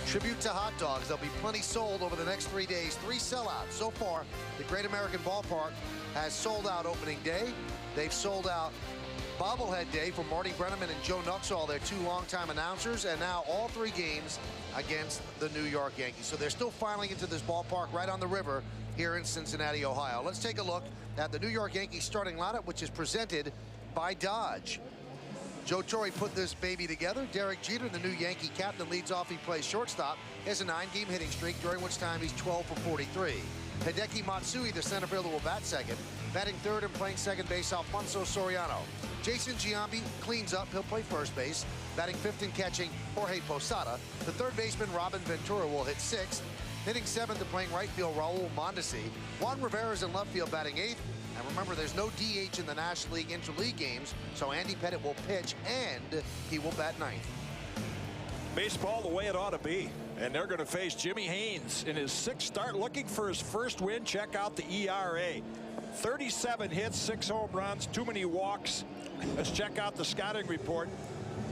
Tribute to hot dogs. There'll be plenty sold over the next 3 days. 3 sellouts. So far, the Great American Ballpark has sold out opening day. They've sold out bobblehead day for Marty Brennaman and Joe Nuxhall, their 2 longtime announcers, and now all 3 games against the New York Yankees. So they're still filing into this ballpark right on the river here in Cincinnati, Ohio. Let's take a look at the New York Yankees starting lineup, which is presented by Dodge. Joe Torre put this baby together. Derek Jeter, the new Yankee captain, leads off. He plays shortstop. He has a 9-game hitting streak, during which time he's 12 for 43. Hideki Matsui, the center fielder, will bat second. Batting third and playing second base, Alfonso Soriano. Jason Giambi cleans up. He'll play first base. Batting fifth and catching, Jorge Posada. The third baseman, Robin Ventura, will hit sixth. Hitting seventh and playing right field, Raul Mondesi. Juan Rivera's in left field, batting eighth. And remember, there's no DH in the National League interleague games, so Andy Pettitte will pitch, and he will bat ninth. Baseball the way it ought to be. And they're going to face Jimmy Haynes in his 6th start, looking for his first win. Check out the ERA. 37 hits, 6 home runs, too many walks. Let's check out the scouting report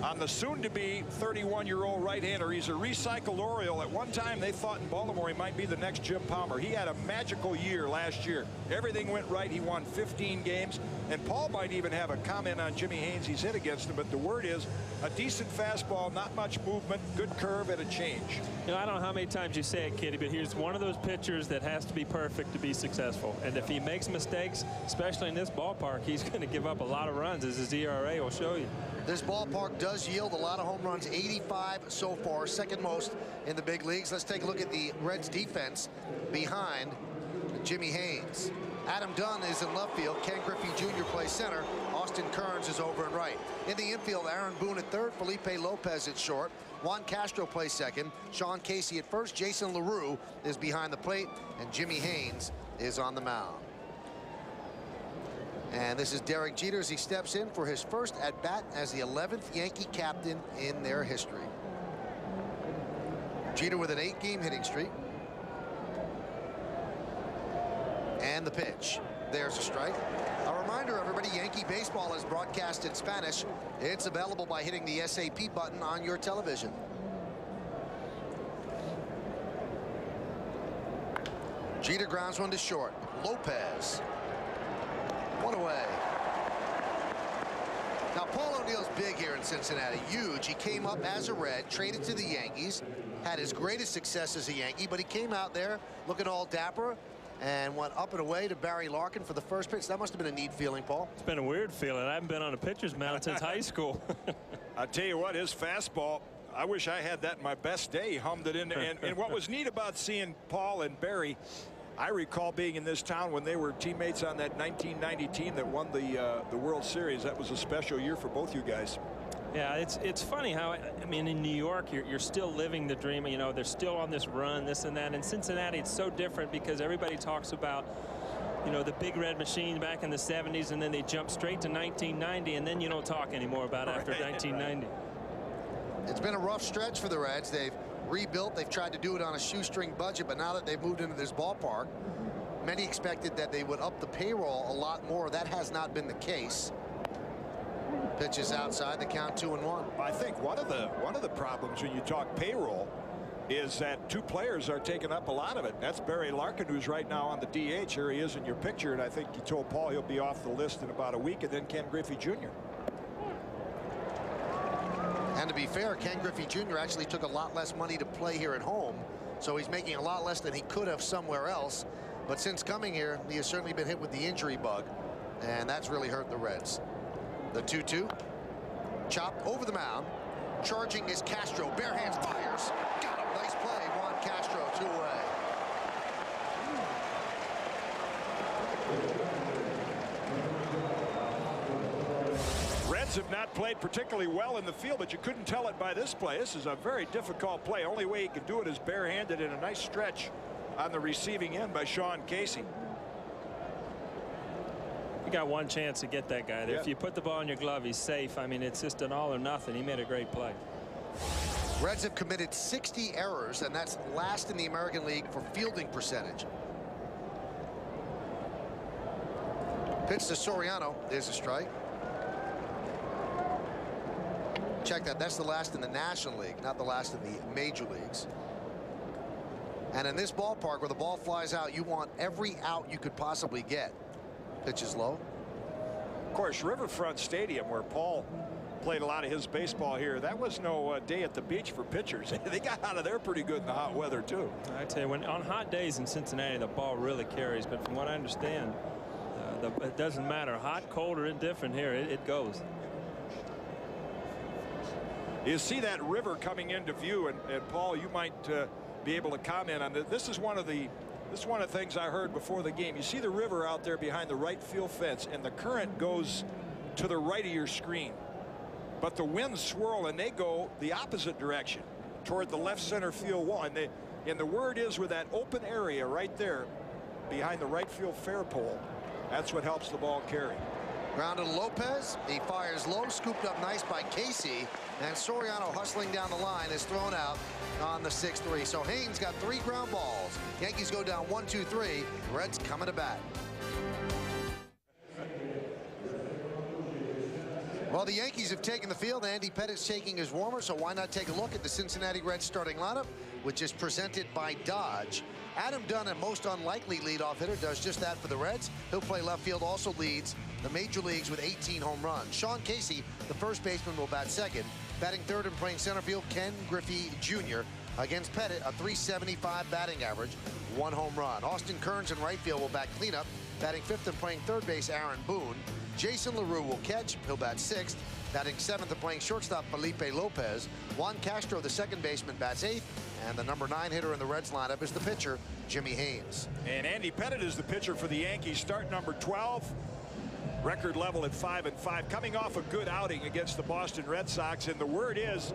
on the soon-to-be 31-year-old right-hander. He's a recycled Oriole. At one time, they thought in Baltimore he might be the next Jim Palmer. He had a magical year last year. Everything went right. He won 15 games. And Paul might even have a comment on Jimmy Haynes. He's hit against him, but the word is a decent fastball, not much movement, good curve, and a change. You know, I don't know how many times you say it, Kitty, but he's one of those pitchers that has to be perfect to be successful. And if he makes mistakes, especially in this ballpark, he's going to give up a lot of runs, as his ERA will show you. This ballpark does yield a lot of home runs, 85 so far, second most in the big leagues. Let's take a look at the Reds defense behind Jimmy Haynes. Adam Dunn is in left field. Ken Griffey Jr. plays center. Austin Kearns is over and right. In the infield, Aaron Boone at third. Felipe Lopez at short. Juan Castro plays second. Sean Casey at first. Jason LaRue is behind the plate. And Jimmy Haynes is on the mound. And this is Derek Jeter as he steps in for his first at-bat as the 11th Yankee captain in their history. Jeter with an 8-game hitting streak. And the pitch. There's a strike. A reminder, everybody, Yankee baseball is broadcast in Spanish. It's available by hitting the SAP button on your television. Jeter grounds one to short. Lopez. One away. Now, Paul O'Neill's big here in Cincinnati. Huge. He came up as a Red, traded to the Yankees, had his greatest success as a Yankee, but he came out there looking all dapper and went up and away to Barry Larkin for the first pitch. That must have been a neat feeling, Paul. It's been a weird feeling. I haven't been on a pitcher's mound since high school. I tell you what, his fastball, I wish I had that in my best day. He hummed it in. And what was neat about seeing Paul and Barry, I recall being in this town when they were teammates on that 1990 team that won the World Series. That was a special year for both you guys. Yeah, it's funny how, I mean, in New York, you're still living the dream. You know, they're still on this run, this and that. In Cincinnati, it's so different because everybody talks about, you know, the Big Red Machine back in the 70s, and then they jump straight to 1990, and then you don't talk anymore about after 1990. It's been a rough stretch for the Reds. They've rebuilt. They've tried to do it on a shoestring budget, but now that they've moved into this ballpark, many expected that they would up the payroll a lot more. That has not been the case. Pitches outside, the count 2-1. I think one of the problems when you talk payroll is that 2 players are taking up a lot of it. That's Barry Larkin, who's right now on the DH. Here he is in your picture, and I think you told Paul he'll be off the list in about a week, and then Ken Griffey Jr. And to be fair, Ken Griffey Jr. actually took a lot less money to play here at home, so he's making a lot less than he could have somewhere else. But since coming here, he has certainly been hit with the injury bug, and that's really hurt the Reds. The 2-2. Chop over the mound. Charging is Castro. Bare hands, fires. Got him. Nice play. Juan Castro, 2 away. Reds have not played particularly well in the field, but you couldn't tell it by this play. This is a very difficult play. Only way he can do it is barehanded in a nice stretch on the receiving end by Sean Casey. You got one chance to get that guy there. If you put the ball in your glove, he's safe. I mean, it's just an all or nothing. He made a great play. Reds have committed 60 errors, and that's last in the American League for fielding percentage. Pitch to Soriano is a strike. Check that. That's the last in the National League, not the last in the major leagues. And in this ballpark where the ball flies out, you want every out you could possibly get. Pitch is low. Of course, Riverfront Stadium, where Paul played a lot of his baseball here, that was no day at the beach for pitchers. They got out of there pretty good in the hot weather, too. I tell you, when on hot days in Cincinnati, the ball really carries. But from what I understand, it doesn't matter. Hot, cold, or indifferent here, it goes. You see that river coming into view, and Paul, you might be able to comment on it. This is one of the things I heard before the game. You see the river out there behind the right field fence, and the current goes to the right of your screen. But the winds swirl, and they go the opposite direction toward the left center field wall. And the word is, with that open area right there behind the right field fair pole, that's what helps the ball carry. Grounded to Lopez. He fires low, scooped up nice by Casey. And Soriano hustling down the line is thrown out on the 6-3. So Haynes got 3 ground balls. Yankees go down 1-2-3. Reds coming to bat. Well, the Yankees have taken the field. Andy Pettit's taking his warmer, so why not take a look at the Cincinnati Reds starting lineup, which is presented by Dodge. Adam Dunn, a most unlikely leadoff hitter, does just that for the Reds. He'll play left field, also leads the major leagues with 18 home runs. Sean Casey, the first baseman, will bat second. Batting third and playing center field, Ken Griffey Jr. Against Pettit, a .375 batting average, 1 home run. Austin Kearns in right field will bat cleanup. Batting fifth and playing third base, Aaron Boone. Jason LaRue will catch. He'll bat sixth. Batting seventh and playing shortstop, Felipe Lopez. Juan Castro, the second baseman, bats eighth. And the number 9 hitter in the Reds lineup is the pitcher, Jimmy Haynes. And Andy Pettit is the pitcher for the Yankees. Start number 12. Record level at 5-5, coming off a good outing against the Boston Red Sox. And the word is,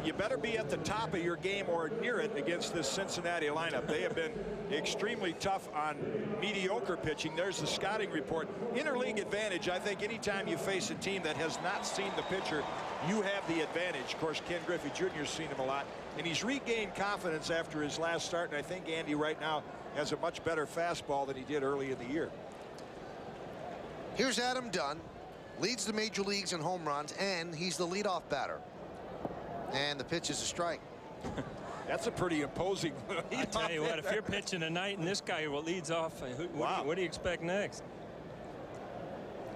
you better be at the top of your game or near it against this Cincinnati lineup. They have been extremely tough on mediocre pitching. There's the scouting report. Interleague advantage. I think anytime you face a team that has not seen the pitcher, you have the advantage. Of course, Ken Griffey Jr. has seen him a lot, and he's regained confidence after his last start. And I think Andy right now has a much better fastball than he did early in the year. Here's Adam Dunn, leads the major leagues in home runs, and he's the leadoff batter. And the pitch is a strike. That's a pretty imposing. I tell you what, if you're pitching tonight and this guy leads off, what do you expect next?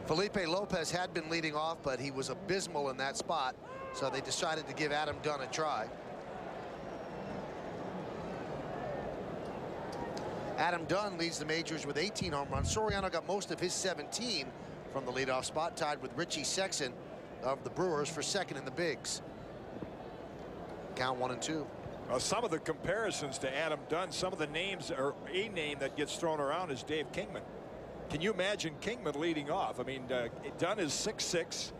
Felipe Lopez had been leading off, but he was abysmal in that spot, so they decided to give Adam Dunn a try. Adam Dunn leads the majors with 18 home runs. Soriano got most of his 17 from the leadoff spot, tied with Richie Sexson of the Brewers for second in the bigs. Count 1-2. Some of the comparisons to Adam Dunn, some of the names, or a name that gets thrown around is Dave Kingman. Can you imagine Kingman leading off? I mean, Dunn is 6'6",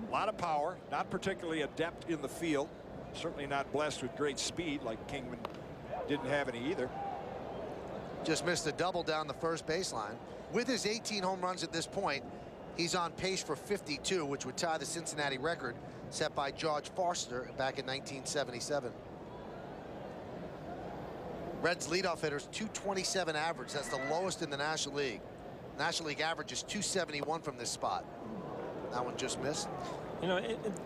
a lot of power, not particularly adept in the field, certainly not blessed with great speed like Kingman didn't have any either. Just missed a double down the first baseline. With his 18 home runs at this point, he's on pace for 52, which would tie the Cincinnati record set by George Foster back in 1977. Reds leadoff hitters, .227 average. That's the lowest in the National League. National League average is .271 from this spot. That one just missed. You know,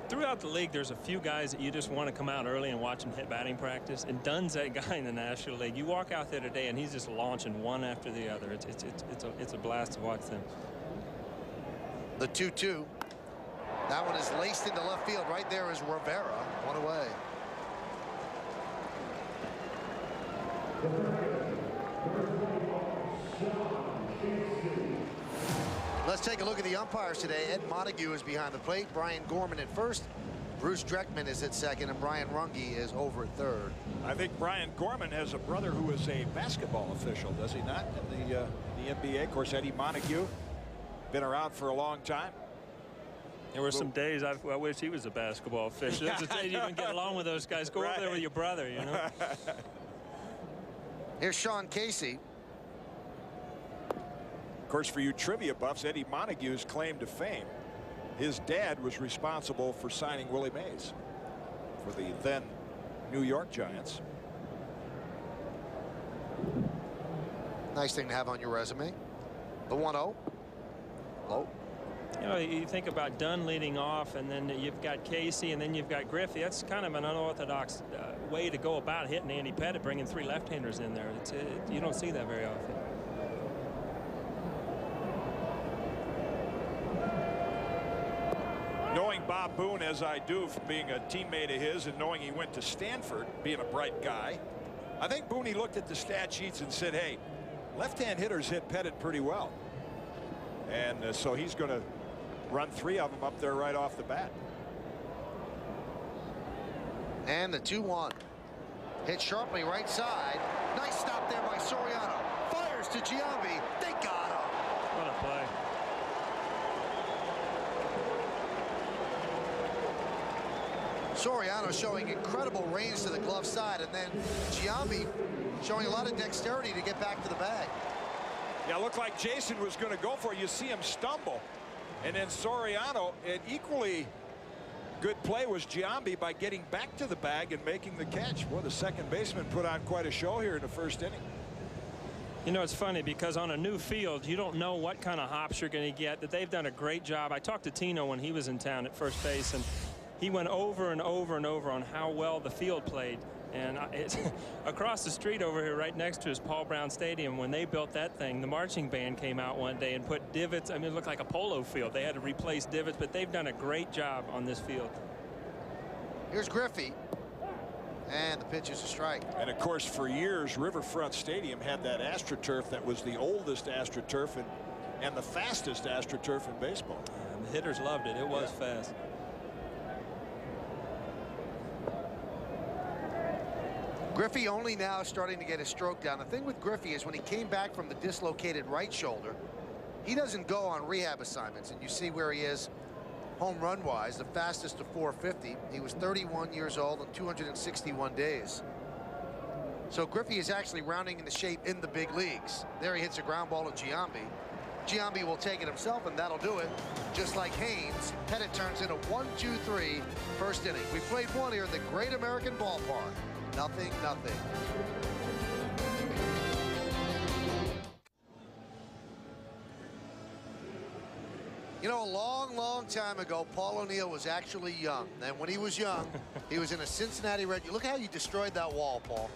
throughout the league, there's a few guys that you just want to come out early and watch them hit batting practice. And Dunn's that guy in the National League. You walk out there today, and he's just launching one after the other. It's a blast to watch them. The 2-2. That one is laced into left field. Right there is Rivera. One away. Let's take a look at the umpires today. Ed Montague is behind the plate. Brian Gorman at first. Bruce Dreckman is at second, and Brian Runge is over at third. I think Brian Gorman has a brother who is a basketball official, does he not, in the NBA? Of course, Eddie Montague, been around for a long time. There were some days I wish he was a basketball official. There's a day you can get along with those guys. Go over there with your brother, you know. Here's Sean Casey. Of course, for you trivia buffs, Eddie Montague's claim to fame, his dad was responsible for signing Willie Mays for the then New York Giants. Nice thing to have on your resume. The 1-0. Low. You know, you think about Dunn leading off, and then you've got Casey, and then you've got Griffey. That's kind of an unorthodox way to go about hitting Andy Pettit, bringing 3 left-handers in there. You don't see that very often. Knowing Bob Boone as I do from being a teammate of his and knowing he went to Stanford, being a bright guy, I think Boone looked at the stat sheets and said, hey, left-hand hitters hit Pettit pretty well. And so he's going to run 3 of them up there right off the bat. And the 2-1. Hit sharply right side. Nice stop there by Soriano. Fires to Giambi. They got him. What a play. Soriano showing incredible range to the glove side, and then Giambi showing a lot of dexterity to get back to the bag. Yeah, looked like Jason was going to go for it. You see him stumble. And then Soriano, an equally good play was Giambi by getting back to the bag and making the catch. Boy, the second baseman put on quite a show here in the first inning. You know, it's funny because on a new field, you don't know what kind of hops you're going to get. That they've done a great job. I talked to Tino when he was in town at first base, and he went over and over and over on how well the field played. And it's across the street over here right next to us, Paul Brown Stadium. When they built that thing, the marching band came out one day and put divots. I mean, it looked like a polo field. They had to replace divots, but they've done a great job on this field. Here's Griffey, and the pitch is a strike. And of course, for years, Riverfront Stadium had that AstroTurf that was the oldest AstroTurf and the fastest AstroTurf in baseball. And the hitters loved it. It was fast. Griffey only now starting to get his stroke down. The thing with Griffey is when he came back from the dislocated right shoulder, he doesn't go on rehab assignments. And you see where he is home run wise, the fastest to 450. He was 31 years old in 261 days. So Griffey is actually rounding into shape in the big leagues. There he hits a ground ball to Giambi. Giambi will take it himself, and that'll do it. Just like Haynes, Pettit turns in a 1-2-3 first inning. We played one here at the Great American Ballpark. 0-0. You know, a long time ago, Paul O'Neill was actually young. And when he was young, he was in a Cincinnati Red. Look how you destroyed that wall, Paul.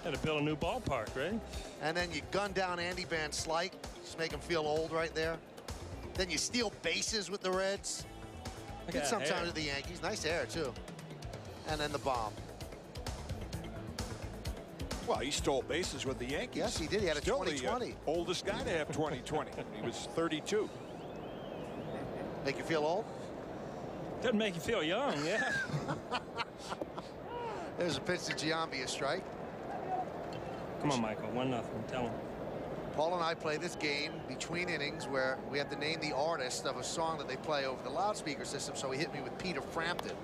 Had to build a new ballpark, right? And then you gun down Andy Van Slyke, just make him feel old right there. Then you steal bases with the Reds. Did sometimes with the Yankees. Nice hair, too. And then the bomb. Well, he stole bases with the Yankees. Yes, he did. He had a 20-20. Oldest guy to have 20-20. He was 32. Make you feel old? Doesn't make you feel young, yeah. There's a pitch to Giambi, a strike. Come on, Michael, 1-0. Tell him. Paul and I play this game between innings where we have to name the artist of a song that they play over the loudspeaker system, so he hit me with Peter Frampton.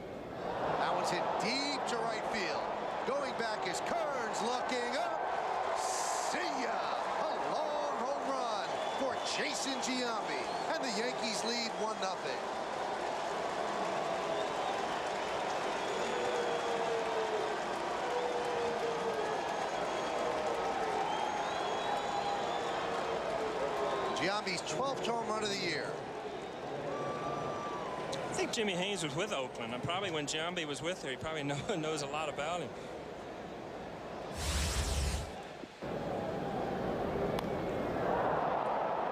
That one's hit deep to right field. Going back is Kearns looking up. See ya! A long home run for Jason Giambi. And the Yankees lead 1-0. Giambi's 12th home run of the year. I think Jimmy Haynes was with Oakland, and probably when Giambi was with her, he probably knows a lot about him.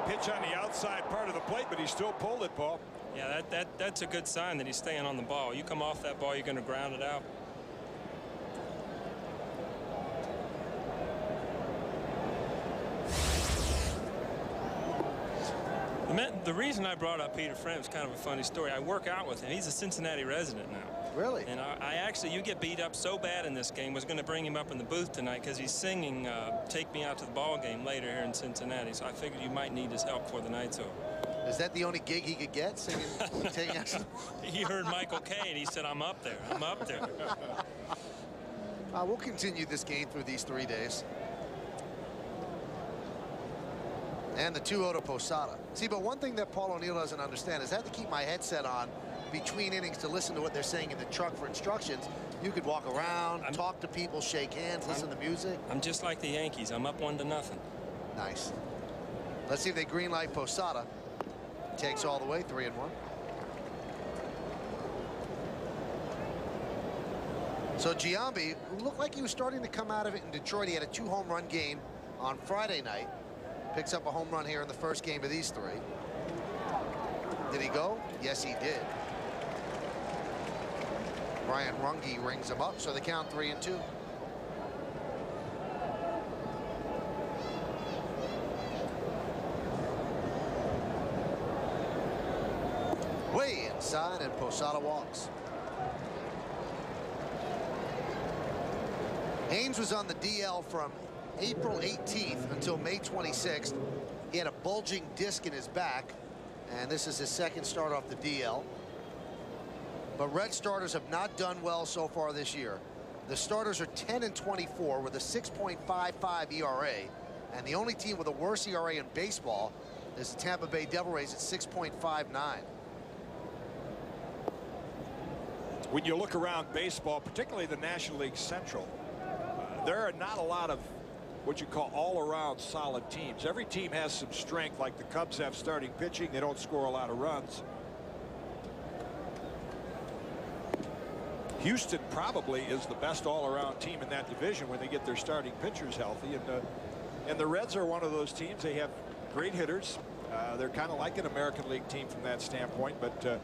Pitch on the outside part of the plate, but he still pulled it, Paul. Yeah, that's a good sign that he's staying on the ball. You come off that ball, you're going to ground it out. The reason I brought up Peter Frampton is kind of a funny story. I work out with him. He's a Cincinnati resident now. Really? And I actually, you get beat up so bad in this game, was going to bring him up in the booth tonight because he's singing Take Me Out to the Ball Game later here in Cincinnati. So I figured you might need his help before the night's over. Is that the only gig he could get, singing Take Out? He heard Michael Kay and he said, I'm up there. I'm up there. We'll continue this game through these 3 days. And the 2-0 to Posada. See, but one thing that Paul O'Neill doesn't understand is I have to keep my headset on between innings to listen to what they're saying in the truck for instructions. You could walk around, talk to people, shake hands, listen to music. I'm just like the Yankees. I'm up 1-0. Nice. Let's see if they green light Posada. Takes all the way, 3-1. So Giambi, who looked like he was starting to come out of it in Detroit, he had a 2-home run game on Friday night. Picks up a home run here in the first game of these 3. Did he go? Yes, he did. Brian Runge rings him up, so they count 3-2. Way inside, and Posada walks. Haynes was on the DL from April 18th until May 26th. He had a bulging disc in his back, and this is his second start off the DL. But Red starters have not done well so far this year. The starters are 10-24 with a 6.55 ERA, and the only team with a worse ERA in baseball is the Tampa Bay Devil Rays at 6.59. When you look around baseball, particularly the National League Central, there are not a lot of what you call all-around solid teams. Every team has some strength, like the Cubs have starting pitching. They don't score a lot of runs. Houston probably is the best all-around team in that division when they get their starting pitchers healthy. And the Reds are one of those teams. They have great hitters. They're kind of like an American League team from that standpoint, but a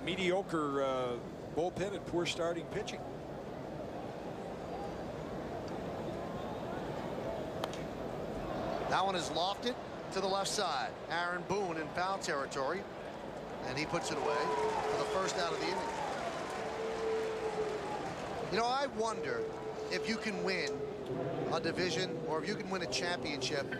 mediocre bullpen and poor starting pitching. That one is lofted to the left side. Aaron Boone in foul territory, and he puts it away for the first out of the inning. You know, I wonder if you can win a division or if you can win a championship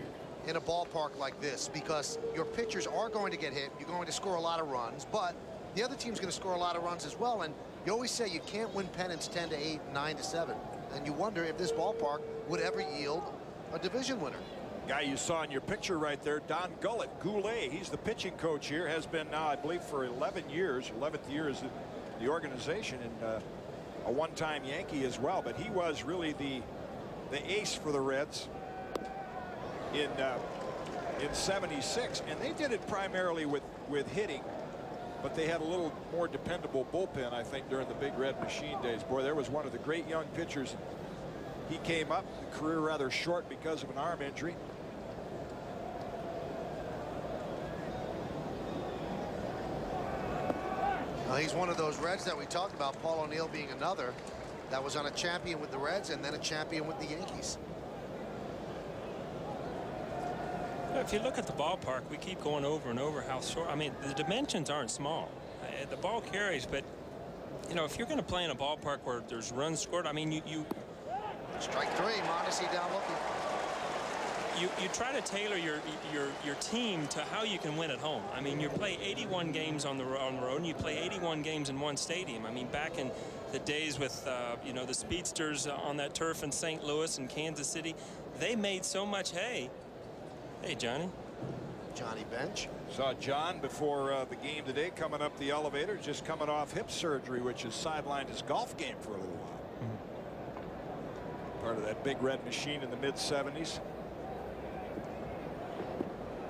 in a ballpark like this, because your pitchers are going to get hit. You're going to score a lot of runs, but the other team's going to score a lot of runs as well. And you always say you can't win pennants 10-8, 9-7. And you wonder if this ballpark would ever yield a division winner. Guy you saw in your picture right there, Don Goulet. He's the pitching coach here, has been now, I believe, for 11 years. 11th year is the organization, and a one-time Yankee as well. But he was really the ace for the Reds in '76, and they did it primarily with hitting, but they had a little more dependable bullpen, I think, during the Big Red Machine days. Boy, there was one of the great young pitchers. He came up, the career rather short because of an arm injury. Well, he's one of those Reds that we talked about, Paul O'Neill being another that was on a champion with the Reds and then a champion with the Yankees. If you look at the ballpark, we keep going over and over how short. I mean, the dimensions aren't small. The ball carries, but you know, if you're going to play in a ballpark where there's runs scored, I mean, you strike 3, Mondesi down looking. You try to tailor your team to how you can win at home. I mean, you play 81 games on the road, and you play 81 games in one stadium. I mean, back in the days with you know, the speedsters on that turf in St. Louis and Kansas City, they made so much hay. Hey, Johnny. Johnny bench. Saw John before the game today coming up the elevator, just coming off hip surgery, which has sidelined his golf game for a little while. Part of that Big Red Machine in the mid-'70s.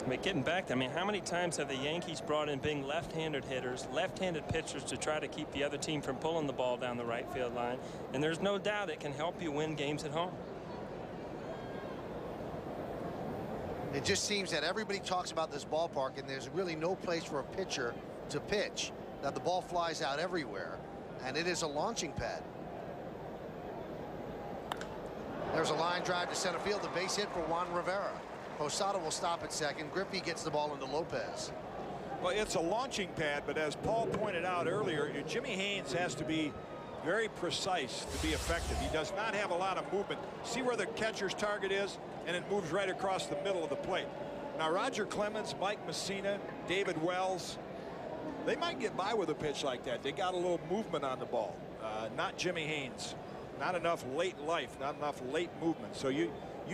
I mean, getting back, I mean, how many times have the Yankees brought in big left-handed hitters, left-handed pitchers to try to keep the other team from pulling the ball down the right field line? And there's no doubt it can help you win games at home. It just seems that everybody talks about this ballpark, and there's really no place for a pitcher to pitch, that the ball flies out everywhere, and it is a launching pad. There's a line drive to center field, the base hit for Juan Rivera. Posada will stop at second. Griffey gets the ball into Lopez. Well, it's a launching pad, but as Paul pointed out earlier, Jimmy Haynes has to be very precise to be effective. He does not have a lot of movement. See where the catcher's target is, and it moves right across the middle of the plate. Now, Roger Clemens, Mike Messina, David Wells, they might get by with a pitch like that. They got a little movement on the ball. Not Jimmy Haynes. Not enough late life, not enough late movement. So you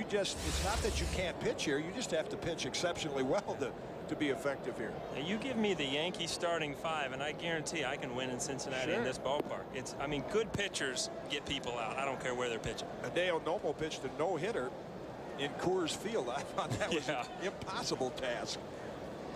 just, it's not that you can't pitch here, you just have to pitch exceptionally well to be effective here. Now, you give me the Yankees starting 5, and I guarantee I can win in Cincinnati in this ballpark. It's, I mean, good pitchers get people out. I don't care where they're pitching. Hideo Nomo pitched a no-hitter in Coors Field. I thought that was an impossible task.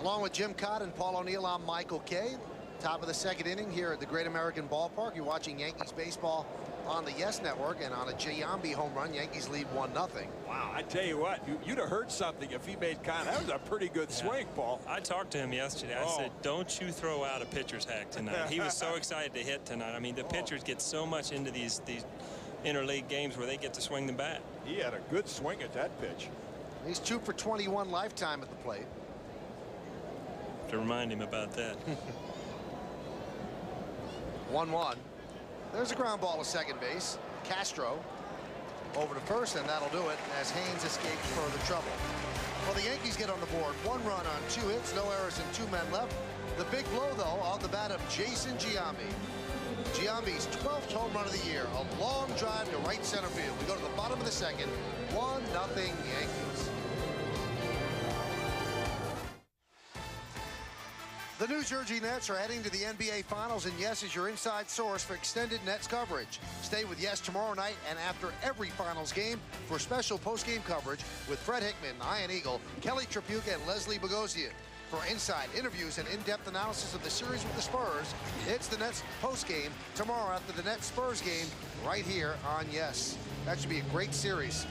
Along with Jim Cott and Paul O'Neill, I'm Michael Kay. Top of the second inning here at the Great American Ballpark. You're watching Yankees baseball on the Yes Network, and on a Giambi home run, Yankees lead 1-0. Wow, I tell you what, you'd have heard something if he made contact. That was a pretty good swing, Paul. I talked to him yesterday. I said, don't you throw out a pitcher's hack tonight. He was so excited to hit tonight. I mean, the pitchers get so much into these interleague games where they get to swing the bat. He had a good swing at that pitch. He's 2 for 21 lifetime at the plate. To remind him about that. 1-1. There's a ground ball to second base. Castro over to first, and that'll do it as Haynes escapes further trouble. Well, the Yankees get on the board. 1 run on 2 hits, no errors, and 2 men left. The big blow, though, on the bat of Jason Giambi. Giambi's 12th home run of the year. A long drive to right center field. We go to the bottom of the second. 1-0 Yankees. The New Jersey Nets are heading to the NBA Finals, and Yes is your inside source for extended Nets coverage. Stay with Yes tomorrow night and after every Finals game for special post-game coverage with Fred Hickman, Ian Eagle, Kelly Tripucka, and Leslie Bogosian. For insight, interviews, and in-depth analysis of the series with the Spurs, it's the Nets post-game tomorrow after the Nets-Spurs game right here on Yes. That should be a great series.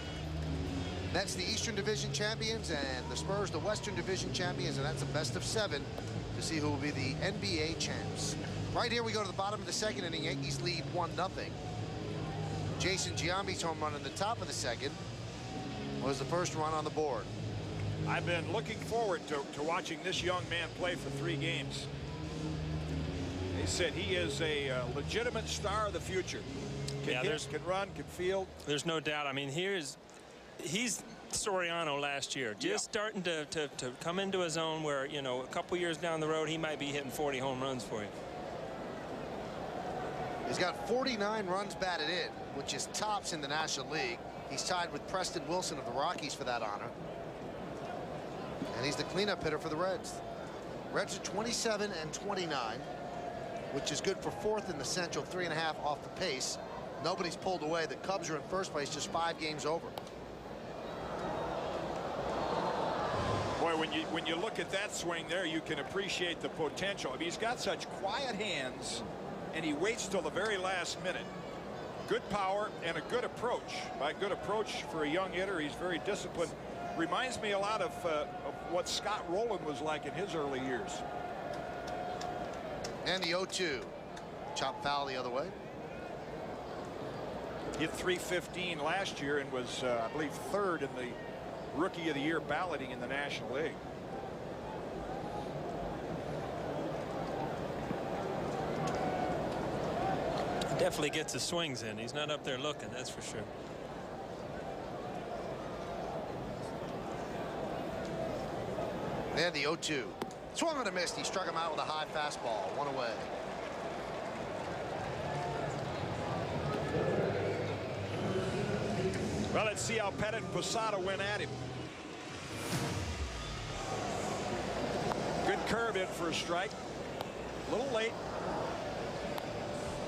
Nets the Eastern Division champions and the Spurs the Western Division champions, and that's a best of 7 to see who will be the NBA champs. Right here we go to the bottom of the second inning. Yankees lead 1-0. Jason Giambi's home run in the top of the second was the first run on the board. I've been looking forward to watching this young man play for 3 games. They said he is a legitimate star of the future. Can hit, can run, can field. There's no doubt. I mean, he's Soriano last year, just starting to come into his own where, you know, a couple years down the road he might be hitting 40 home runs for you. He's got 49 runs batted in, which is tops in the National League. He's tied with Preston Wilson of the Rockies for that honor. And he's the cleanup hitter for the Reds. Reds are 27 and 29, which is good for 4th in the Central, 3.5 off the pace. Nobody's pulled away. The Cubs are in first place, just 5 games over. Boy, when you look at that swing there, you can appreciate the potential. I mean, he's got such quiet hands, and he waits till the very last minute. Good power and a good approach. By good approach for a young hitter, he's very disciplined. Reminds me a lot of what Scott Rowland was like in his early years. And the 0-2. Chop foul the other way. Hit .315 last year and was, I believe, 3rd in the Rookie of the Year balloting in the National League. Definitely gets his swings in. He's not up there looking, that's for sure. And the 0-2. Swung and a missed. He struck him out with a high fastball. 1 away. Well, let's see how Pettit and Posada went at him. Good curve in for a strike. A little late.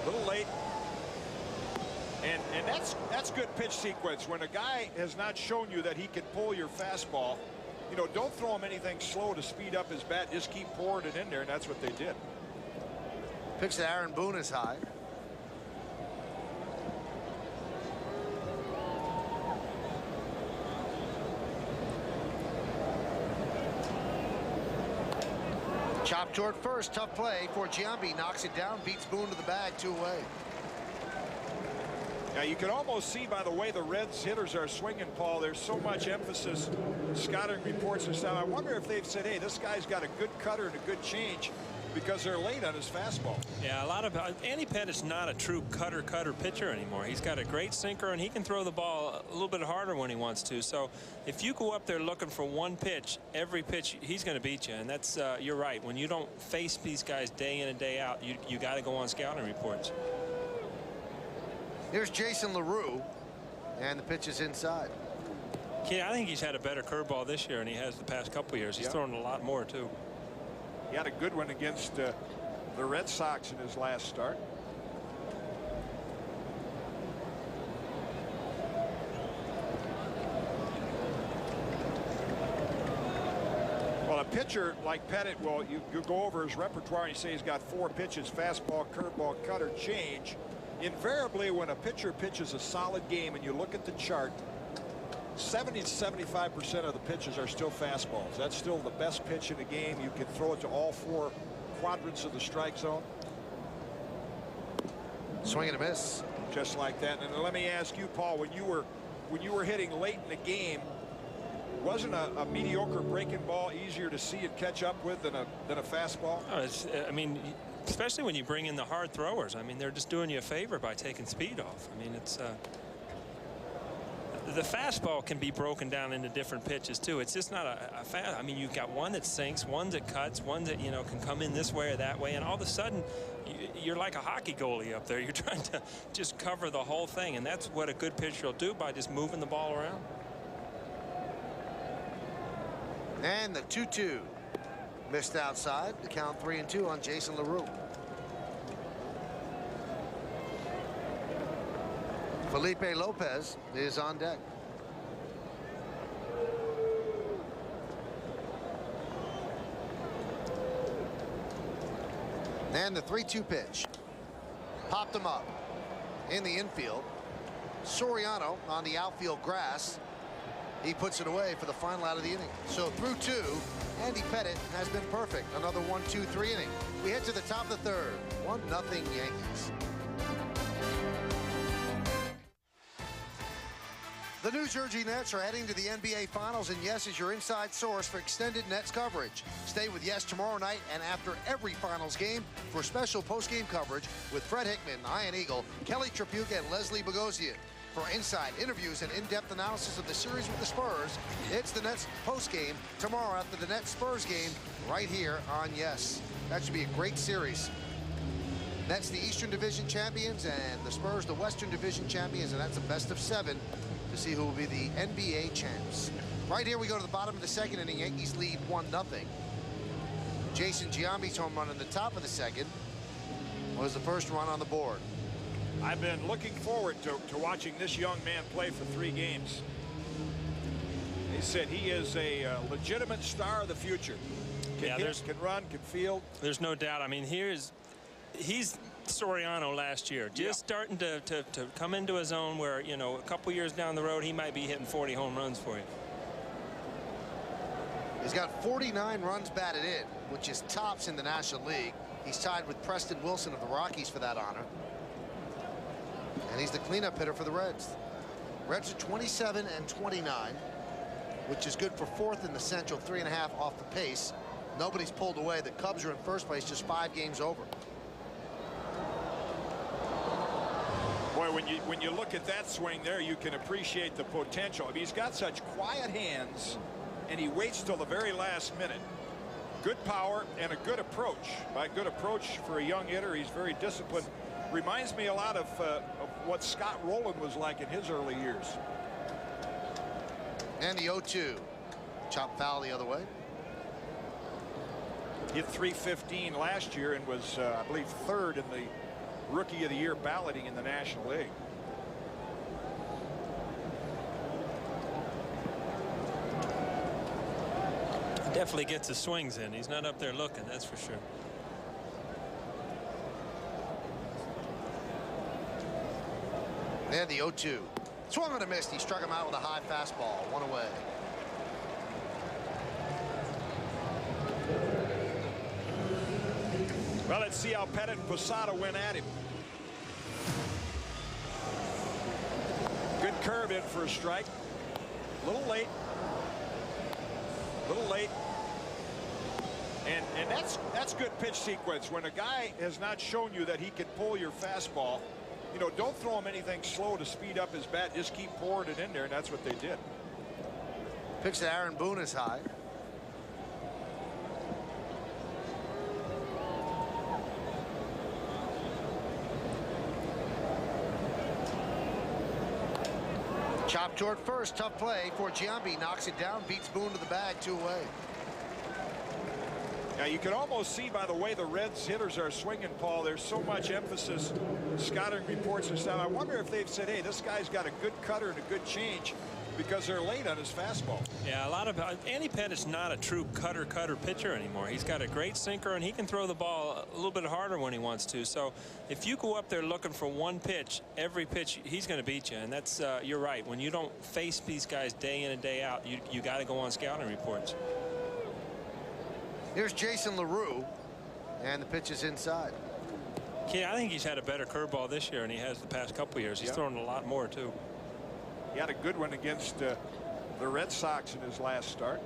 A little late. And that's good pitch sequence. When a guy has not shown you that he can pull your fastball, you know, don't throw him anything slow to speed up his bat. Just keep pouring it in there, and that's what they did. Pitch to Aaron Boone is high. Chop toward first. Tough play for Giambi. Knocks it down. Beats Boone to the bag. 2 away. Now you can almost see by the way the Reds hitters are swinging, Paul, there's so much emphasis. Scouting reports and stuff. I wonder if they've said, hey, this guy's got a good cutter and a good change, because they're late on his fastball. Yeah, a lot of Andy Pettit's not a true cutter pitcher anymore. He's got a great sinker, and he can throw the ball a little bit harder when he wants to. So if you go up there looking for one pitch, every pitch he's going to beat you. And that's you're right. When you don't face these guys day in and day out, you got to go on scouting reports. Here's Jason LaRue, and the pitch is inside. Yeah, I think he's had a better curveball this year than he has the past couple years. He's thrown a lot more too. He had a good one against the Red Sox in his last start. Well, pitcher like Pettit, well, you go over his repertoire and you say he's got 4 pitches: fastball, curveball, cutter, change. Invariably, when a pitcher pitches a solid game and you look at the chart, 70 to 75% of the pitches are still fastballs. That's still the best pitch in the game. You can throw it to all 4 quadrants of the strike zone. Swing and a miss. Just like that. And let me ask you, Paul, when you were hitting late in the game, wasn't a mediocre breaking ball easier to see and catch up with than a fastball? Oh, I mean, especially when you bring in the hard throwers. I mean, they're just doing you a favor by taking speed off. I mean, it's the fastball can be broken down into different pitches too. It's just not a fast. I mean, you've got one that sinks, one that cuts, one that, you know, can come in this way or that way, and all of a sudden you're like a hockey goalie up there. You're trying to just cover the whole thing, and that's what a good pitcher will do by just moving the ball around. And the 2-2 missed outside. The count 3-2 on Jason LaRue. Felipe Lopez is on deck. And the 3-2 pitch. Popped him up in the infield. Soriano on the outfield grass. He puts it away for the final out of the inning. So through 2, Andy Pettit has been perfect. Another 1-2-3 inning. We head to the top of the 3rd. 1-0 Yankees. The New Jersey Nets are heading to the NBA Finals, and Yes is your inside source for extended Nets coverage. Stay with Yes tomorrow night and after every Finals game for special post-game coverage with Fred Hickman, Ian Eagle, Kelly Tripucka, and Leslie Bogosian. For insight, interviews, and in-depth analysis of the series with the Spurs, it's the Nets post-game tomorrow after the Nets-Spurs game right here on Yes. That should be a great series. Nets the Eastern Division champions and the Spurs the Western Division champions, and that's a best of 7 to see who will be the NBA champs. Right here we go to the bottom of the 2nd inning. Yankees lead 1-0. Jason Giambi's home run in the top of the 2nd was the first run on the board. I've been looking forward to watching this young man play for 3 games. They said he is a legitimate star of the future. Can hit, can run, can field. There's no doubt. I mean, he's Soriano last year, just starting to come into his own where, you know, a couple years down the road he might be hitting 40 home runs for you. He's got 49 runs batted in, which is tops in the National League. He's tied with Preston Wilson of the Rockies for that honor. And he's the cleanup hitter for the Reds. Reds are 27 and 29, which is good for 4th in the Central, 3.5 off the pace. Nobody's pulled away. The Cubs are in first place, just 5 games over. Boy, when you look at that swing there, you can appreciate the potential. I mean, he's got such quiet hands, and he waits till the very last minute. Good power and a good approach. By good approach for a young hitter, he's very disciplined. Reminds me a lot of what Scott Rowland was like in his early years. And the 0-2. Chop foul the other way. Hit .315 last year and was, I believe, 3rd in the Rookie of the Year balloting in the National League. Definitely gets his swings in. He's not up there looking, that's for sure. And the 0-2. Swung on a miss. He struck him out with a high fastball. 1 away. Well, let's see how Pettit and Posada went at him. Good curve in for a strike. A little late. A little late. And that's good pitch sequence. When a guy has not shown you that he can pull your fastball, you know, don't throw him anything slow to speed up his bat. Just keep pouring it in there, and that's what they did. Picks to Aaron Boone is high. Chop toward first. Tough play for Giambi. Knocks it down. Beats Boone to the bag. 2 away. Now you can almost see by the way the Reds hitters are swinging, Paul, there's so much emphasis. Scouting reports and stuff. I wonder if they've said, hey, this guy's got a good cutter and a good change. because they're late on his fastball. Yeah, a lot of Andy Pettit's not a true cutter pitcher anymore. He's got a great sinker, and he can throw the ball a little bit harder when he wants to. So if you go up there looking for one pitch, every pitch, he's going to beat you. And that's you're right. When you don't face these guys day in and day out, you got to go on scouting reports. Here's Jason LaRue, and the pitch is inside. Yeah, I think he's had a better curveball this year than he has the past couple years. He's thrown a lot more too. He had a good one against the Red Sox in his last start.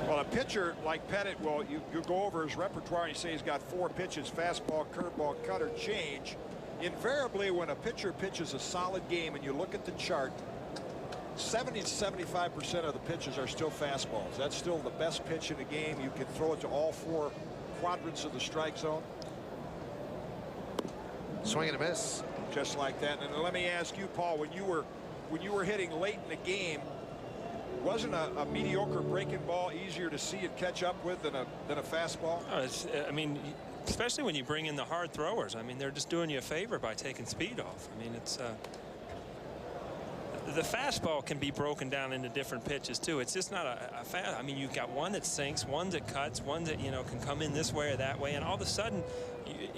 Well, a pitcher like Pettit, well, you go over his repertoire and you say he's got 4 pitches: fastball, curveball, cutter, change. Invariably, when a pitcher pitches a solid game and you look at the chart, 70 to 75% of the pitches are still fastballs. That's still the best pitch in the game. You can throw it to all 4 quadrants of the strike zone. Swing and a miss. Just like that. And let me ask you, Paul, when you were hitting late in the game, wasn't a mediocre breaking ball easier to see and catch up with than a fastball? Oh, I mean, especially when you bring in the hard throwers. I mean, they're just doing you a favor by taking speed off. I mean, it's the fastball can be broken down into different pitches too. It's just not a fast. I mean, you've got one that sinks, one that cuts, one that can come in this way or that way, and all of a sudden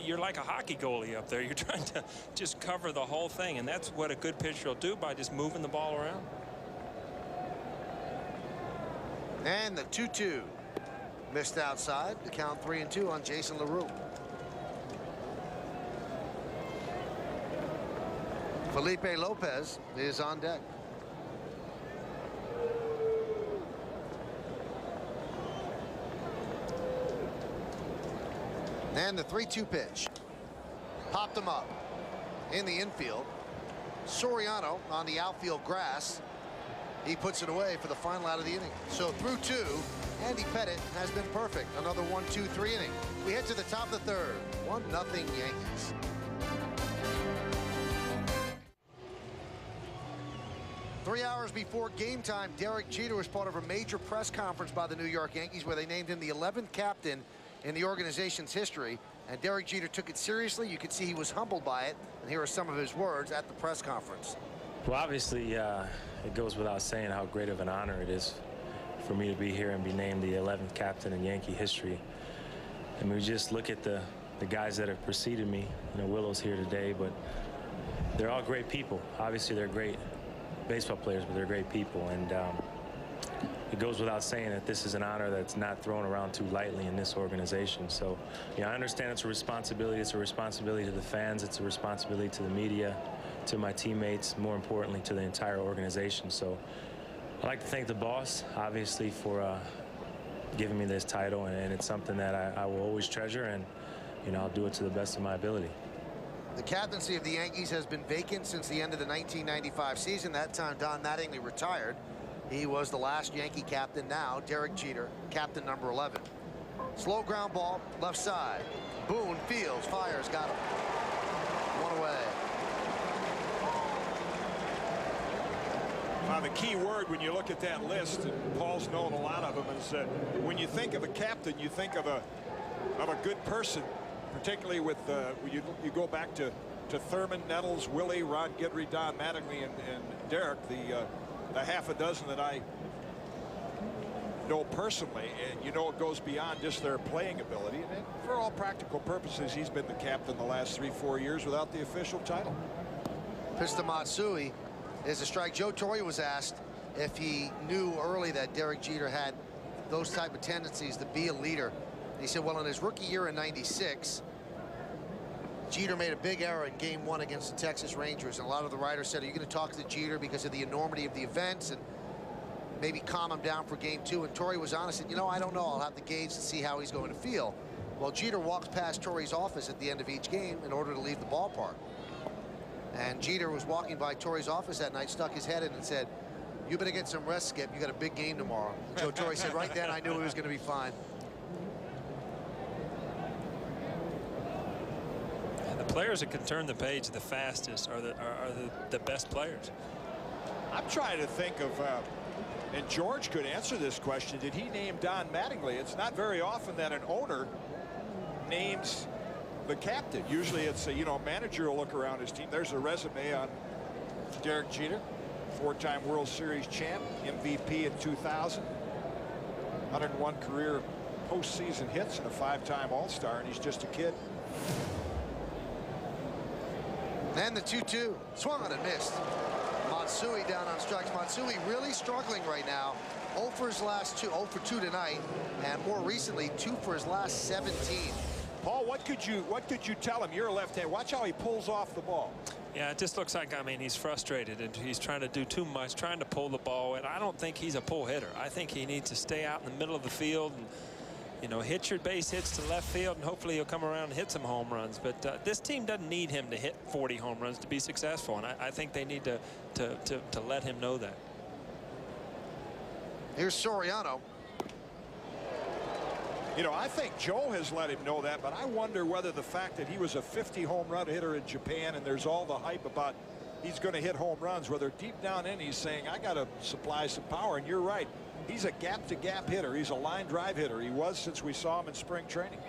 you're like a hockey goalie up there. You're trying to just cover the whole thing, and that's what a good pitcher will do by just moving the ball around. And the 2-2 missed outside. The count 3-2 on Jason LaRue. Felipe Lopez is on deck. And the 3-2 pitch. Popped him up in the infield. Soriano on the outfield grass. He puts it away for the final out of the inning. So through 2, Andy Pettit has been perfect. Another 1-2-3 inning. We head to the top of the 3rd. 1-0 Yankees. Three hours before game time, Derek Jeter was part of a major press conference by the New York Yankees where they named him the 11th captain in the organization's history. And Derek Jeter took it seriously. You could see he was humbled by it. And here are some of his words at the press conference. Well, obviously, it goes without saying how great of an honor it is for me to be here and be named the 11th captain in Yankee history. And we just look at the guys that have preceded me. Willow's here today, but they're all great people. Obviously, they're great baseball players, but they're great people. And it goes without saying that this is an honor that's not thrown around too lightly in this organization. So, I understand it's a responsibility. It's a responsibility to the fans. It's a responsibility to the media, to my teammates, more importantly to the entire organization. So I'd like to thank the boss, obviously, for giving me this title, and it's something that I will always treasure, and I'll do it to the best of my ability. The captaincy of the Yankees has been vacant since the end of the 1995 season. That time Don Mattingly retired. He was the last Yankee captain. Now Derek Jeter, captain number 11. Slow ground ball, left side. Boone fields, fires, got him. One away. The key word when you look at that list, and Paul's known a lot of them, is that when you think of a captain, you think of a good person, particularly with you go back to Thurman, Nettles, Willie, Ron Guidry, Don Mattingly, and Derek, the half a dozen that I know personally, and it goes beyond just their playing ability. And for all practical purposes, he's been the captain the last 3-4 years without the official title. Pista Matsui is a strike. Joe Torre was asked if he knew early that Derek Jeter had those type of tendencies to be a leader. And he said, well, in his rookie year in '96, Jeter made a big error in game 1 against the Texas Rangers. And a lot of the writers said, are you going to talk to Jeter because of the enormity of the events and maybe calm him down for game 2? And Torre was honest and, I don't know. I'll have to gauge to see how he's going to feel. Well, Jeter walks past Torre's office at the end of each game in order to leave the ballpark. And Jeter was walking by Torre's office that night, stuck his head in and said, you better get some rest, Skip. You got a big game tomorrow. And Joe Torre said, right then I knew he was going to be fine. And the players that can turn the page the fastest are the best players. I'm trying to think of, and George could answer this question, did he name Don Mattingly? It's not very often that an owner names the captain. Usually it's a, manager will look around his team. There's a resume on Derek Jeter, 4-time World Series champ, MVP in 2000, 101 career postseason hits, and a 5-time All-Star, and he's just a kid. And the 2-2, swung on and missed. Matsui down on strikes. Matsui really struggling right now. 0 for his last 2, 0 for 2 tonight, and more recently 2 for his last 17. Paul, what could you tell him? You're a left-hand. Watch how he pulls off the ball. Yeah, it just looks like, I mean, he's frustrated and he's trying to do too much, trying to pull the ball. And I don't think he's a pull hitter. I think he needs to stay out in the middle of the field and, hit your base hits to left field, and hopefully he'll come around and hit some home runs. But this team doesn't need him to hit 40 home runs to be successful, and I think they need to let him know that. Here's Soriano. I think Joe has let him know that, but I wonder whether the fact that he was a 50 home run hitter in Japan, and there's all the hype about he's going to hit home runs, whether deep down in he's saying, I got to supply some power. And you're right. He's a gap-to-gap hitter. He's a line drive hitter. He was since we saw him in spring training.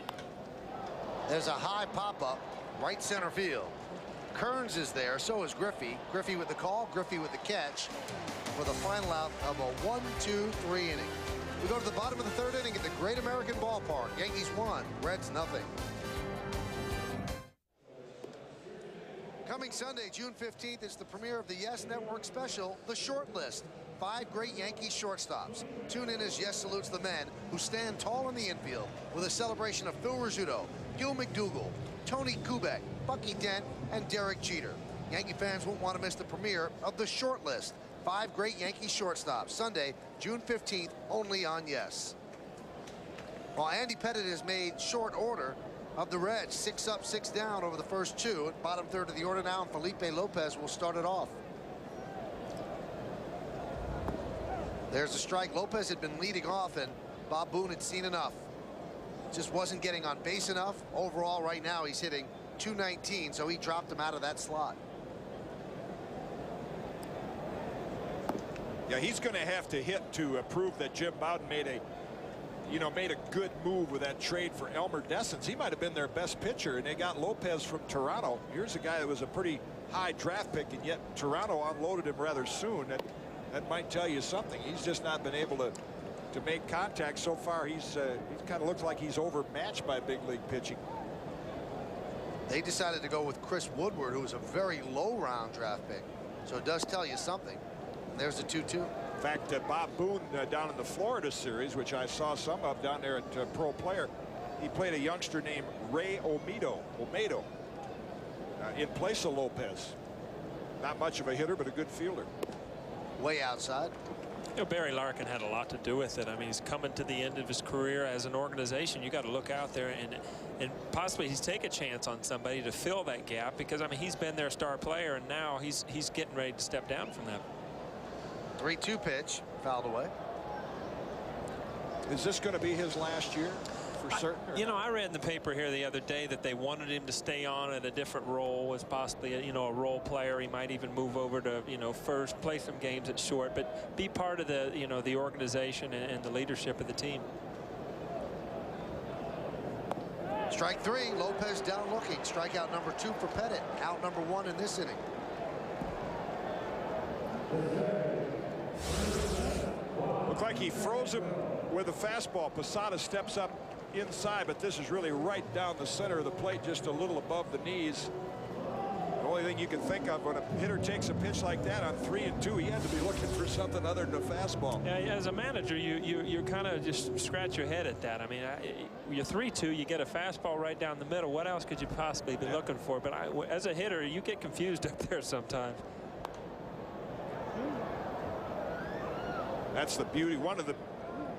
There's a high pop-up, right center field. Kearns is there, so is Griffey. Griffey with the call, Griffey with the catch, with a final out of a 1-2-3 inning. We go to the bottom of the 3rd inning at the Great American Ballpark. Yankees 1, Reds nothing. Coming Sunday, June 15th, is the premiere of the Yes Network special, The Short List. 5 great Yankees shortstops. Tune in as Yes salutes the men who stand tall in the infield with a celebration of Phil Rizzuto, Gil McDougall, Tony Kubek, Bucky Dent, and Derek Jeter. Yankee fans won't want to miss the premiere of The Short List. 5 great Yankee shortstops. Sunday, June 15th, only on Yes. While Andy Pettitte has made short order of the Reds, 6 up, 6 down over the first 2. Bottom 3rd of the order now, and Felipe Lopez will start it off. There's a strike. Lopez had been leading off, and Bob Boone had seen enough. Just wasn't getting on base enough. Overall, right now, he's hitting .219, so he dropped him out of that slot. Yeah, he's going to have to hit to prove that Jim Bowden made a good move with that trade for Elmer Dessens. He might have been their best pitcher, and they got Lopez from Toronto. Here's a guy that was a pretty high draft pick, and yet Toronto unloaded him rather soon. That might tell you something. He's just not been able to make contact so far. He kind of looks like he's overmatched by big league pitching. They decided to go with Chris Woodward, who was a very low round draft pick, so it does tell you something. And there's the 2-2. In fact, Bob Boone down in the Florida series, which I saw some of down there at Pro Player, he played a youngster named Ray Olmedo in place of Lopez. Not much of a hitter, but a good fielder. Way outside. Barry Larkin had a lot to do with it. I mean, he's coming to the end of his career as an organization. You got to look out there and possibly he's take a chance on somebody to fill that gap, because I mean he's been their star player, and now he's getting ready to step down from that. 3-2 pitch, fouled away. Is this going to be his last year for certain? I read in the paper here the other day that they wanted him to stay on at a different role, as possibly a role player. He might even move over to first, play some games at short, but be part of the the organization and the leadership of the team. Strike 3. Lopez down looking. Strikeout number 2 for Pettitte. Out number 1 in this inning. Looked like he froze him with a fastball. Posada steps up inside, but this is really right down the center of the plate, just a little above the knees. The only thing you can think of when a hitter takes a pitch like that on 3-2, he had to be looking for something other than a fastball. Yeah, as a manager, you kind of just scratch your head at that. I mean, you're 3-2, you get a fastball right down the middle. What else could you possibly be looking for? But as a hitter, you get confused up there sometimes. That's the beauty. One of the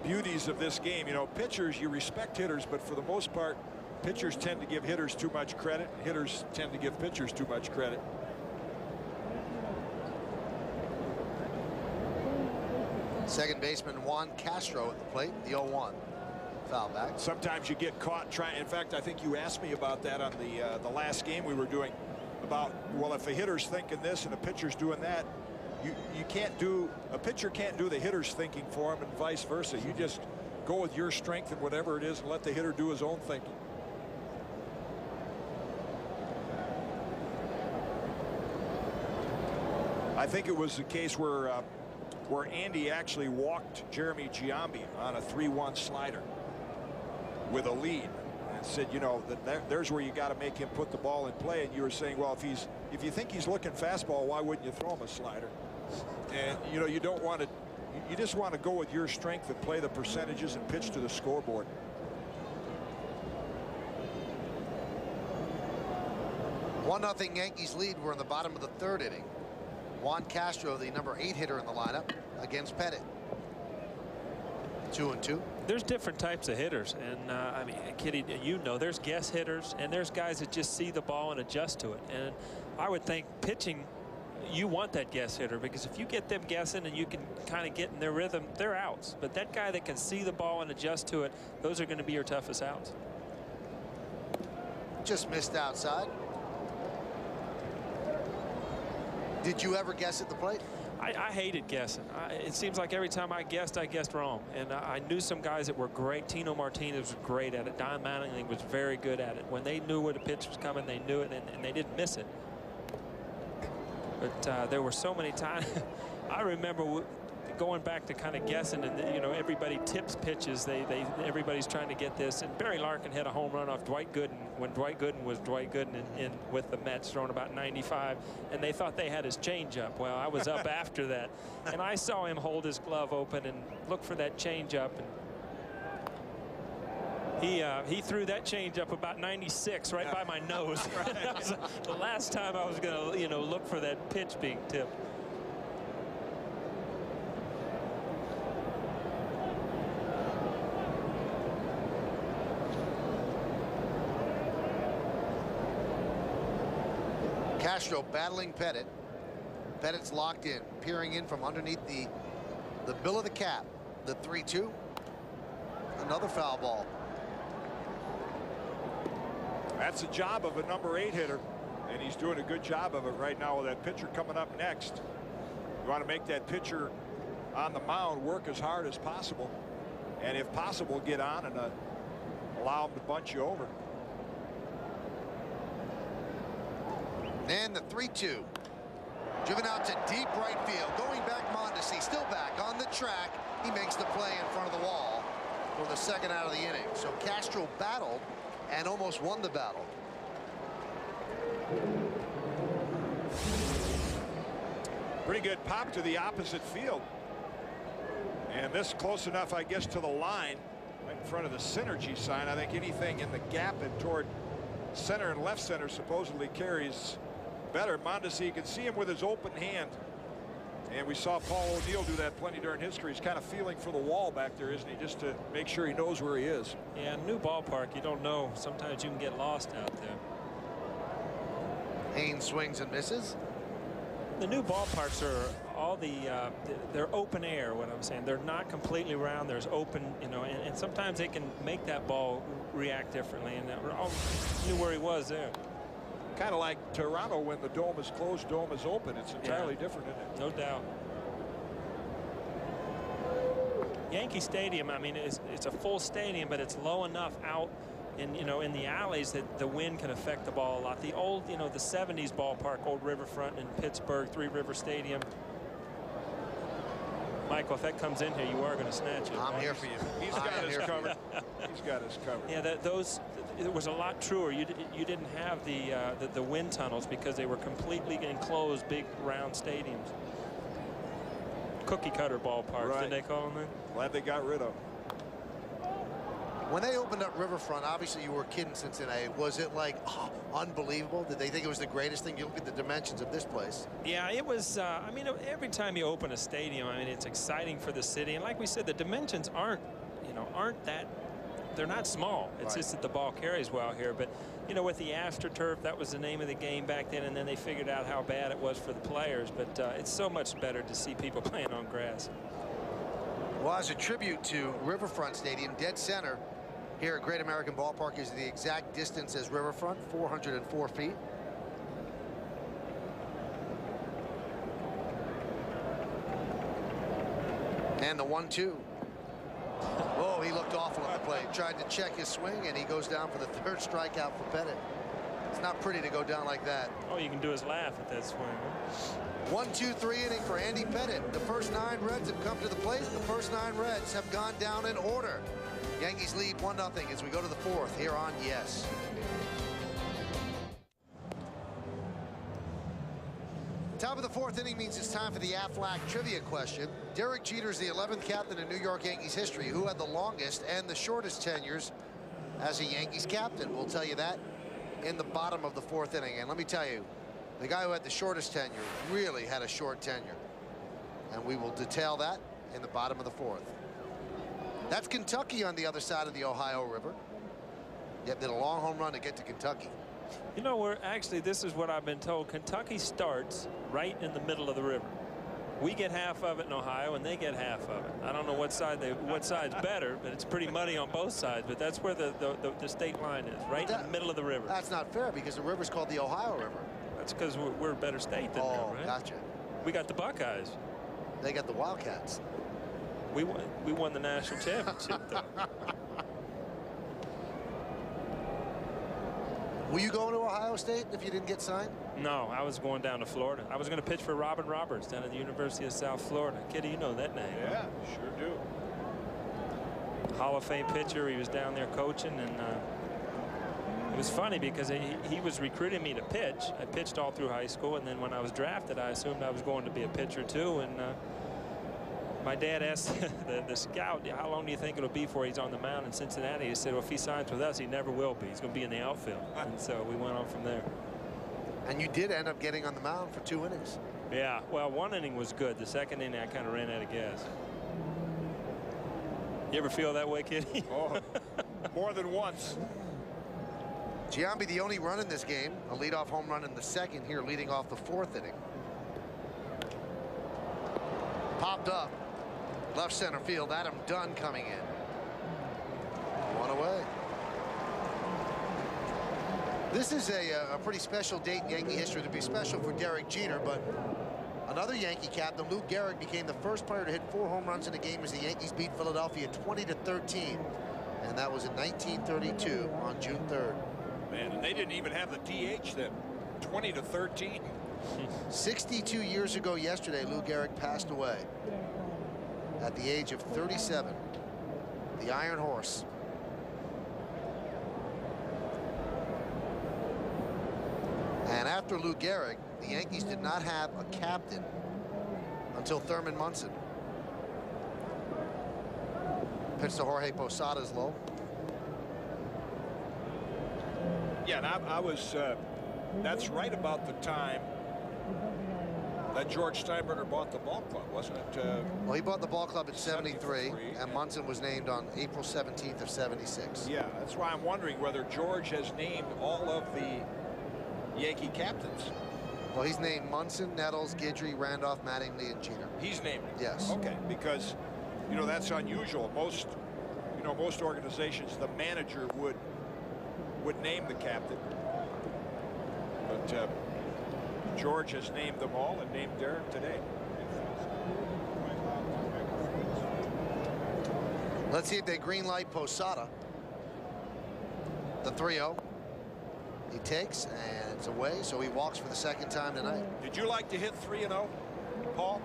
beauties of this game. Pitchers, you respect hitters, but for the most part, pitchers tend to give hitters too much credit. Hitters tend to give pitchers too much credit. Second baseman Juan Castro at the plate, the 0-1. Foul back. Sometimes you get caught trying. In fact, I think you asked me about that on the last game we were doing, about, well, if a hitter's thinking this and a pitcher's doing that, a pitcher can't do the hitter's thinking for him, and vice versa. You just go with your strength and whatever it is and let the hitter do his own thinking. I think it was the case where Andy actually walked Jeremy Giambi on a 3-1 slider with a lead and said, you know, there's where you got to make him put the ball in play. And you were saying, well, if you think he's looking fastball, why wouldn't you throw him a slider? And you know, you don't want to. You just want to go with your strength and play the percentages and pitch to the scoreboard. One nothing Yankees lead. We're in the bottom of the third inning. Juan Castro, the number 8 hitter in the lineup, against Pettit. 2-2. There's different types of hitters, and I mean, Kitty, you know, there's guess hitters, and there's guys that just see the ball and adjust to it. And I would think pitching, you want that guess hitter, because if you get them guessing and you can kind of get in their rhythm, they're outs. But that guy that can see the ball and adjust to it, those are going to be your toughest outs. Just missed outside. Did you ever guess at the plate? I hated guessing. It seems like every time I guessed wrong. And I knew some guys that were great. Tino Martinez was great at it. Don Mattingly was very good at it. When they knew where the pitch was coming, they knew it, and they didn't miss it. But there were so many times. I remember going back to kind of guessing, and you know, everybody tips pitches. Everybody's trying to get this. And Barry Larkin hit a home run off Dwight Gooden when Dwight Gooden was Dwight Gooden in with the Mets, throwing about 95, and they thought they had his changeup. Well, I was up after that, and I saw him hold his glove open and look for that changeup. And he threw that changeup about 96 right by my nose. That was the last time I was going to, you know, look for that pitch being tipped. Castro battling Pettit. Pettit's locked in, peering in from underneath the bill of the cap. The 3-2. Another foul ball. That's the job of a number 8 hitter, and he's doing a good job of it right now with that pitcher coming up next. You want to make that pitcher on the mound work as hard as possible, and if possible, get on and allow him to bunch you over. And the 3-2. Driven out to deep right field. Going back, Mondesi still back on the track. He makes the play in front of the wall for the second out of the inning. So Castro battled and almost won the battle. Pretty good pop to the opposite field. And this close enough, I guess, to the line right in front of the synergy sign. I think anything in the gap and toward center and left center supposedly carries better. Mondesi, you can see him with his open hand. And we saw Paul O'Neill do that plenty during history. He's kind of feeling for the wall back there, isn't he? Just to make sure he knows where he is. Yeah, new ballpark, you don't know. Sometimes you can get lost out there. Haynes swings and misses. The new ballparks are all they're open air, what I'm saying. They're not completely round. There's open, you know, and sometimes they can make that ball react differently. And I knew where he was there. Kind of like Toronto when the dome is closed, dome is open. It's entirely different, isn't it? No doubt. Yankee Stadium, I mean, it's a full stadium, but it's low enough out in, you know, in the alleys that the wind can affect the ball a lot. The old, you know, the 70s ballpark, old Riverfront in Pittsburgh, Three River Stadium. Michael, if that comes in here, you are going to snatch it. I'm here for you. He's got his covered. He's got his covered. Yeah, it was a lot truer. You didn't have the wind tunnels because they were completely enclosed, big round stadiums. Cookie cutter ballparks, right. Didn't they call them that? Glad they got rid of. When they opened up Riverfront, obviously you were a kid in Cincinnati. Was it like unbelievable? Did they think it was the greatest thing? You look at the dimensions of this place. Yeah, it was. I mean, every time you open a stadium, I mean, it's exciting for the city. And like we said, the dimensions aren't that. They're not small. It's just that the ball carries well here. But you know, with the AstroTurf, that was the name of the game back then, and then they figured out how bad it was for the players. But it's so much better to see people playing on grass. Well, as a tribute to Riverfront Stadium, dead center here at Great American Ballpark is the exact distance as Riverfront, 404 feet. And the 1-2. Oh, he looked awful at the plate. Tried to check his swing, and he goes down for the third strikeout for Pettit. It's not pretty to go down like that. All you can do is laugh at that swing. 1-2-3 inning for Andy Pettitte. The first 9 Reds have come to the plate. The first 9 Reds have gone down in order. Yankees lead 1-0 as we go to the 4th here on Yes. Top of the 4th inning means it's time for the Aflac trivia question. Derek Jeter is the 11th captain in New York Yankees history. Who had the longest and the shortest tenures as a Yankees captain? We'll tell you that in the bottom of the 4th inning. And let me tell you, the guy who had the shortest tenure really had a short tenure. And we will detail that in the bottom of the 4th. That's Kentucky on the other side of the Ohio River. Yet did a long home run to get to Kentucky. You know, we're actually, this is what I've been told. Kentucky starts right in the middle of the river. We get half of it in Ohio, and they get half of it. I don't know what side's better, but it's pretty muddy on both sides. But that's where the state line is, right in the middle of the river. That's not fair because the river's called the Ohio River. That's because we're a better state than them, right? Gotcha. We got the Buckeyes. They got the Wildcats. We won the national championship, though. Were you going to Ohio State if you didn't get signed? No, I was going down to Florida. I was going to pitch for Robin Roberts down at the University of South Florida. Kitty, you know that name. Yeah, sure do. Hall of Fame pitcher. He was down there coaching, and it was funny because he was recruiting me to pitch. I pitched all through high school, and then when I was drafted, I assumed I was going to be a pitcher too. And my dad asked the scout, how long do you think it'll be before he's on the mound in Cincinnati? He said, well, if he signs with us, he never will be. He's going to be in the outfield. And so we went on from there. And you did end up getting on the mound for 2 innings. Yeah, well, 1 inning was good. The 2nd inning, I kind of ran out of gas. You ever feel that way, Kitty? Oh, more than once. Giambi, the only run in this game, a leadoff home run in the 2nd here, leading off the 4th inning. Popped up. Left center field, Adam Dunn coming in. 1 away. This is a pretty special date in Yankee history. To be special for Derek Jeter, but another Yankee captain, Lou Gehrig, became the first player to hit 4 home runs in a game as the Yankees beat Philadelphia 20-13, and that was in 1932 on June 3rd. Man, and they didn't even have the DH then. 20-13. 62 years ago yesterday, Lou Gehrig passed away at the age of 37. The Iron Horse. And after Lou Gehrig, the Yankees did not have a captain until Thurman Munson. Pitch to Jorge Posada's low. Yeah, and I was, that's right about the time that George Steinbrenner bought the ball club, wasn't it? Well, he bought the ball club in 73, and Munson was named on April 17th of 76. Yeah, that's why I'm wondering whether George has named all of the Yankee captains. Well, he's named Munson, Nettles, Guidry, Randolph, Mattingly, and Jeter. He's named it? Yes. Okay, because, you know, that's unusual. Most, you know, most organizations, the manager would name the captain. But George has named them all and named Derek today. Let's see if they green light Posada. The 3-0. He takes, and it's away, so he walks for the 2nd time tonight. Did you like to hit 3-0, Paul?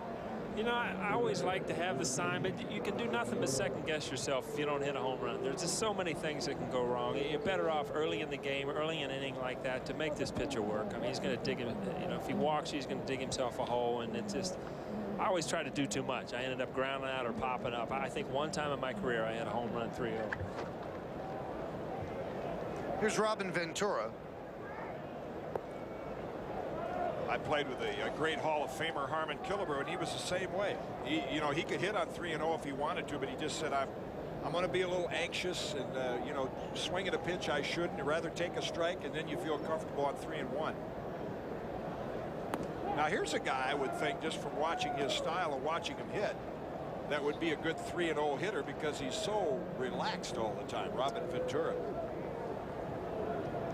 You know, I always like to have the sign, but you can do nothing but second guess yourself if you don't hit a home run. There's just so many things that can go wrong. You're better off early in the game, early in an inning like that, to make this pitcher work. I mean, he's going to dig him. You know, if he walks, he's going to dig himself a hole, and it's just. I always try to do too much. I ended up grounding out or popping up. I think one time in my career I had a home run 3-0. Here's Robin Ventura. I played with a great Hall of Famer, Harmon Killebrew, and he was the same way. You know, he could hit on 3-0 if he wanted to, but he just said, I'm going to be a little anxious and, you know, swing at a pitch I shouldn't. I'd rather take a strike, and then you feel comfortable on 3-1. Now, here's a guy I would think, just from watching his style and watching him hit, that would be a good 3-0 hitter because he's so relaxed all the time, Robin Ventura.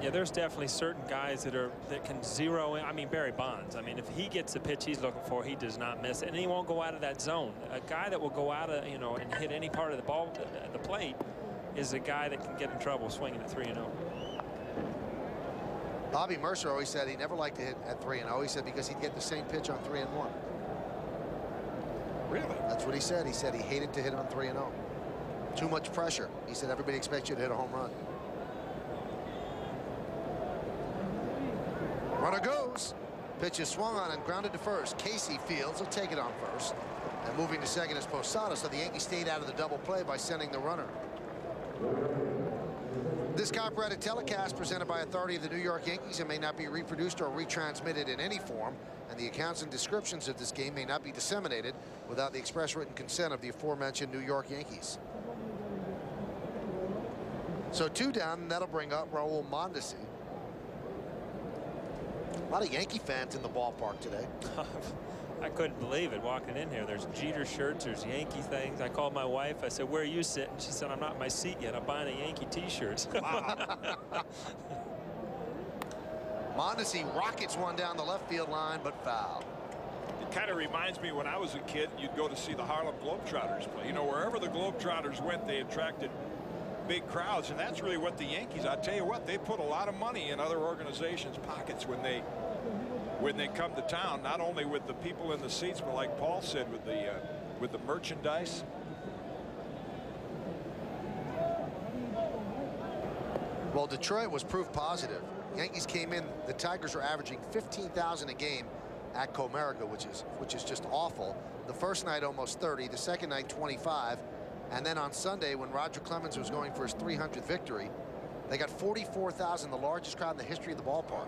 Yeah, there's definitely certain guys that can zero in. I mean, Barry Bonds. I mean, if he gets the pitch he's looking for, he does not miss it, and he won't go out of that zone. A guy that will go out of, you know, and hit any part of the ball, the plate, is a guy that can get in trouble swinging at 3-0. Bobby Mercer always said he never liked to hit at 3-0. He said because he'd get the same pitch on 3-1. Really? That's what he said. He said he hated to hit on 3-0. Too much pressure. He said everybody expects you to hit a home run. Runner goes. Pitch is swung on and grounded to first. Casey Fields will take it on first. And moving to second is Posada, so the Yankees stayed out of the double play by sending the runner. This copyrighted telecast presented by authority of the New York Yankees and may not be reproduced or retransmitted in any form, and the accounts and descriptions of this game may not be disseminated without the express written consent of the aforementioned New York Yankees. So 2 down, and that'll bring up Raul Mondesi. A lot of Yankee fans in the ballpark today. I couldn't believe it walking in here. There's Jeter shirts, there's Yankee things. I called my wife. I said, "Where are you sitting?" She said, "I'm not in my seat yet. I'm buying a Yankee t-shirt." Wow. Mondesi rockets one down the left field line, but foul. It kind of reminds me when I was a kid, you'd go to see the Harlem Globetrotters play. You know, wherever the Globetrotters went, they attracted big crowds, and that's really what the Yankees, I tell you what, they put a lot of money in other organizations' pockets when they come to town, not only with the people in the seats, but like Paul said, with the merchandise. Well, Detroit was proof positive. Yankees came in, the Tigers are averaging 15,000 a game at Comerica, which is just awful. The first night almost 30, the second night 25, and then on Sunday when Roger Clemens was going for his 300th victory, they got 44,000, the largest crowd in the history of the ballpark.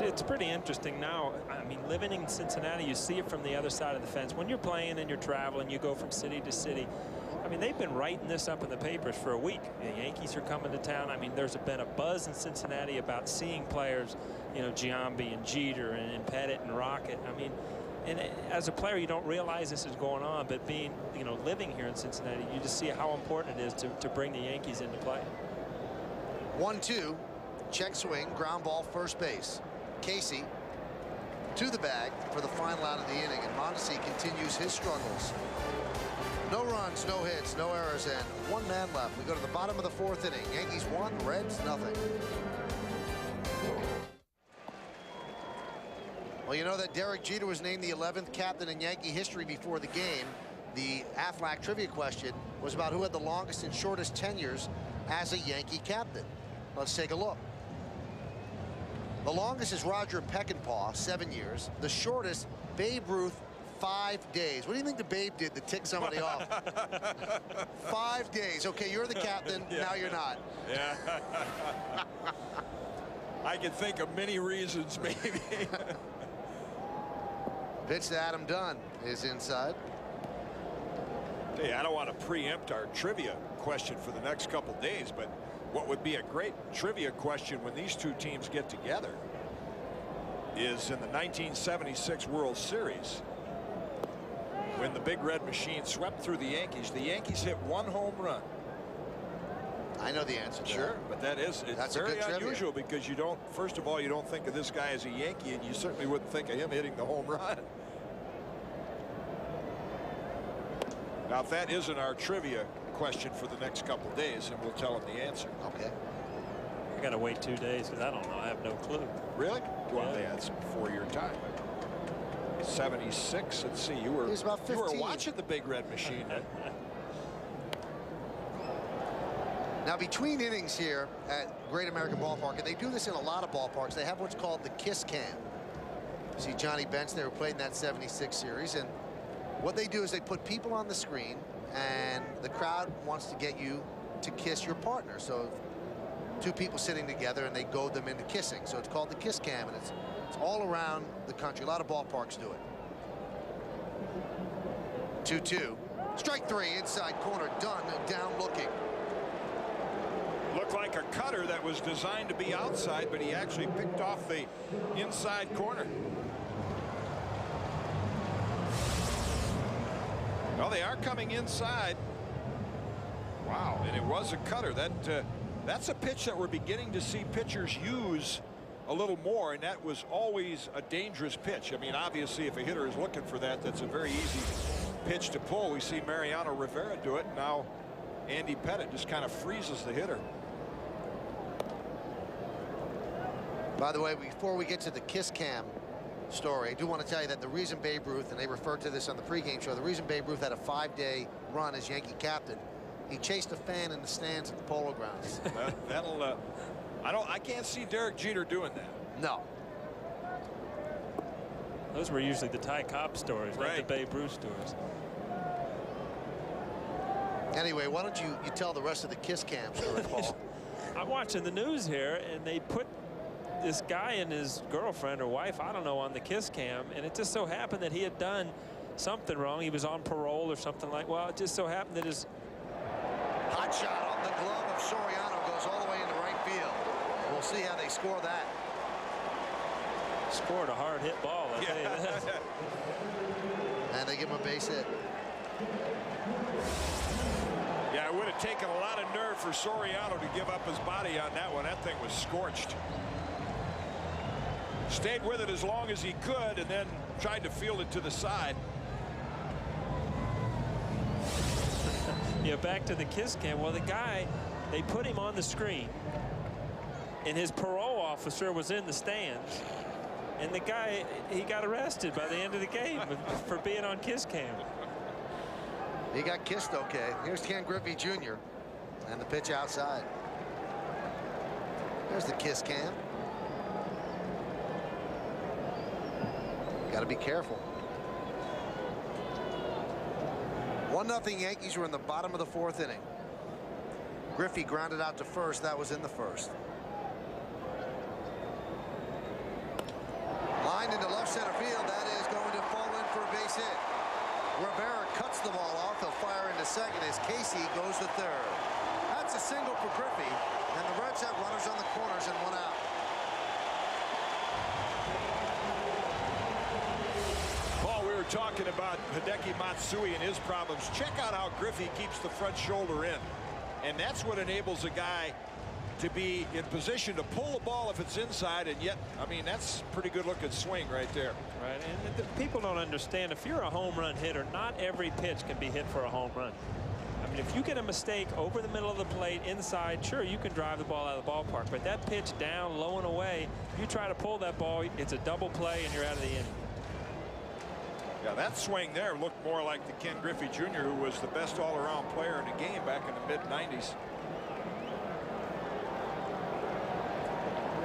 It's pretty interesting now. I mean, living in Cincinnati, you see it from the other side of the fence. When you're playing and you're traveling, you go from city to city. I mean, they've been writing this up in the papers for a week. The Yankees are coming to town. I mean, there's been a buzz in Cincinnati about seeing players, you know, Giambi and Jeter and Pettit and Rocket. I mean, and as a player, you don't realize this is going on, but being, you know, living here in Cincinnati, you just see how important it is to bring the Yankees into play. 1-2, check swing, ground ball, first base. Casey to the bag for the final out of the inning, and Mondesi continues his struggles. No runs, no hits, no errors, and 1 man left. We go to the bottom of the 4th inning. Yankees 1, Reds nothing. Well, you know that Derek Jeter was named the 11th captain in Yankee history before the game. The Aflac trivia question was about who had the longest and shortest tenures as a Yankee captain. Let's take a look. The longest is Roger Peckinpah, 7 years. The shortest, Babe Ruth, 5 days. What do you think the Babe did to tick somebody off? 5 days. Okay, you're the captain. Yeah. Now you're not. Yeah. I can think of many reasons, maybe. Pitch to Adam Dunn is inside. Hey, I don't want to preempt our trivia question for the next couple days, but what would be a great trivia question when these two teams get together is in the 1976 World Series, when the Big Red Machine swept through the Yankees hit 1 home run. I know the answer to sure that. But that's very unusual trivia, because you don't, first of all, you don't think of this guy as a Yankee, and you certainly wouldn't think of him hitting the home run. Now, if that isn't our trivia question for the next couple of days, and we'll tell them the answer. Okay. I gotta wait 2 days because I don't know. I have no clue. Really? Well, Yeah. that's before your time. 76. Let's see. You were about 15. You were watching the Big Red Machine. Now, between innings here at Great American Ballpark, and they do this in a lot of ballparks, they have what's called the kiss cam. See Johnny Bench, they were played in that 76 series, and what they do is they put people on the screen, and the crowd wants to get you to kiss your partner. So 2 people sitting together, and they goad them into kissing. So it's called the kiss cam, and it's all around the country. A lot of ballparks do it. 2-2. Strike 3, inside corner, Dunn down looking. Looked like a cutter that was designed to be outside, but he actually picked off the inside corner. Well, they are coming inside. Wow, and it was a cutter. That's a pitch that we're beginning to see pitchers use a little more, and that was always a dangerous pitch. I mean, obviously, if a hitter is looking for that, that's a very easy pitch to pull. We see Mariano Rivera do it. Now Andy Pettitte just kind of freezes the hitter. By the way, before we get to the kiss cam story, I do want to tell you that the reason Babe Ruth, and they referred to this on the pregame show, the reason Babe Ruth had a 5-day run as Yankee captain, he chased a fan in the stands at the Polo Grounds. That'll I can't see Derek Jeter doing that. No. Those were usually the Ty Cobb stories, right, not the Babe Ruth stories. Anyway, why don't you tell the rest of the kiss cam story, Paul? I'm watching the news here, and they put this guy and his girlfriend or wife, I don't know, on the kiss cam, and it just so happened that he had done something wrong. He was on parole or something like. Well, it just so happened that his hot shot on the glove of Soriano goes all the way into right field. We'll see how they score that. Scored a hard hit ball. I tell you that. And they give him a base hit. Yeah, it would have taken a lot of nerve for Soriano to give up his body on that one. That thing was scorched. Stayed with it as long as he could and then tried to field it to the side. Yeah, back to the kiss cam. Well, the guy, they put him on the screen, and his parole officer was in the stands. And the guy, he got arrested by the end of the game for being on kiss cam. He got kissed okay. Here's Ken Griffey Jr. and the pitch outside. There's the kiss cam. Got to be careful. 1-0 Yankees were in the bottom of the 4th inning. Griffey grounded out to first. That was in the first. Lined into left center field. That is going to fall in for a base hit. Rivera cuts the ball off. He'll fire into second as Casey goes to third. That's a single for Griffey, and the Reds have runners on the corners and 1 out. Paul, we were talking about Hideki Matsui and his problems. Check out how Griffey keeps the front shoulder in, and that's what enables a guy to be in position to pull the ball if it's inside, and yet, I mean, that's a pretty good looking swing right there. Right, and the people don't understand, if you're a home run hitter, not every pitch can be hit for a home run. I mean, if you get a mistake over the middle of the plate inside, sure, you can drive the ball out of the ballpark, but that pitch down, low and away, you try to pull that ball, it's a double play and you're out of the inning. Yeah, that swing there looked more like the Ken Griffey Jr., who was the best all-around player in the game back in the mid-90s.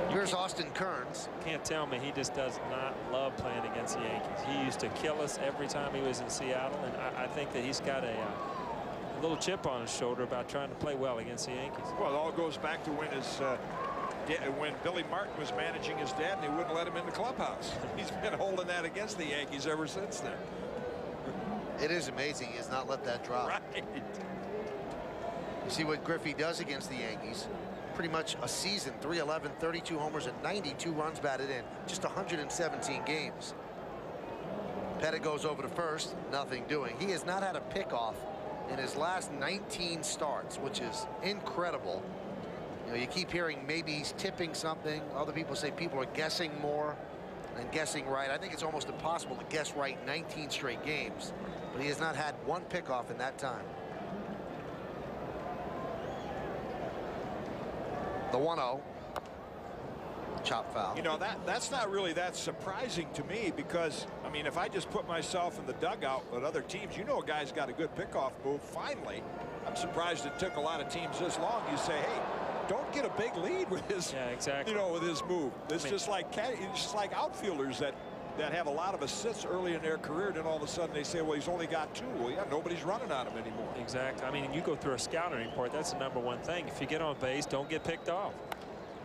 Here's Austin Kearns. Can't tell me he just does not love playing against the Yankees. He used to kill us every time he was in Seattle, and I think that he's got a little chip on his shoulder about trying to play well against the Yankees. Well, it all goes back to when Billy Martin was managing his dad and they wouldn't let him in the clubhouse. He's been holding that against the Yankees ever since then. It is amazing he has not let that drop. Right. You see what Griffey does against the Yankees. Pretty much a season, 311, 32 homers, and 92 runs batted in. Just 117 games. Pettitte goes over to first, nothing doing. He has not had a pickoff in his last 19 starts, which is incredible. You know, you keep hearing maybe he's tipping something. Other people say people are guessing more than guessing right. I think it's almost impossible to guess right 19 straight games, but he has not had one pickoff in that time. The 1-0. Chop foul. You know, that's not really that surprising to me, because I mean, if I just put myself in the dugout with other teams, you know, a guy's got a good pickoff move. Finally, I'm surprised it took a lot of teams this long. You say, hey, don't get a big lead with his, exactly, you know, with his move. It's just like outfielders that have a lot of assists early in their career, then all of a sudden they say, well, he's only got 2. Well, yeah, nobody's running on him anymore. Exactly. I mean, you go through a scouting report, that's the #1 thing. If you get on base, don't get picked off.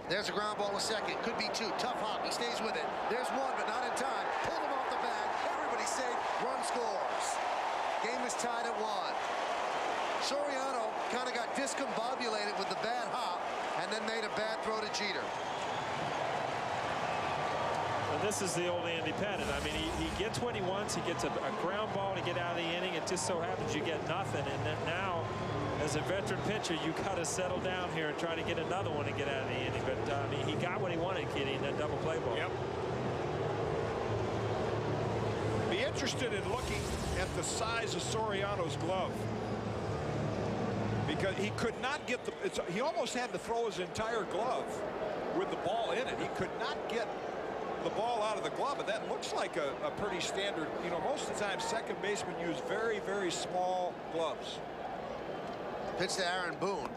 There's a ground ball to second. Could be 2. Tough hop. He stays with it. There's 1, but not in time. Pulled him off the bag. Everybody's safe. Run scores. Game is tied at 1. Soriano kind of got discombobulated with the bad hop and then made a bad throw to Jeter. Well, this is the old Andy Pettitte. I mean, he gets what he wants. He gets a ground ball to get out of the inning. It just so happens you get nothing. And then now, as a veteran pitcher, you got to settle down here and try to get another one to get out of the inning. But I mean, he got what he wanted, getting that double play ball. Yep. Be interested in looking at the size of Soriano's glove. because he could not get he almost had to throw his entire glove with the ball in it. He could not get the ball out of the glove, and that looks like a pretty standard. You know, most of the time second basemen use very, very small gloves. Pitch to Aaron Boone.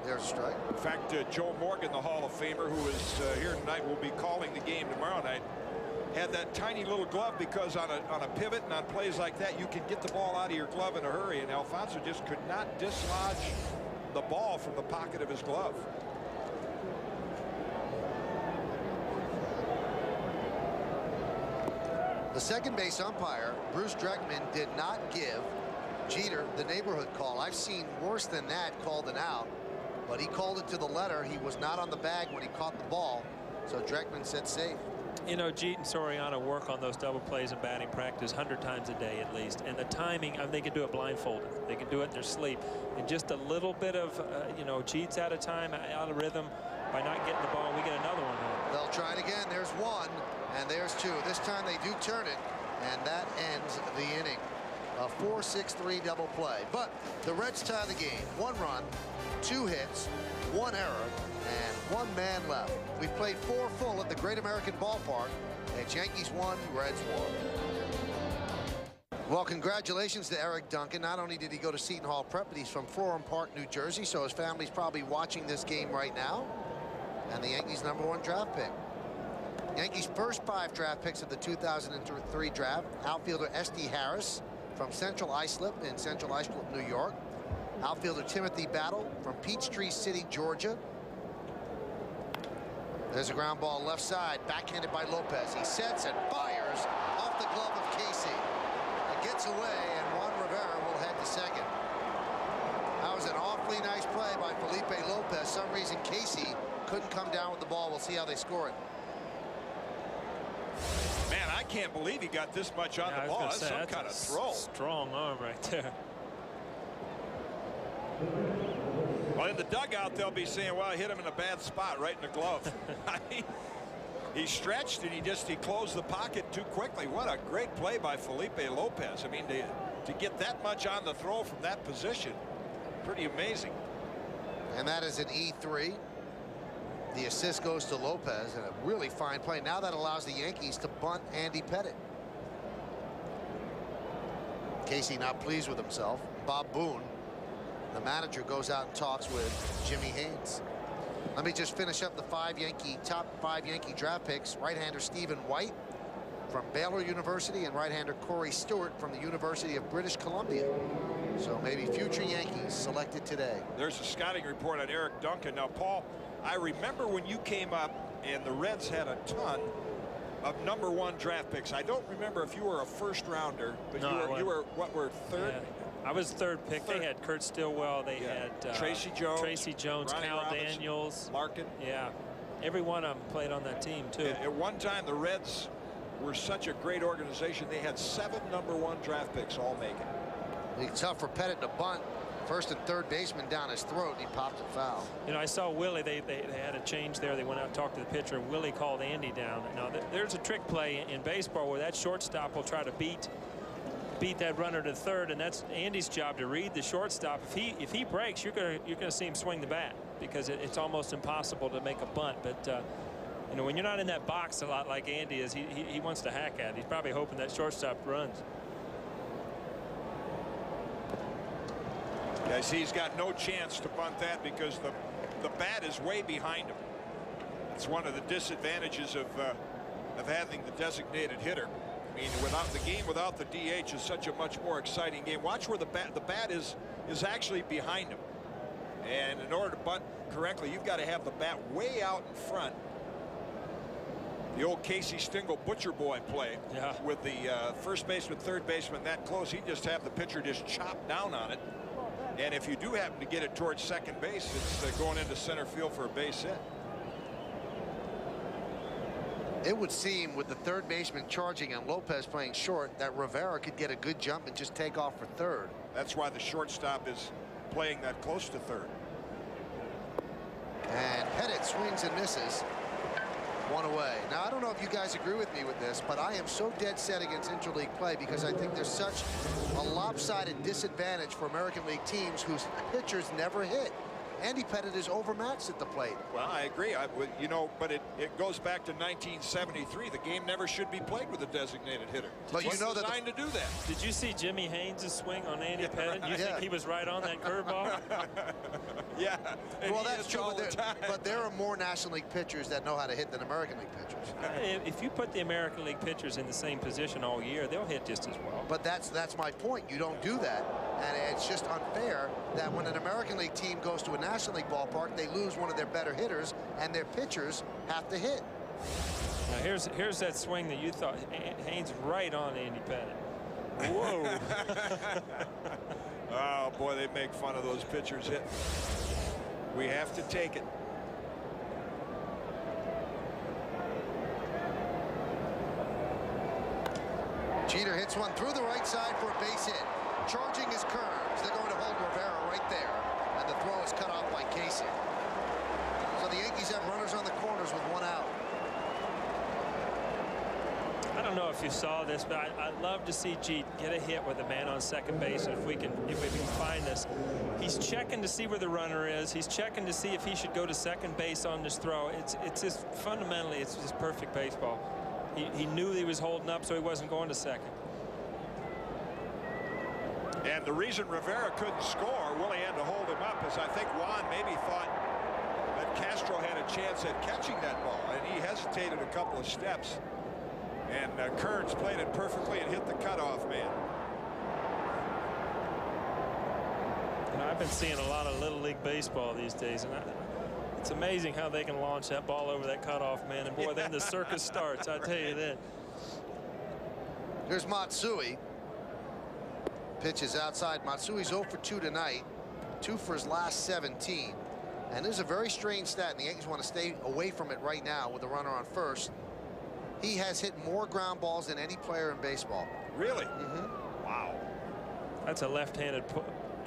There's a strike. In fact, Joe Morgan, the Hall of Famer, who is here tonight, will be calling the game tomorrow night, had that tiny little glove because on a pivot and on plays like that, you can get the ball out of your glove in a hurry, and Alfonso just could not dislodge the ball from the pocket of his glove. The second base umpire, Bruce Dreckman, did not give Jeter the neighborhood call. I've seen worse than that called an out, but he called it to the letter. He was not on the bag when he caught the ball, so Dreckman said safe. You know, Jeet and Soriano work on those double plays in batting practice 100 times a day at least, and the timing, I mean, they can do it blindfolded. They can do it in their sleep, and just a little bit of you know, Jeet's out of time, out of rhythm by not getting the ball. We get another one home. They'll try it again. There's one, and there's two. This time they do turn it, and that ends the inning. A 4-6-3 double play. But the Reds tie the game. 1 run, 2 hits, 1 error, and 1 man left. We've played 4 full at the Great American Ballpark. It's Yankees 1, Reds 1. Well, congratulations to Eric Duncan. Not only did he go to Seton Hall Prep, but he's from Florham Park, New Jersey, so his family's probably watching this game right now. And the Yankees' #1 draft pick. Yankees' first 5 draft picks of the 2003 draft. Outfielder S.D. Harris from Central Islip in Central Islip, New York. Outfielder Timothy Battle from Peachtree City, Georgia. There's a ground ball left side, backhanded by Lopez. He sets and fires off the glove of Casey. It gets away, and Juan Rivera will head to second. That was an awfully nice play by Felipe Lopez. Some reason Casey couldn't come down with the ball. We'll see how they score it. Man, I can't believe he got this much on the ball. That's some kind of throw. Strong arm right there. Well, in the dugout, they'll be saying, well, I hit him in a bad spot right in the glove. I mean, he stretched and he closed the pocket too quickly. What a great play by Felipe Lopez. I mean, to get that much on the throw from that position, pretty amazing. And that is an E3. The assist goes to Lopez, and a really fine play. Now that allows the Yankees to bunt Andy Pettitte. Casey not pleased with himself. Bob Boone, the manager, goes out and talks with Jimmy Haynes. Let me just finish up the top 5 Yankee draft picks. Right-hander Stephen White from Baylor University, and right-hander Corey Stewart from the University of British Columbia. So maybe future Yankees selected today. There's a scouting report on Eric Duncan. Now, Paul, I remember when you came up and the Reds had a ton of #1 draft picks. I don't remember if you were a first rounder, but no, you were what, were third? Yeah. I was third pick. They had Kurt Stillwell. They had Tracy Jones, Cal Robinson, Daniels, Larkin. Yeah, every one of them played on that team too. At one time, the Reds were such a great organization. They had 7 #1 draft picks all make it. It's tough for Pettitte to bunt. First and third baseman down his throat, and he popped a foul. You know, I saw Willie. They had a change there. They went out and talked to the pitcher, and Willie called Andy down. Now, there's a trick play in baseball where that shortstop will try to beat that runner to third, and that's Andy's job to read the shortstop. If he breaks, you're gonna see him swing the bat, because it's almost impossible to make a bunt. But you know, when you're not in that box a lot like Andy is, he wants to hack at it. He's probably hoping that shortstop runs. Yes, he's got no chance to bunt that because the bat is way behind him. It's one of the disadvantages of having the designated hitter. I mean, without the DH is such a much more exciting game. Watch where the bat is actually behind him. And in order to bunt correctly, you've got to have the bat way out in front. The old Casey Stengel Butcher Boy play, with the first baseman, third baseman that close. He'd just have the pitcher just chop down on it. And if you do happen to get it towards second base, it's going into center field for a base hit. It would seem, with the third baseman charging and Lopez playing short, that Rivera could get a good jump and just take off for third. That's why the shortstop is playing that close to third. And Pettitte swings and misses. 1 away. Now, I don't know if you guys agree with me with this, but I am so dead set against interleague play because I think there's such a lopsided disadvantage for American League teams whose pitchers never hit. Andy Pettitte is overmatched at the plate. Well, I agree. You know, but it goes back to 1973. The game never should be played with a designated hitter. But you know that designed to do that. Did you see Jimmy Haynes' swing on Andy Pettitte? You think he was right on that curveball? Yeah. Well, that's true, but there are more National League pitchers that know how to hit than American League pitchers. If you put the American League pitchers in the same position all year, they'll hit just as well. But that's my point. You don't do that, and it's just unfair that when an American League team goes to a National League ballpark, they lose one of their better hitters, and their pitchers have to hit. Now here's that swing that you thought Haynes right on Andy Pettitte. Whoa. Oh boy, they make fun of those pitchers hitting. We have to take it. Jeter hits one through the right side for a base hit. Charging is Kearns. They're going to hold Rivera right there, and the throw is cut off by Casey. So the Yankees have runners on the corners with 1 out. I don't know if you saw this, but I'd love to see Jeet get a hit with a man on second base. And if we can find this, he's checking to see where the runner is. He's checking to see if he should go to second base on this throw. It's just fundamentally, it's just perfect baseball. He knew he was holding up, so he wasn't going to second. And the reason Rivera couldn't score, Willie had to hold him up, is I think Juan maybe thought that Castro had a chance at catching that ball, and he hesitated a couple of steps. And Kearns played it perfectly and hit the cutoff man. And I've been seeing a lot of Little League baseball these days, and it's amazing how they can launch that ball over that cutoff man. And boy, then the circus starts, I tell you that. Here's Matsui. Pitch is outside. Matsui's 0 for 2 tonight, 2 for his last 17. And there's a very strange stat, and the Yankees want to stay away from it right now with the runner on first. He has hit more ground balls than any player in baseball. Really? Mm-hmm. Wow. That's a left-handed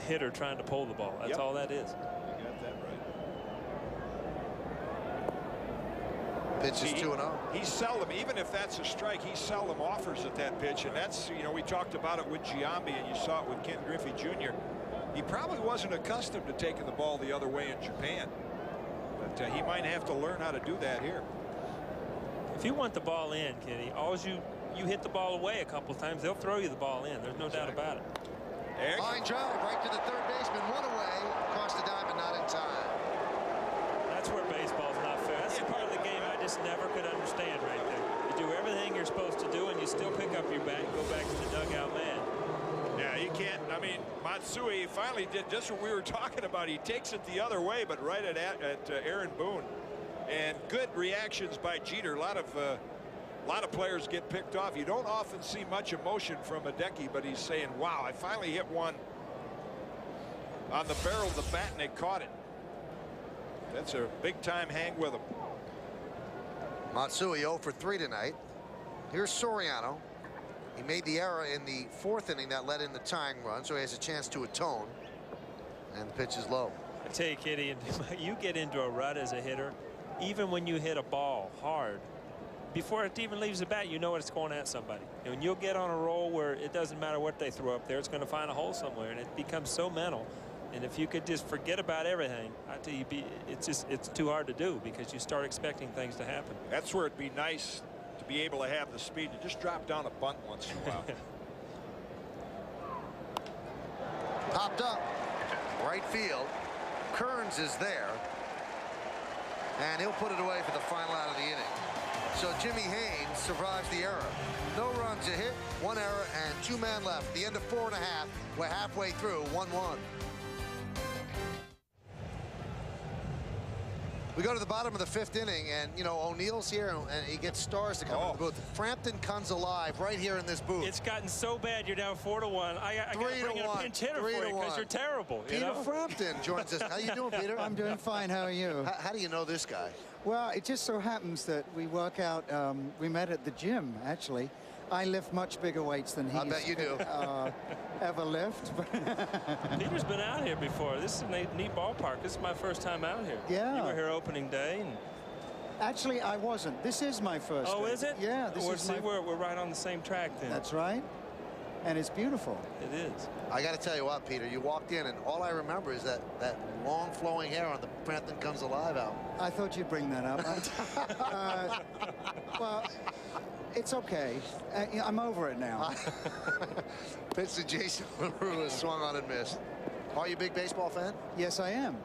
hitter trying to pull the ball. That's all that is. You got that right. Pitch is 2-0. He seldom, even if that's a strike, he seldom offers at that pitch. And that's, you know, we talked about it with Giambi, and you saw it with Ken Griffey Jr. He probably wasn't accustomed to taking the ball the other way in Japan. But he might have to learn how to do that here. If you want the ball in, Kenny, you hit the ball away a couple times, they'll throw you the ball in. There's no doubt about it. Line drive right to the third baseman, 1 away, across the diamond, not in time. That's where baseball's not fair. That's the part of the game I just never could understand right there. You do everything you're supposed to do, and you still pick up your bat and go back to the dugout man. Yeah, you can't. I mean, Matsui finally did just what we were talking about. He takes it the other way, but right at Aaron Boone. And good reactions by Jeter. A lot of players get picked off. You don't often see much emotion from Hideki, but he's saying, wow, I finally hit one on the barrel of the bat, and they caught it. That's a big-time hang with him. Matsui 0 for 3 tonight. Here's Soriano. He made the error in the 4th inning that led in the tying run, so he has a chance to atone. And the pitch is low. I tell you, Kitty, you get into a rut as a hitter, even when you hit a ball hard, before it even leaves the bat, you know it's going at somebody. And you'll get on a roll where it doesn't matter what they throw up there, it's going to find a hole somewhere, and it becomes so mental. And if you could just forget about everything, I tell you, it's too hard to do because you start expecting things to happen. That's where it'd be nice to be able to have the speed to just drop down a bunt once in a while. Popped up, right field. Kearns is there, and he'll put it away for the final out of the inning. So Jimmy Haynes survives the error. No runs, a hit, 1 error, and 2 men left. The end of 4 1/2. We're halfway through, 1-1. We go to the bottom of the 5th inning, and, you know, O'Neill's here, and he gets stars to come in the booth. Frampton comes alive right here in this booth. It's gotten so bad you're down 4-1. I got to bring in a pinch hitter for you because you're terrible. Peter Frampton joins us. How you doing, Peter? I'm doing fine. How are you? How do you know this guy? Well, it just so happens that we work out. We met at the gym, actually. I lift much bigger weights than I bet you do. Ever lift. Peter's been out here before. This is a neat ballpark. This is my first time out here. Yeah. You were here opening day. Actually, I wasn't. This is my first. Oh, is it? Yeah, this is see, we're right on the same track then. That's right. And it's beautiful. It is. I got to tell you what, Peter, you walked in, and all I remember is that long flowing hair on the Frampton Comes Alive album. I thought you'd bring that up. Well, it's okay. I'm over it now. Pitch to Jason LaRue is swung on and missed. Are you a big baseball fan? Yes, I am.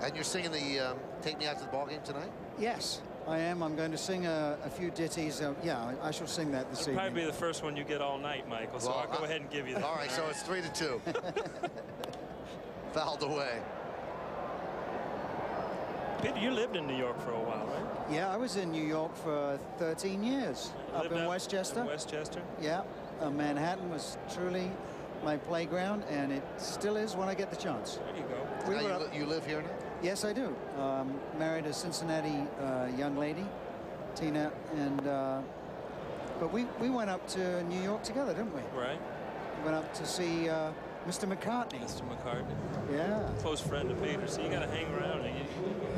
And you're singing the Take Me Out to the Ball Game tonight? Yes, I am. I'm going to sing a few ditties. Yeah, I shall sing that this It'll evening. probably be the first one you get all night, Michael, so Well, I'll go ahead and give you that. All right, so it's 3-2. Fouled away. Peter, you lived in New York for a while, right? Yeah, I was in New York for 13 years. Up Lived in Westchester. In Westchester? Yeah, Manhattan was truly my playground, and it still is when I get the chance. There you go. Now you live here now? Yes, I do. Married a Cincinnati young lady, Tina, and but we went up to New York together, didn't we? Right. We went up to see Mr. McCartney. Mr. McCartney. Yeah. Close friend of Peter, so you got to hang around. And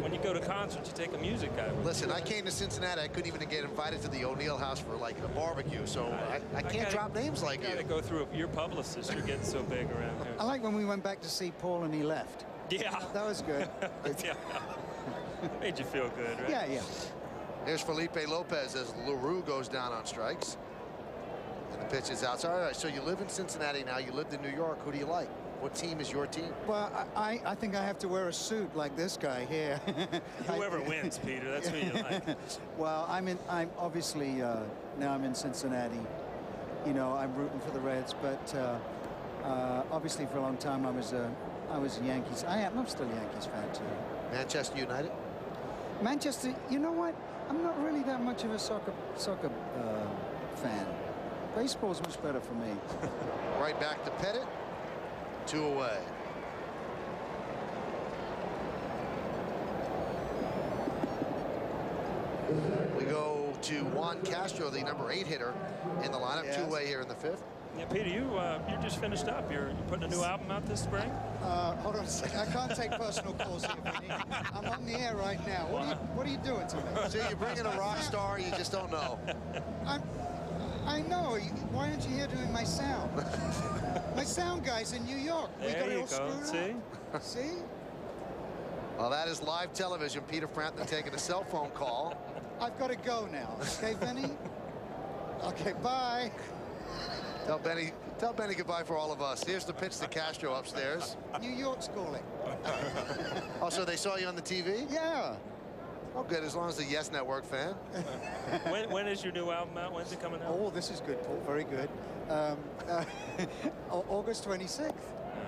when you go to concerts, you take a music guy. Listen, I came to Cincinnati. I couldn't even get invited to the O'Neill house for like a barbecue, so I can't drop names like you. Got to go through your publicist. You're getting so big around here. I like when we went back to see Paul and he left. Yeah. That was good. Yeah. Made you feel good, right? Yeah, yeah. Here's Felipe Lopez as LaRue goes down on strikes. And the pitch is outside. All right, so you live in Cincinnati now. You lived in New York. Who do you like? What team is your team? Well, I think I have to wear a suit like this guy here. Whoever wins, Peter, that's who you like. Well, I'm obviously now I'm in Cincinnati. You know, I'm rooting for the Reds, but obviously for a long time I was a Yankees. I'm still a Yankees fan too. Manchester United? Manchester, you know what? I'm not really that much of a soccer fan. Baseball's much better for me. Right back to Pettit. 2 away. We go to Juan Castro, the number 8 hitter in the lineup. Yes. 2 away here in the 5th. Yeah, Peter, you just finished up. You're putting a new album out this spring? Hold on a second. I can't take personal calls here, Vinny. I'm on the air right now. What are you doing to me? See, you're bringing a rock star, you just don't know. I know. Why aren't you here doing my sound? My sound guy's in New York. We got There it you all go. screwed up. See? Well, that is live television. Peter Frampton taking a cell phone call. I've got to go now. Okay, Vinny? Okay, bye. Tell Benny goodbye for all of us. Here's the pitch to Castro upstairs. New York's calling. Oh, so they saw you on the TV? Yeah. Oh, good, as long as a Yes Network fan. When is your new album out? When's it coming out? Oh, this is good, Paul. Very good. August 26th. All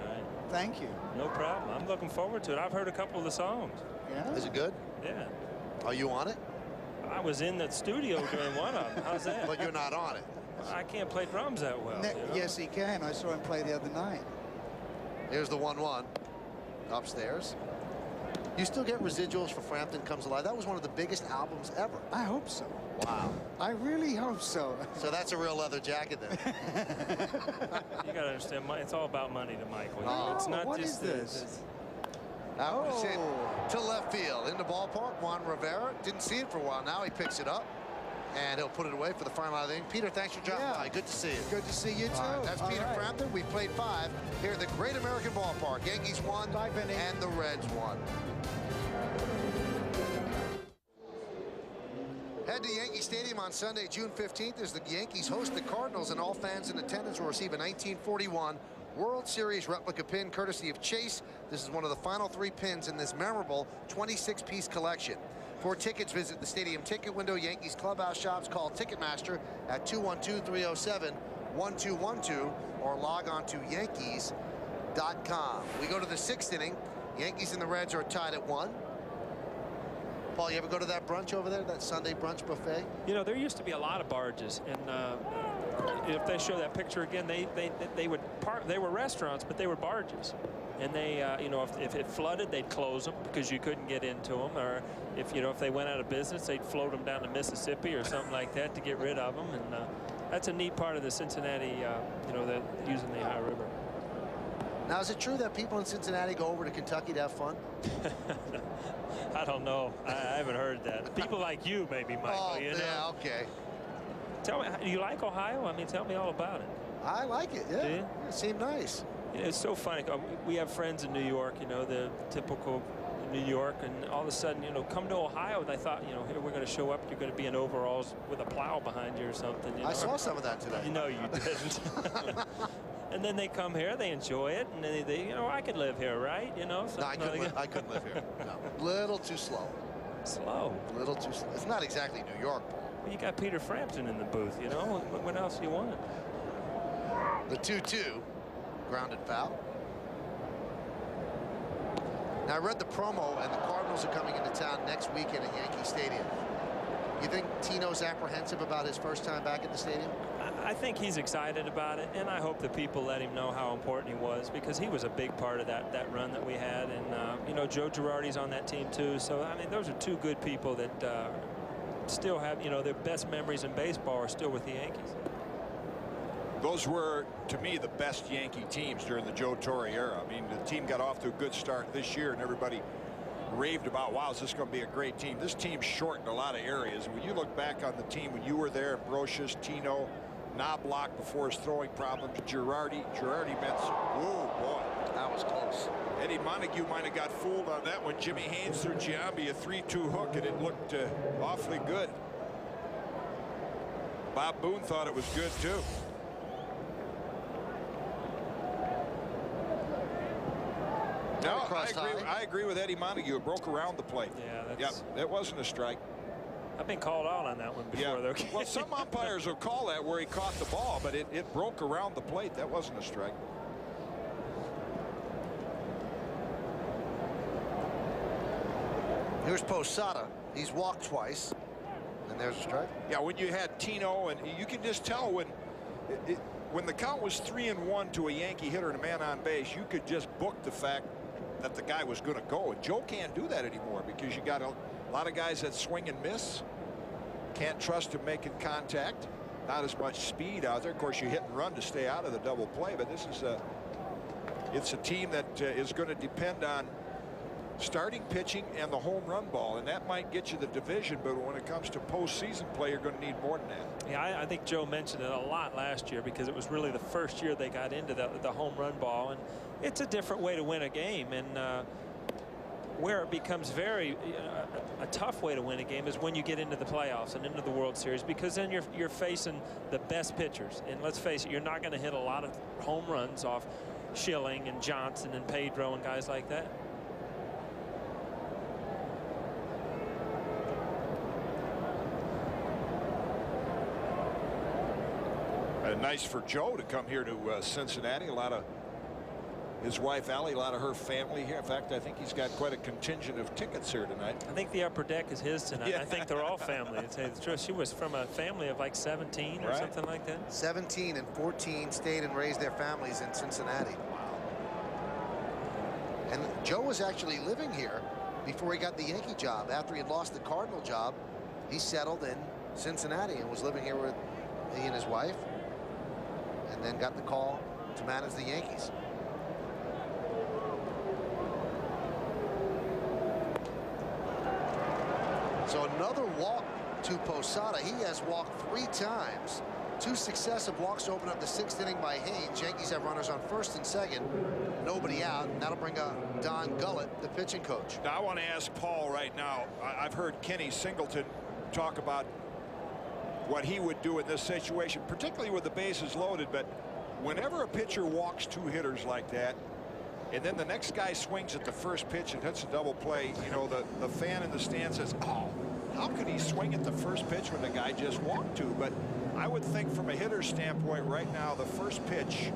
right. Thank you. No problem. I'm looking forward to it. I've heard a couple of the songs. Yeah. Is it good? Yeah. Are you on it? I was in the studio during one of them. How's that? But you're not on it. I can't play drums that well. You know? Yes, he can. I saw him play the other night. Here's the 1-1 upstairs. You still get residuals for Frampton Comes Alive. That was one of the biggest albums ever. I hope so. Wow. I really hope so. So that's a real leather jacket then. You got to understand, it's all about money to Michael. Oh, It's not what just is this? That was it Oh. to left field. In the ballpark, Juan Rivera. Didn't see it for a while. Now he picks it up. And he'll put it away for the final out of the inning. Peter, thanks for dropping by. Good to see you. Good to see you, too. All right, that's All Peter right. Frampton. We've played 5 here at the Great American Ballpark. Yankees won, Bye, Vinny. and the Reds won. Head to Yankee Stadium on Sunday, June 15th, as the Yankees host the Cardinals, and all fans in attendance will receive a 1941 World Series replica pin courtesy of Chase. This is one of the final 3 pins in this memorable 26-piece collection. For tickets, visit the stadium ticket window, Yankees clubhouse shops. Call Ticketmaster at 212-307-1212 or log on to Yankees.com. We go to the 6th inning. Yankees and the Reds are tied at 1. Paul, you ever go to that brunch over there, that Sunday brunch buffet? You know, there used to be a lot of barges, and if they show that picture again, they were restaurants, but they were barges. And they, you know, if it flooded, they'd close them because you couldn't get into them. Or if they went out of business, they'd float them down to Mississippi or something like that to get rid of them. And that's a neat part of the Cincinnati, you know, using the Ohio River. Now, is it true that people in Cincinnati go over to Kentucky to have fun? I don't know. I haven't heard that. People like you, maybe, Michael. Oh, you know? yeah, okay. Tell me, do you like Ohio? I mean, tell me all about it. I like it, yeah. Do you? It seemed nice. It's so funny. We have friends in New York, you know, the typical New York, and all of a sudden, you know, come to Ohio. They thought, you know, here we're going to show up. You're going to be in overalls with a plow behind you or something. You know? I saw some of that today. You know you didn't. And then they come here, they enjoy it, and they you know, I could live here, right? You know, No, I couldn't live here. No, little too slow. Slow. Little too slow. It's not exactly New York. Well, you got Peter Frampton in the booth, you know. What else do you want? The 2-2, grounded foul. Now, I read the promo, and the Cardinals are coming into town next weekend at Yankee Stadium. You think Tino's apprehensive about his first time back at the stadium? I think he's excited about it, and I hope that people let him know how important he was, because he was a big part of that run that we had. And, you know, Joe Girardi's on that team, too. So, I mean, those are two good people that still have, you know, their best memories in baseball are still with the Yankees. Those were, to me, the best Yankee teams during the Joe Torre era. I mean, the team got off to a good start this year, and everybody raved about, wow, is this going to be a great team? This team's short in a lot of areas. When you look back on the team when you were there, Brocious, Tino, Knobloch before his throwing problems, Girardi meant, whoa, boy. That was close. Eddie Montague might have got fooled on that one. Jimmy Haynes threw Giambi a 3-2 hook, and it looked awfully good. Bob Boone thought it was good, too. No, I agree with Eddie Montague. It broke around the plate. Yeah, Yep, that wasn't a strike. I've been called out on that one before, though. Well, some umpires will call that where he caught the ball, but it broke around the plate. That wasn't a strike. Here's Posada. He's walked twice, and there's a strike. Yeah, when you had Tino, and you can just tell when the count was 3-1 to a Yankee hitter and a man on base, you could just book the fact that the guy was going to go. And Joe can't do that anymore because you got a lot of guys that swing and miss. Can't trust him making contact. Not as much speed out there. Of course, you hit and run to stay out of the double play, but this is it's a team that is going to depend on starting pitching and the home run ball, and that might get you the division, but when it comes to postseason play, you're going to need more than that. Yeah, I think Joe mentioned it a lot last year because it was really the first year they got into the home run ball, and it's a different way to win a game. And where it becomes very a tough way to win a game is when you get into the playoffs and into the World Series, because then you're facing the best pitchers, and let's face it, you're not going to hit a lot of home runs off Schilling and Johnson and Pedro and guys like that. Nice for Joe to come here to Cincinnati. A lot of his wife Allie, a lot of her family here. In fact, I think he's got quite a contingent of tickets here tonight. I think the upper deck is his tonight. Yeah. I think they're all family, to tell you the truth. She was from a family of like 17 or something like that. 17 and 14 stayed and raised their families in Cincinnati. Wow. And Joe was actually living here before he got the Yankee job. After he had lost the Cardinal job, he settled in Cincinnati and was living here with he and his wife, and then got the call to manage the Yankees. So another walk to Posada. He has walked 3 times. 2 successive walks to open up the 6th inning by Haynes. Yankees have runners on 1st and 2nd. Nobody out. And that'll bring Don Gullett, the pitching coach. Now, I want to ask Paul right now. I've heard Kenny Singleton talk about what he would do in this situation, particularly with the bases loaded. But whenever a pitcher walks 2 hitters like that, and then the next guy swings at the first pitch and hits a double play, you know, the fan in the stand says, oh, how could he swing at the first pitch when the guy just walked 2? But I would think from a hitter's standpoint right now, the first pitch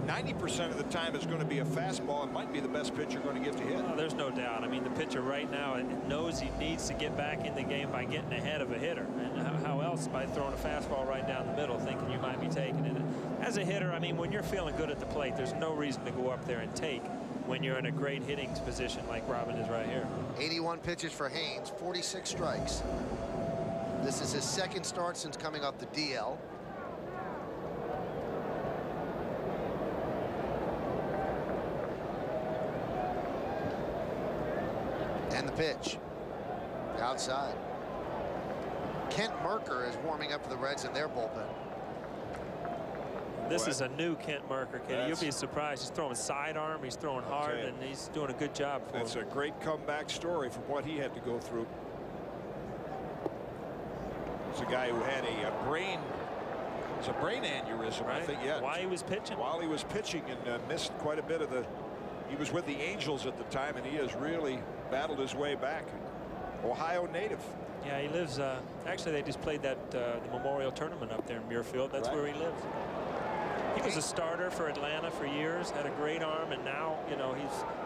90% of the time is going to be a fastball and might be the best pitch you're going to get to hit. Oh, there's no doubt. I mean, the pitcher right now knows he needs to get back in the game by getting ahead of a hitter. And how else? By throwing a fastball right down the middle, thinking you might be taking it. As a hitter, I mean, when you're feeling good at the plate, there's no reason to go up there and take when you're in a great hitting position like Robin is right here. 81 pitches for Haynes, 46 strikes. This is his 2nd start since coming off the DL. And the pitch. Outside. Kent Merker is warming up for the Reds in their bullpen. This is a new Kent Merker, kid. You'll be surprised. He's throwing sidearm. He's throwing hard, and he's doing a good job for him. It's a great comeback story from what he had to go through. It's a guy who had a brain aneurysm, I think. Yeah. While he was pitching. While he was pitching, and missed quite a bit of the. He was with the Angels at the time, and he has really battled his way back. Ohio native. Yeah, he lives. Actually, they just played that the Memorial Tournament up there in Muirfield. That's where he lives. He was a starter for Atlanta for years. Had a great arm, and now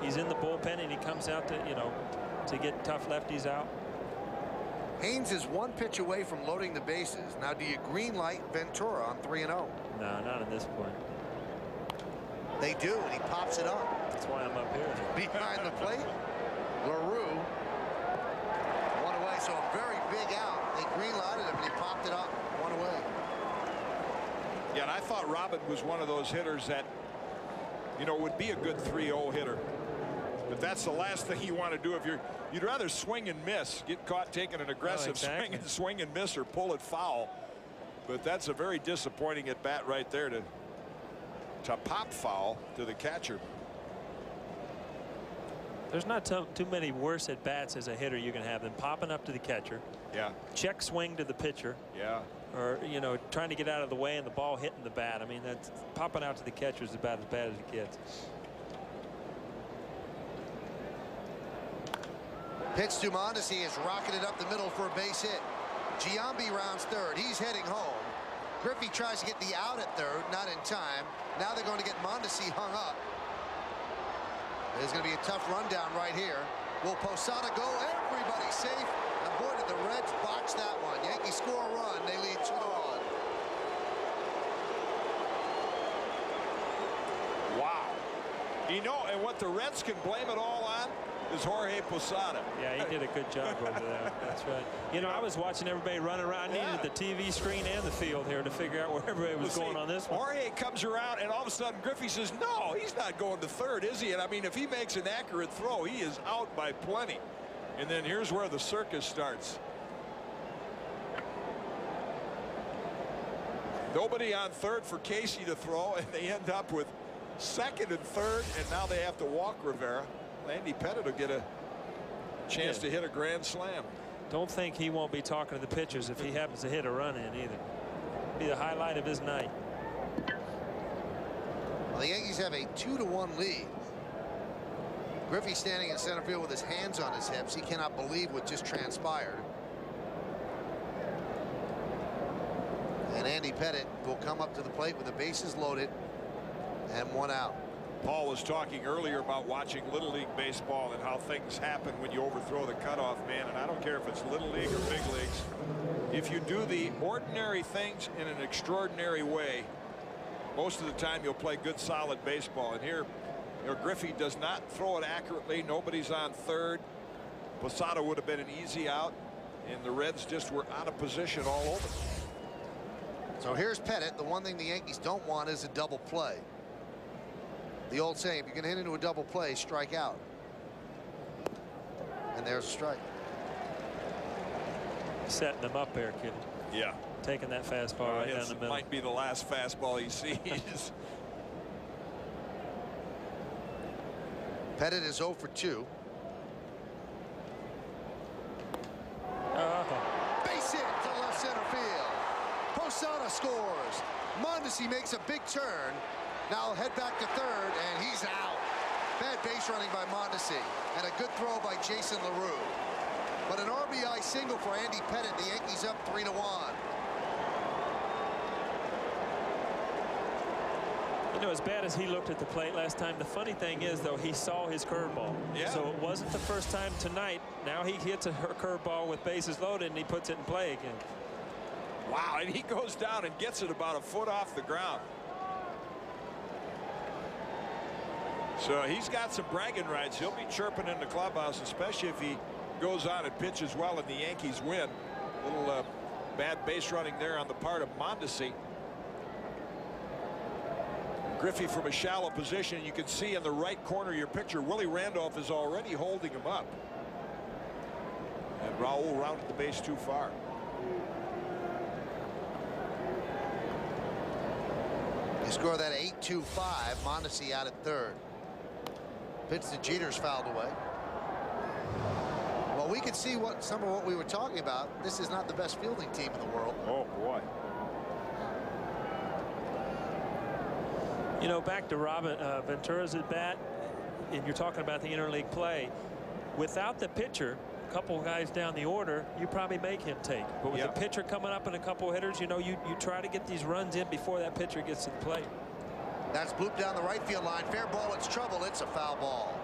he's in the bullpen, and he comes out to to get tough lefties out. Haynes is one pitch away from loading the bases. Now, do you green light Ventura on 3-0? No, not at this point. They do, and he pops it up. That's why I'm up here. Behind the plate, LaRue. One away, so a very big out. They green lighted him, and he popped it up. One away. Yeah, and I thought Robin was one of those hitters that, would be a good 3-0 hitter. But that's the last thing you want to do if you'd rather swing and miss, get caught taking an aggressive swing and miss, or pull it foul. But that's a very disappointing at bat right there to pop foul to the catcher. There's not too many worse at bats as a hitter you can have than popping up to the catcher. Yeah. Check swing to the pitcher. Yeah. Or trying to get out of the way and the ball hitting the bat. I mean, that's popping out to the catcher is about as bad as it gets. Pitch to Mondesi is rocketed up the middle for a base hit. Giambi rounds third. He's heading home. Griffey tries to get the out at third, not in time. Now they're going to get Mondesi hung up. There's going to be a tough rundown right here. Will Posada go? Everybody's safe. And boy, did the Reds botch that one. Yankees score a run. They lead 2-1. Wow. And what the Reds can blame it all on is Jorge Posada. Yeah, he did a good job over there. That's right. I was watching everybody run around. I needed the TV screen and the field here to figure out where everybody was going on this one. Jorge comes around, and all of a sudden Griffey says, no, he's not going to third, is he? And I mean, if he makes an accurate throw, he is out by plenty. And then here's where the circus starts. Nobody on third for Casey to throw, and they end up with second and third, and now they have to walk Rivera. Andy Pettit will get a chance to hit a grand slam. Don't think he won't be talking to the pitchers if he happens to hit a run in either. Be the highlight of his night. Well, the Yankees have a 2-1 lead. Griffey standing in center field with his hands on his hips. He cannot believe what just transpired. And Andy Pettit will come up to the plate with the bases loaded and one out. Paul was talking earlier about watching Little League baseball and how things happen when you overthrow the cutoff man. And I don't care if it's Little League or big leagues. If you do the ordinary things in an extraordinary way, most of the time you'll play good, solid baseball. And here, Griffey does not throw it accurately. Nobody's on third. Posada would have been an easy out, and the Reds just were out of position all over. So here's Pettit. The one thing the Yankees don't want is a double play. The old saying, if you're going to hit into a double play, strike out. And there's a strike. Setting them up there, kid. Yeah. Taking that fastball right down the middle. Might be the last fastball he sees. Pettit is 0 for 2. Base hit to left center field. Posada scores. Mondesi makes a big turn. Now head back to third, and he's out. Bad base running by Mondesi, and a good throw by Jason LaRue. But an RBI single for Andy Pettit. The Yankees up 3-1. As bad as he looked at the plate last time, the funny thing is, though, he saw his curveball. Yeah. So it wasn't the first time tonight. Now he hits a curveball with bases loaded, and he puts it in play again. Wow, and he goes down and gets it about a foot off the ground. So he's got some bragging rights. He'll be chirping in the clubhouse, especially if he goes on and pitches well and the Yankees win. Little bad base running there on the part of Mondesi. Griffey from a shallow position. You can see in the right corner of your picture, Willie Randolph is already holding him up. And Raul rounded the base too far. They score that 8-2-5. Mondesi out at third. Pitch to Jeter's fouled away. Well, we could see some of what we were talking about. This is not the best fielding team in the world. Oh, boy. You know, back to Robin Ventura's at bat, and you're talking about the interleague play. Without the pitcher, a couple guys down the order, you probably make him take. But with the pitcher coming up and a couple hitters, you know, you try to get these runs in before that pitcher gets to the plate. That's blooped down the right field line. Fair ball. It's trouble. It's a foul ball.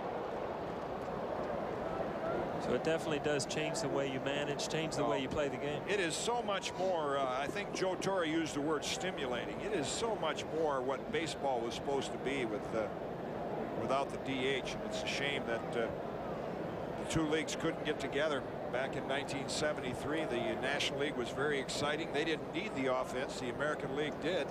So it definitely does change the way you manage, change the way you play the game. It is so much more. I think Joe Torre used the word stimulating. It is so much more what baseball was supposed to be without the DH. And it's a shame that the two leagues couldn't get together. Back in 1973, the National League was very exciting. They didn't need the offense. The American League did.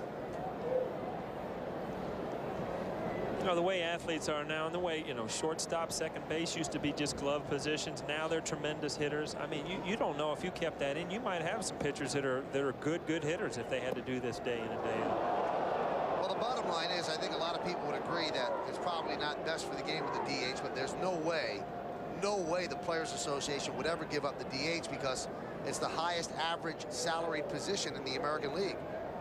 You know, the way athletes are now, and the way, you know, shortstop, second base used to be just glove positions. Now they're tremendous hitters. I mean, you don't know if you kept that in. You might have some pitchers that are good hitters if they had to do this day in and day out. Well, the bottom line is, I think a lot of people would agree that it's probably not best for the game with the DH, but there's no way the Players Association would ever give up the DH because it's the highest average salaried position in the American League.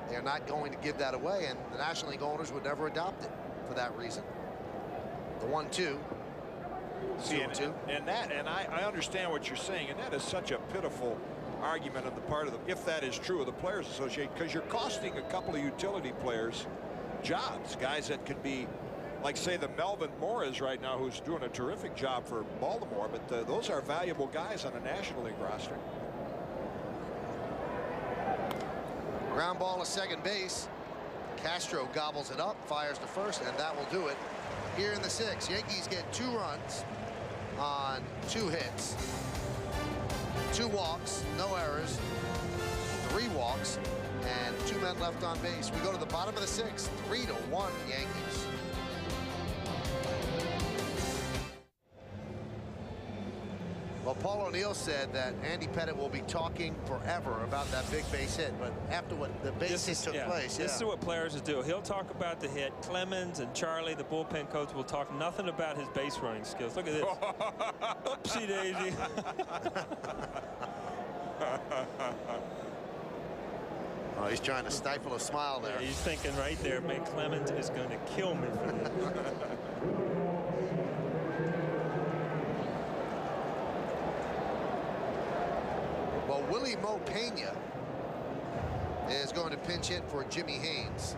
They're not going to give that away, and the National League owners would never adopt it for that reason. The 1-2. See, and I understand what you're saying, and that is such a pitiful argument on the part of if that is true of the Players Association, because you're costing a couple of utility players jobs, guys that could be, like, say, the Melvin Moras right now, who's doing a terrific job for Baltimore, but those are valuable guys on a National League roster. Ground ball to second base. Castro gobbles it up, fires to first, and that will do it. Here in the sixth, Yankees get 2 runs on 2 hits, 2 walks, no errors, 3 walks, and 2 men left on base. We go to the bottom of the sixth, 3-1 Yankees. Well, Paul O'Neill said that Andy Pettitte will be talking forever about that big base hit, but after what the base hit took place. This is what players do. He'll talk about the hit. Clemens and Charlie, the bullpen coach, will talk nothing about his base running skills. Look at this. Oopsie daisy. Oh, he's trying to stifle a smile there. Yeah, he's thinking right there, man, Clemens is going to kill me for this. Well, Willie Mo Pena is going to pinch hit for Jimmy Haynes.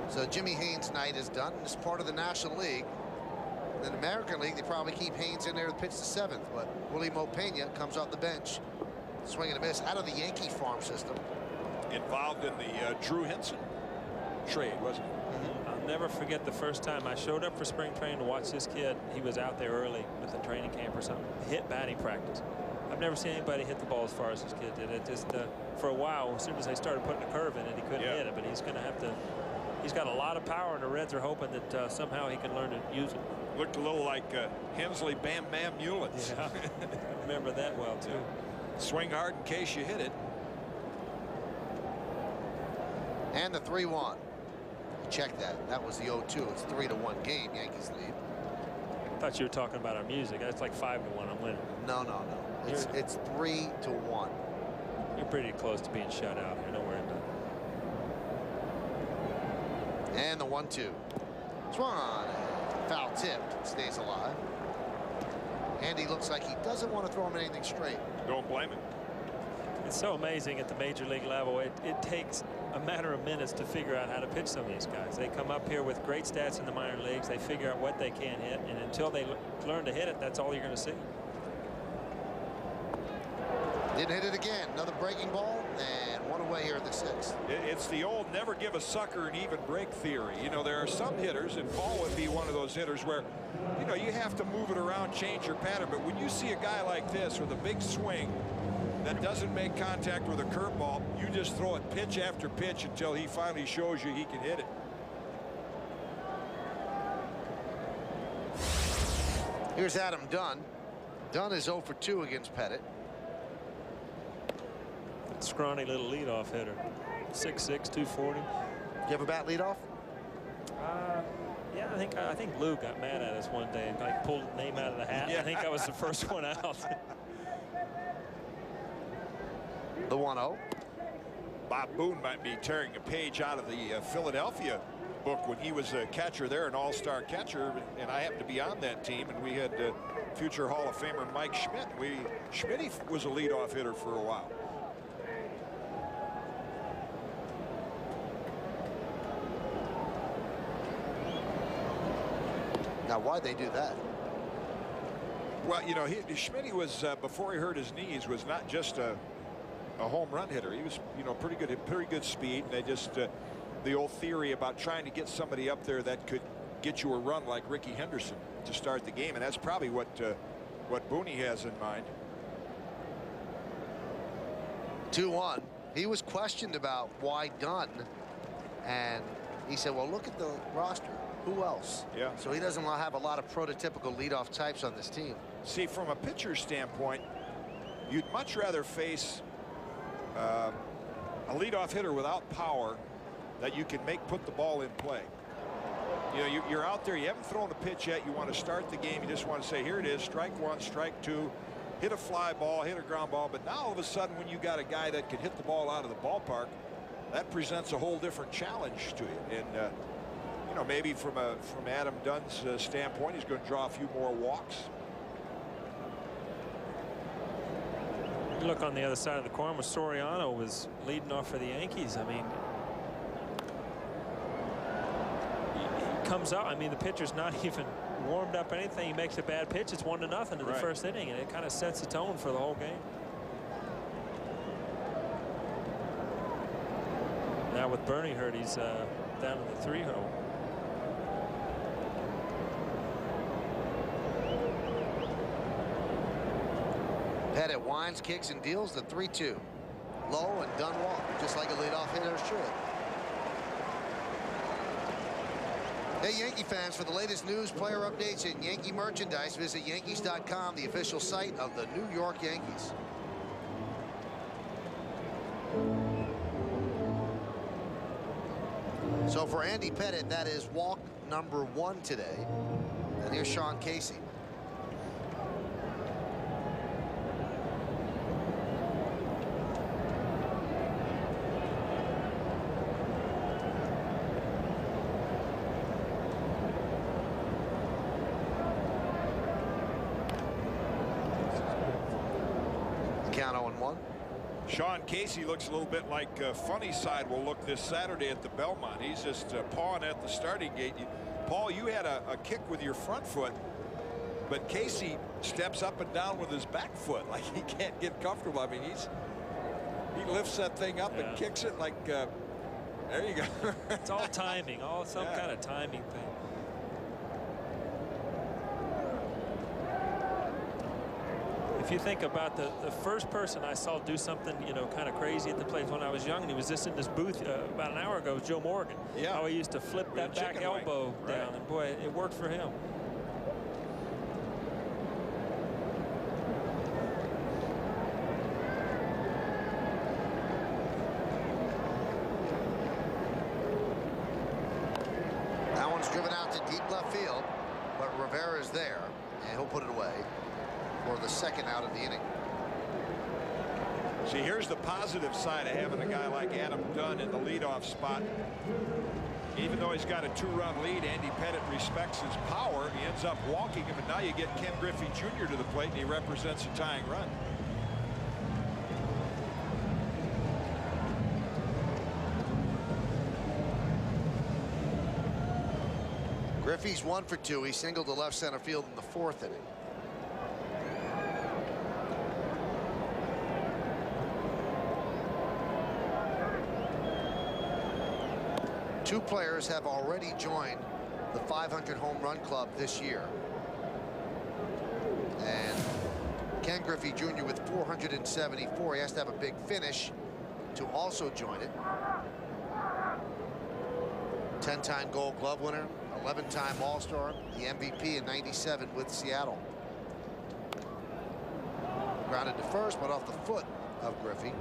So Jimmy Haynes' night is done. It's part of the National League. In the American League, they probably keep Haynes in there to pitch the 7th, but Willie Mo Pena comes off the bench, swing and a miss, out of the Yankee farm system. Involved in the Drew Henson trade, wasn't it? I'll never forget the first time I showed up for spring training to watch this kid. He was out there early with a training camp or something. Hit batting practice. I've never seen anybody hit the ball as far as this kid did. It just for a while, as soon as they started putting a curve in it, he couldn't hit it. But he's going to have to. He's got a lot of power, and the Reds are hoping that somehow he can learn to use it. Looked a little like Hensley Bam Bam Mullins. Yeah, I remember that well too. Swing hard in case you hit it. And the 3-1. Check that. That was the 0-2. It's 3-1 game. Yankees lead. I thought you were talking about our music. That's like 5-1. I'm winning. No. It's 3-1. You're pretty close to being shut out. You're nowhere in done. And the 1-2. Swung on. Foul tipped. Stays alive. Andy looks like he doesn't want to throw him anything straight. Don't blame him. It's so amazing at the major league level. It takes a matter of minutes to figure out how to pitch some of these guys. They come up here with great stats in the minor leagues. They figure out what they can hit, and until they learn to hit it, that's all you're going to see. Didn't hit it again. Another breaking ball, and one away here at the 6th. It's the old never give a sucker an even break theory. You know, there are some hitters, and Paul would be one of those hitters where, you know, you have to move it around, change your pattern. But when you see a guy like this with a big swing that doesn't make contact with a curveball, you just throw it pitch after pitch until he finally shows you he can hit it. Here's Adam Dunn. Dunn is 0 for 2 against Pettit. Scrawny little leadoff hitter. 6'6", 240. You have a bat leadoff? Yeah, I think Lou got mad at us one day and like pulled the name out of the hat. Yeah. I think I was the first one out. The 1-0. Bob Boone might be tearing a page out of the Philadelphia book when he was a catcher there, an all-star catcher, and I happened to be on that team, and we had future Hall of Famer Mike Schmidt. Schmidt was a leadoff hitter for a while. Now, why'd they do that? Well, you know, Schmidt was before he hurt his knees was not just a home run hitter. He was, you know, pretty good speed. And they just the old theory about trying to get somebody up there that could get you a run like Ricky Henderson to start the game, and that's probably what Booney has in mind. 2-1. He was questioned about why Dunn, and he said, well, look at the roster. Who else? Yeah. So he doesn't have a lot of prototypical leadoff types on this team. See, from a pitcher's standpoint, you'd much rather face a leadoff hitter without power that you can put the ball in play. You know, you're out there, you haven't thrown a pitch yet, you want to start the game, you just want to say, here it is, strike one, strike two, hit a fly ball, hit a ground ball. But now all of a sudden, when you got a guy that can hit the ball out of the ballpark, that presents a whole different challenge to you. And you know, maybe from Adam Dunn's standpoint, he's going to draw a few more walks. You look on the other side of the coin where Soriano was leading off for the Yankees. I mean, he comes out. I mean, the pitcher's not even warmed up or anything. He makes a bad pitch. It's 1-0 in the first inning, and it kind of sets the tone for the whole game. Now with Bernie hurt, he's down in the 3-hole. Pettit winds, kicks, and deals the 3-2. Low and Dunn walk, just like a leadoff hitter should. Hey, Yankee fans, for the latest news, player updates, and Yankee merchandise, visit Yankees.com, the official site of the New York Yankees. So for Andy Pettit, that is walk number 1 today. And here's Sean Casey. Count 0-1. Sean Casey looks a little bit like Funny Side will look this Saturday at the Belmont. He's just pawing at the starting gate. Paul, you had a kick with your front foot, but Casey steps up and down with his back foot like he can't get comfortable. I mean, he lifts that thing up and kicks it like there you go. It's all timing, some kind of timing thing. If you think about the first person I saw do something, you know, kind of crazy at the plate when I was young, and he was just in this booth about an hour ago, was Joe Morgan. Yeah. How he used to flip that back elbow down, and boy, it worked for him. That one's driven out to deep left field, but Rivera's there, and he'll put it away for the second out of the inning. See, here's the positive side of having a guy like Adam Dunn in the leadoff spot. Even though he's got a 2-run lead, Andy Pettit respects his power. He ends up walking him, and now you get Ken Griffey Jr. to the plate, and he represents a tying run. Griffey's 1 for 2. He singled to left center field in the 4th inning. Two players have already joined the 500 home run club this year. And Ken Griffey Jr. with 474. He has to have a big finish to also join it. 10-time Gold Glove winner, 11-time All-Star, the MVP in '97 with Seattle. Grounded to first, but off the foot of Griffey.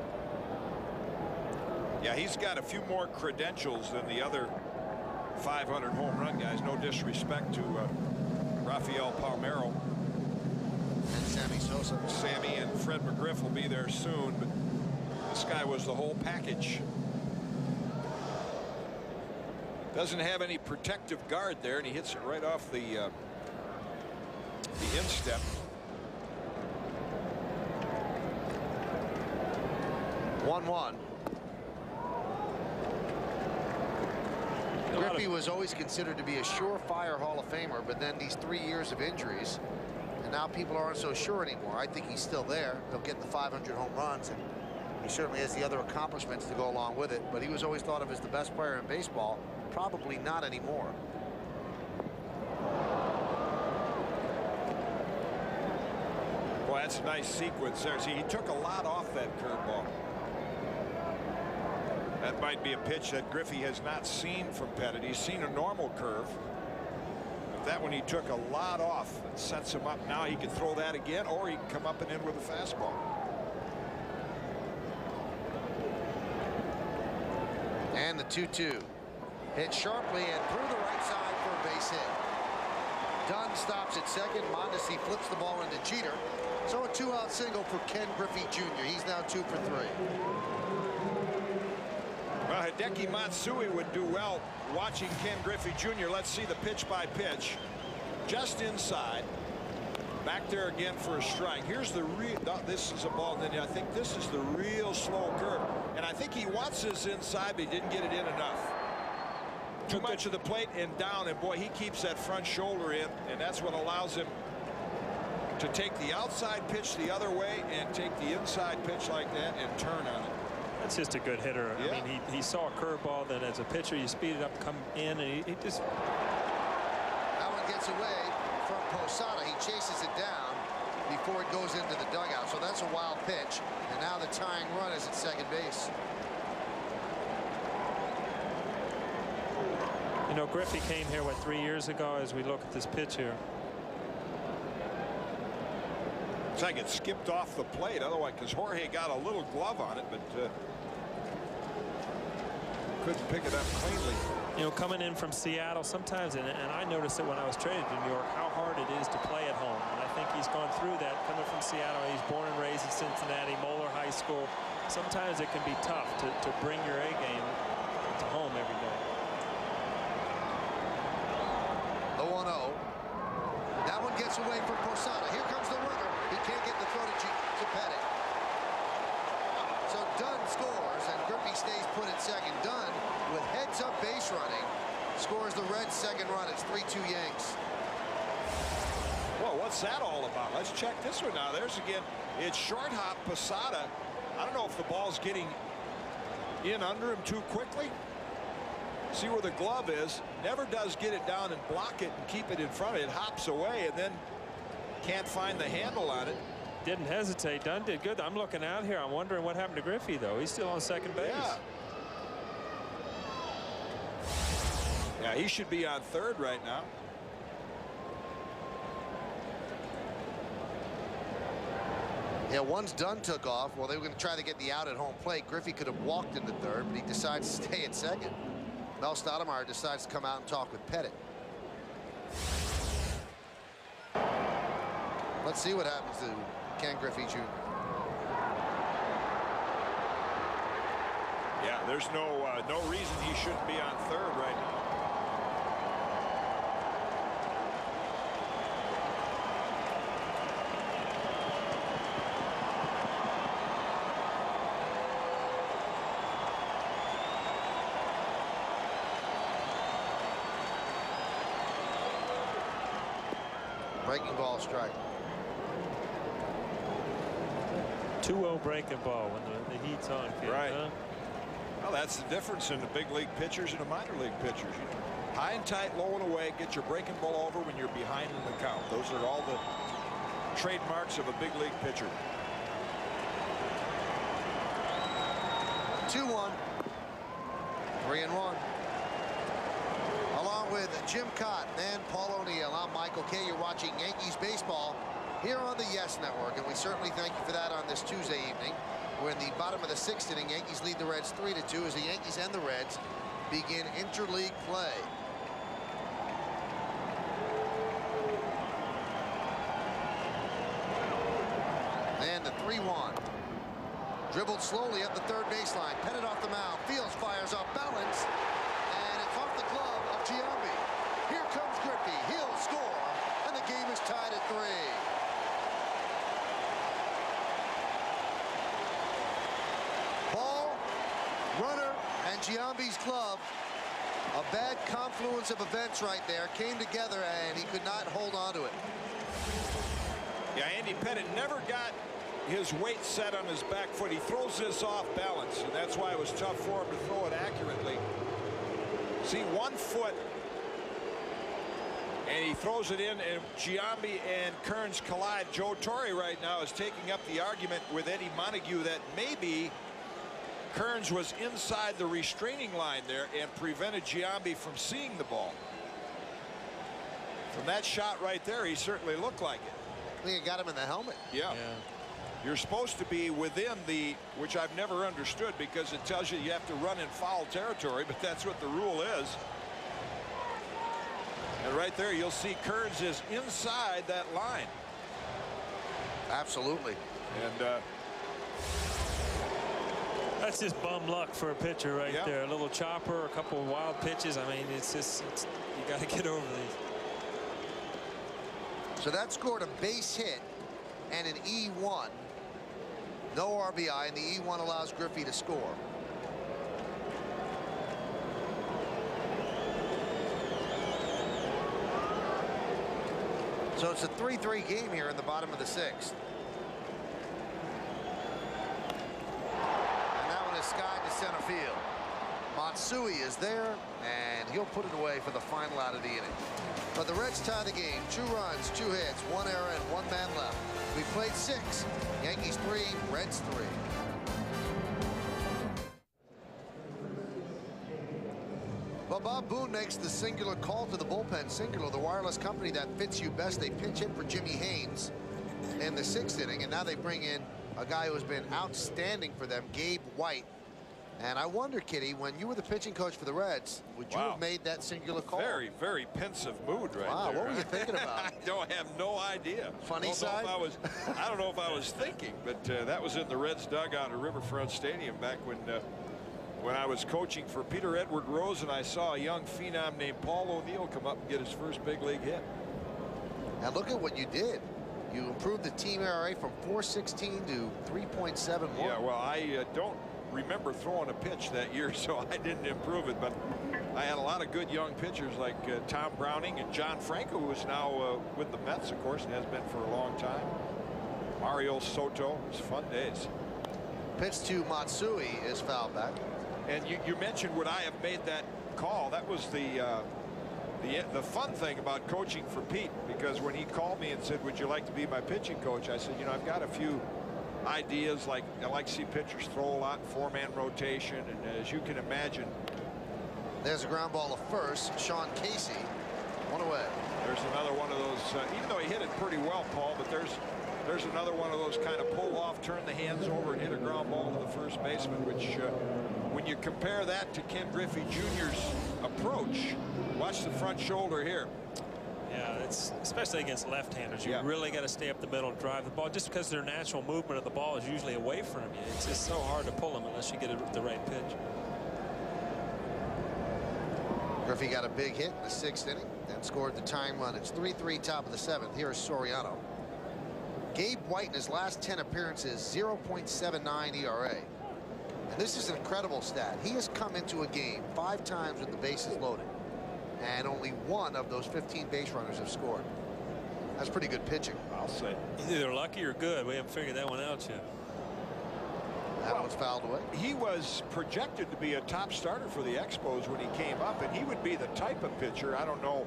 Yeah, he's got a few more credentials than the other 500 home run guys. No disrespect to Rafael Palmeiro. And Sammy Sosa. Sammy and Fred McGriff will be there soon, but this guy was the whole package. Doesn't have any protective guard there, and he hits it right off the instep. 1-1. Griffey was always considered to be a surefire Hall of Famer, but then these 3 years of injuries, and now people aren't so sure anymore. I think he's still there. He'll get the 500 home runs, and he certainly has the other accomplishments to go along with it, but he was always thought of as the best player in baseball. Probably not anymore. Well, that's a nice sequence there. See, he took a lot off that curveball. That might be a pitch that Griffey has not seen from Pettit. He's seen a normal curve. But that one he took a lot off. It sets him up. Now he can throw that again, or he can come up and in with a fastball. And the 2-2. Hit sharply and through the right side for a base hit. Dunn stops at second. Mondesi flips the ball into Jeter. So a 2-out single for Ken Griffey Jr. He's now 2 for 3. Well, Hideki Matsui would do well watching Ken Griffey Jr. Let's see the pitch by pitch. Just inside. Back there again for a strike. Here's the real. This is a ball. And then I think this is the real slow curve. And I think he wants this inside, but he didn't get it in enough. Too much of the plate and down, and boy, he keeps that front shoulder in, and that's what allows him to take the outside pitch the other way and take the inside pitch like that and turn on it. That's just a good hitter. Yeah. I mean, he saw a curveball that as a pitcher you speed it up, come in, and he just. That one gets away from Posada. He chases it down before it goes into the dugout. So that's a wild pitch, and now the tying run is at second base. You know, Griffey came here, what, 3 years ago as we look at this pitch here. It's like it skipped off the plate otherwise, because Jorge got a little glove on it, but couldn't pick it up cleanly. You know, coming in from Seattle sometimes, and I noticed it when I was traded to New York, how hard it is to play at home. And I think he's gone through that coming from Seattle. He's born and raised in Cincinnati, Moeller High School. Sometimes it can be tough to bring your A game to home every day. The 1-0. That one gets away from Posada. Here comes the runner. He can't get the throw to Pettit. So Dunn scores, and Griffey stays put at second. Dunn, with heads-up base running, scores the Reds' second run. It's 3-2 Yanks. Well, what's that all about? Let's check this one now. There's again, it's short hop Posada. I don't know if the ball's getting in under him too quickly. See where the glove is. Never does get it down and block it and keep it in front of it. It hops away and then can't find the handle on it. Didn't hesitate. Dunn did good. I'm looking out here. I'm wondering what happened to Griffey, though. He's still on second base. Yeah, he should be on third right now. Yeah, once Dunn took off, well, they were going to try to get the out at home plate. Griffey could have walked into third, but he decides to stay at second. Mel Stoudemire decides to come out and talk with Pettit. Let's see what happens to Ken Griffey Jr. Yeah, there's no reason he shouldn't be on third right now. Breaking ball strike. 2-0 breaking ball when the heat's on. Kid, Right. Huh? Well, that's the difference in the big league pitchers and the minor league pitchers. High and tight, low and away, get your breaking ball over when you're behind in the count. Those are all the trademarks of a big league pitcher. 2-1. 3-1. Along with Jim Cotton and Paul O'Neill. I'm Michael Kay. You're watching Yankees baseball here on the Yes Network, and we certainly thank you for that on this Tuesday evening. We're in the bottom of the 6th inning. Yankees lead the Reds 3-2 as the Yankees and the Reds begin interleague play. And the 3-1. Dribbled slowly up the third baseline. Petted off the mound. Fields fires off balance. And it's off the glove of Giambi. Here comes Griffey. He'll score. And the game is tied at 3. Ball, runner, and Giambi's glove. A bad confluence of events right there. Came together and he could not hold on to it. Yeah, Andy Pettit never got his weight set on his back foot. He throws this off balance, and that's why it was tough for him to throw it accurately. See, 1 foot, and he throws it in, and Giambi and Kearns collide. Joe Torre right now is taking up the argument with Eddie Montague that maybe Kearns was inside the restraining line there and prevented Giambi from seeing the ball. From that shot right there, he certainly looked like it. I think it got him in the helmet. Yeah. You're supposed to be within the, which I've never understood because it tells you you have to run in foul territory, but that's what the rule is. And right there, you'll see Kearns is inside that line. Absolutely. And that's just bum luck for a pitcher right there. A little chopper, a couple of wild pitches. I mean, it's just, you got to get over these. So that scored a base hit and an E1. No RBI, and the E1 allows Griffey to score. So it's a 3-3 game here in the bottom of the 6th. And that one is skied to center field. Matsui is there, and he'll put it away for the final out of the inning. But the Reds tie the game. 2 runs, 2 hits, 1 error, and 1 man left. We played 6. Yankees 3, Reds 3. Well, Bob Boone makes the singular call to the bullpen. Singular, the wireless company that fits you best. They pinch hit for Jimmy Haynes in the 6th inning, and now they bring in a guy who has been outstanding for them, Gabe White. And I wonder, Kitty, when you were the pitching coach for the Reds, would you have made that singular call? very, very pensive mood right there. Wow, what were you thinking about? I don't have no idea. Funny side? I don't know if I was thinking, but that was in the Reds dugout at Riverfront Stadium back when I was coaching for Peter Edward Rose, and I saw a young phenom named Paul O'Neill come up and get his first big league hit. Now look at what you did. You improved the team ERA from 4.16 to 3.71. Yeah, well, I don't remember throwing a pitch that year, so I didn't improve it, but I had a lot of good young pitchers like Tom Browning and John Franco, who is now with the Mets, of course, and has been for a long time. Mario Soto. It was fun days. Pitch to Matsui is foul back. And you mentioned would I have made that call. That was the fun thing about coaching for Pete, because when he called me and said, would you like to be my pitching coach, I said, you know, I've got a few ideas. Like I like to see pitchers throw a lot in 4-man rotation, and as you can imagine, there's a ground ball to first. Sean Casey, 1 away. There's another one of those, even though he hit it pretty well, Paul, but there's another one of those kind of pull off, turn the hands over and hit a ground ball to the first baseman, which when you compare that to Ken Griffey Jr.'s approach, watch the front shoulder here. Yeah, it's especially against left-handers. You really got to stay up the middle and drive the ball, just because their natural movement of the ball is usually away from you. It's just so hard to pull them unless you get the right pitch. Griffey got a big hit in the 6th inning, then scored the tying run. It's 3-3 top of the 7th. Here is Soriano. Gabe White in his last 10 appearances, 0.79 ERA. And this is an incredible stat. He has come into a game 5 times with the bases loaded, and only 1 of those 15 base runners have scored. That's pretty good pitching. I'll say. He's either lucky or good. We haven't figured that one out yet. That one's fouled away. He was projected to be a top starter for the Expos when he came up, and he would be the type of pitcher. I don't know,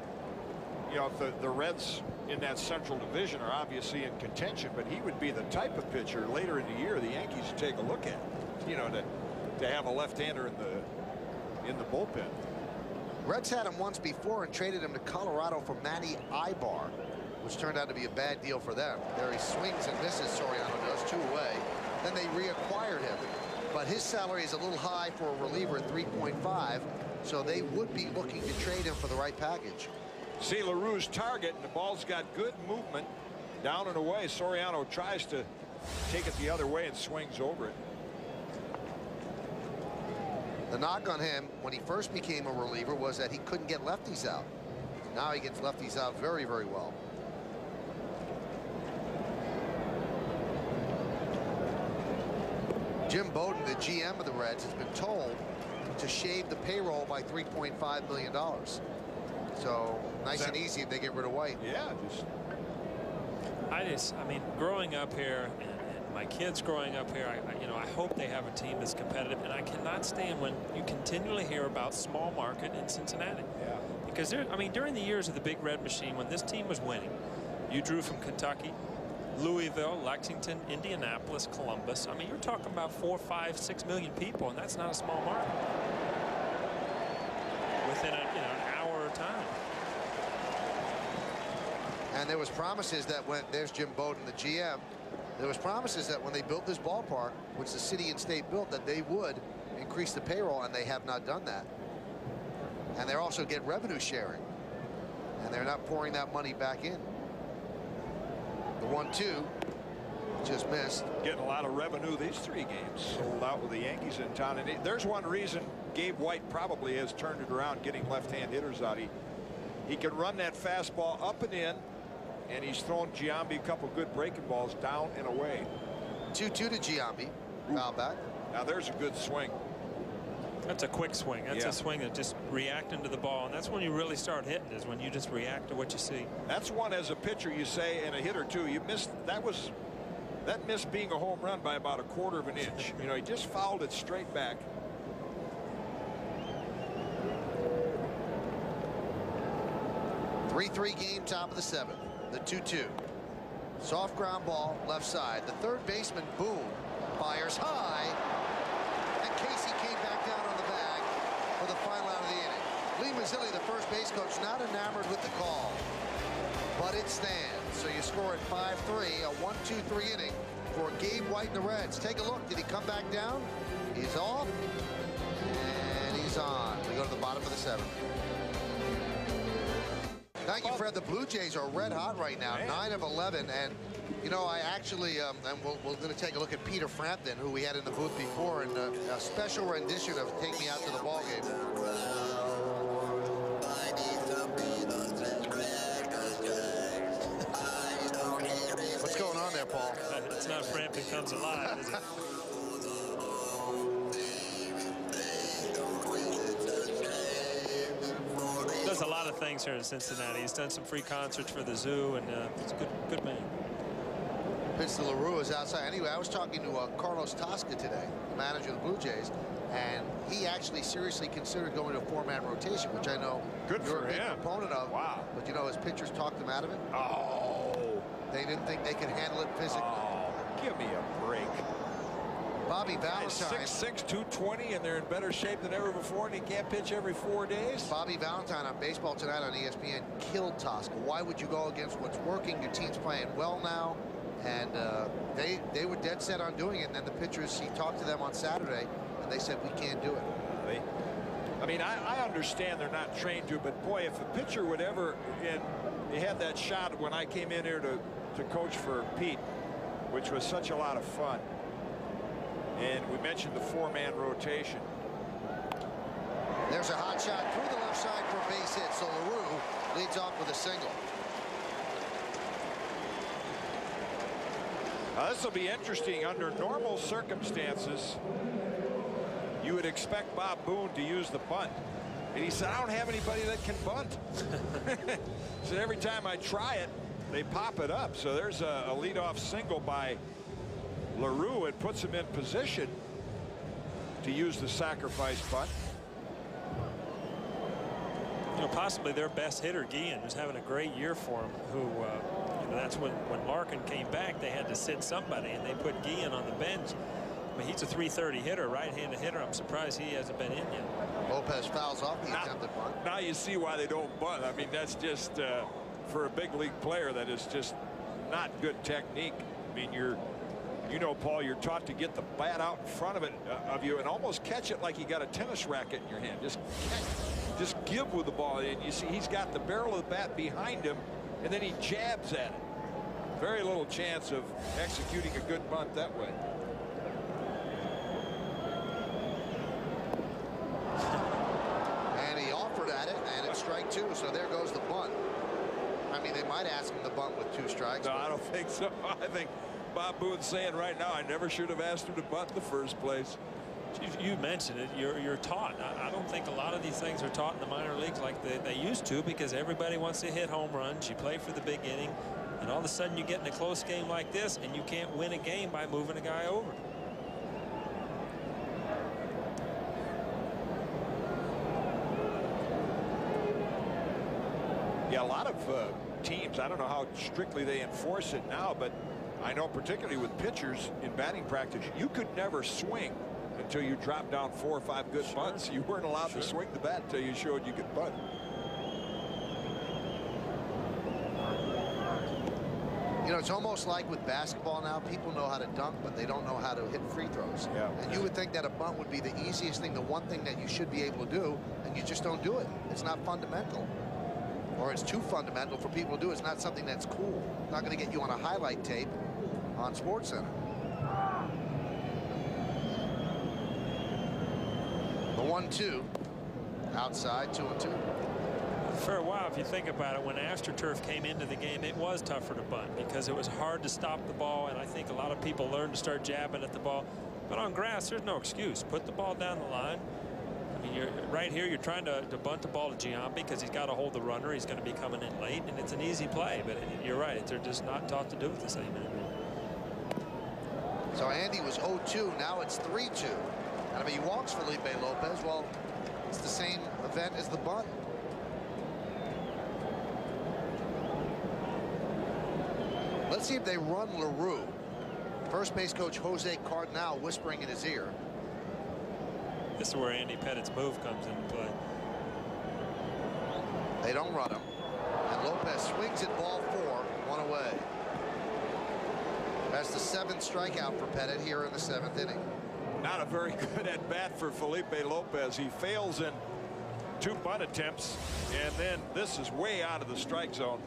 you know, if the Reds in that Central Division are obviously in contention, but he would be the type of pitcher later in the year the Yankees would take a look at. You know, to have a left-hander in the bullpen. Reds had him once before and traded him to Colorado for Matty Ibar, which turned out to be a bad deal for them. There he swings and misses, Soriano does, 2 away. Then they reacquired him. But his salary is a little high for a reliever at 3.5, so they would be looking to trade him for the right package. See LaRue's target, and the ball's got good movement down and away. Soriano tries to take it the other way and swings over it. The knock on him when he first became a reliever was that he couldn't get lefties out. Now he gets lefties out very, very well. Jim Bowden, the GM of the Reds, has been told to shave the payroll by $3.5 million. So nice and easy if they get rid of White. Yeah, I mean, growing up here, and my kids growing up here, I hope they have a team that's competitive. And I cannot stand when you continually hear about small market in Cincinnati. Yeah. Because during the years of the Big Red Machine, when this team was winning, you drew from Kentucky, Louisville, Lexington, Indianapolis, Columbus. I mean, you're talking about 4, 5, 6 million people, and that's not a small market. Within an hour of time. And there was promises that when there's Jim Bowden, the GM, there was promises that when they built this ballpark, which the city and state built, that they would increase the payroll, and they have not done that. And they also get revenue sharing, and they're not pouring that money back in. The 1-2 just missed. Getting a lot of revenue these 3 games. Sold out with the Yankees in town. And there's one reason Gabe White probably has turned it around, getting left-hand hitters out. He can run that fastball up and in, and he's thrown Giambi a couple good breaking balls down and away. 2-2 to Giambi. Foul back. Now there's a good swing. That's a quick swing. That's a swing that just reacting to the ball, and that's when you really start hitting, is when you just react to what you see. That's one as a pitcher you say, and a hitter too. You missed that missed being a home run by about 1/4 of an inch. He just fouled it straight back. Three game, top of the 7th. The 2-2. Soft ground ball, left side. The third baseman, Boone, fires high. And Casey came back down on the bag for the final out of the inning. Lee Mazzilli, the first base coach, not enamored with the call. But it stands. So you score at 5-3, a 1-2-3 inning for Gabe White and the Reds. Take a look. Did he come back down? He's off. And he's on. We go to the bottom of the 7th. Thank you, Fred. The Blue Jays are red hot right now, 9 of 11. And, I actually, and we're going to take a look at Peter Frampton, who we had in the booth before, and a special rendition of Take Me Out to the Ball Game. What's going on there, Paul? It's not Frampton Comes Alive, is it? Does a lot of things here in Cincinnati. He's done some free concerts for the zoo, and he's a good man. Vince LaRue is outside. Anyway, I was talking to Carlos Tosca today, the manager of the Blue Jays, and he actually seriously considered going to a 4-man rotation, which I know you're a big proponent of. Wow. But his pitchers talked him out of it. Oh. They didn't think they could handle it physically. Oh, give me a break. Bobby Valentine. 6'6", 220, and they're in better shape than ever before, and he can't pitch every 4 days. Bobby Valentine on Baseball Tonight on ESPN killed Tosca. Why would you go against what's working? Your team's playing well now. And they were dead set on doing it. And then the pitchers, he talked to them on Saturday, and they said, we can't do it. I understand they're not trained to, but boy, if a pitcher would ever, and he had that shot when I came in here to coach for Pete, which was such a lot of fun. And we mentioned the 4-man rotation. There's a hot shot through the left side for a base hit. So LaRue leads off with a single. This will be interesting. Under normal circumstances, you would expect Bob Boone to use the bunt. And he said, I don't have anybody that can bunt. So every time I try it, they pop it up. So there's a leadoff single by LaRue. It puts him in position to use the sacrifice bunt. Possibly their best hitter, Guillen, who's having a great year for him, who that's when Larkin came back, they had to sit somebody, and they put Guillen on the bench. I mean, he's a .330 hitter, right-handed hitter. I'm surprised he hasn't been in yet. Lopez fouls off the attempted bunt. Now you see why they don't bunt. I mean, that's just for a big league player, that is just not good technique. I mean, you know, Paul, you're taught to get the bat out in front of you and almost catch it like you got a tennis racket in your hand. Just give with the ball. And you see he's got the barrel of the bat behind him, and then he jabs at it. Very little chance of executing a good bunt that way. And he offered at it, and it's strike two, so there goes the bunt. I mean, they might ask him to bunt with 2 strikes. No, I don't think so. I think Bob Boone's saying right now, I never should have asked him to bunt in the first place. You mentioned it. You're taught. I don't think a lot of these things are taught in the minor leagues like they used to, because everybody wants to hit home runs. You play for the big inning, and all of a sudden you get in a close game like this, and you can't win a game by moving a guy over. Yeah, a lot of teams, I don't know how strictly they enforce it now, but I know particularly with pitchers in batting practice, you could never swing until you dropped down 4 or 5 good bunts. You weren't allowed to swing the bat until you showed you could bunt. You know, it's almost like with basketball now, people know how to dunk, but they don't know how to hit free throws. Yeah. And you would think that a bunt would be the easiest thing, the one thing that you should be able to do, and you just don't do it. It's not fundamental. Or it's too fundamental for people to do. It's not something that's cool. It's not going to get you on a highlight tape on SportsCenter. The 1-2 outside, 2-2. For a while, if you think about it, when AstroTurf came into the game, it was tougher to bunt because it was hard to stop the ball, and I think a lot of people learned to start jabbing at the ball. But on grass, there's no excuse. Put the ball down the line. I mean, right here, you're trying to bunt the ball to Giambi because he's got to hold the runner. He's going to be coming in late, and it's an easy play. But you're right. They're just not taught to do it the same anymore. So Andy was 0-2. Now it's 3-2. And I mean, he walks Felipe Lopez. Well, it's the same event as the bunt. Let's see if they run LaRue. First base coach Jose Cardinal whispering in his ear. This is where Andy Pettit's move comes into play. They don't run him. And Lopez swings at ball 4, 1 away. That's the 7th strikeout for Pettit here in the 7th inning. Not a very good at bat for Felipe Lopez. He fails in 2 bunt attempts, and then this is way out of the strike zone.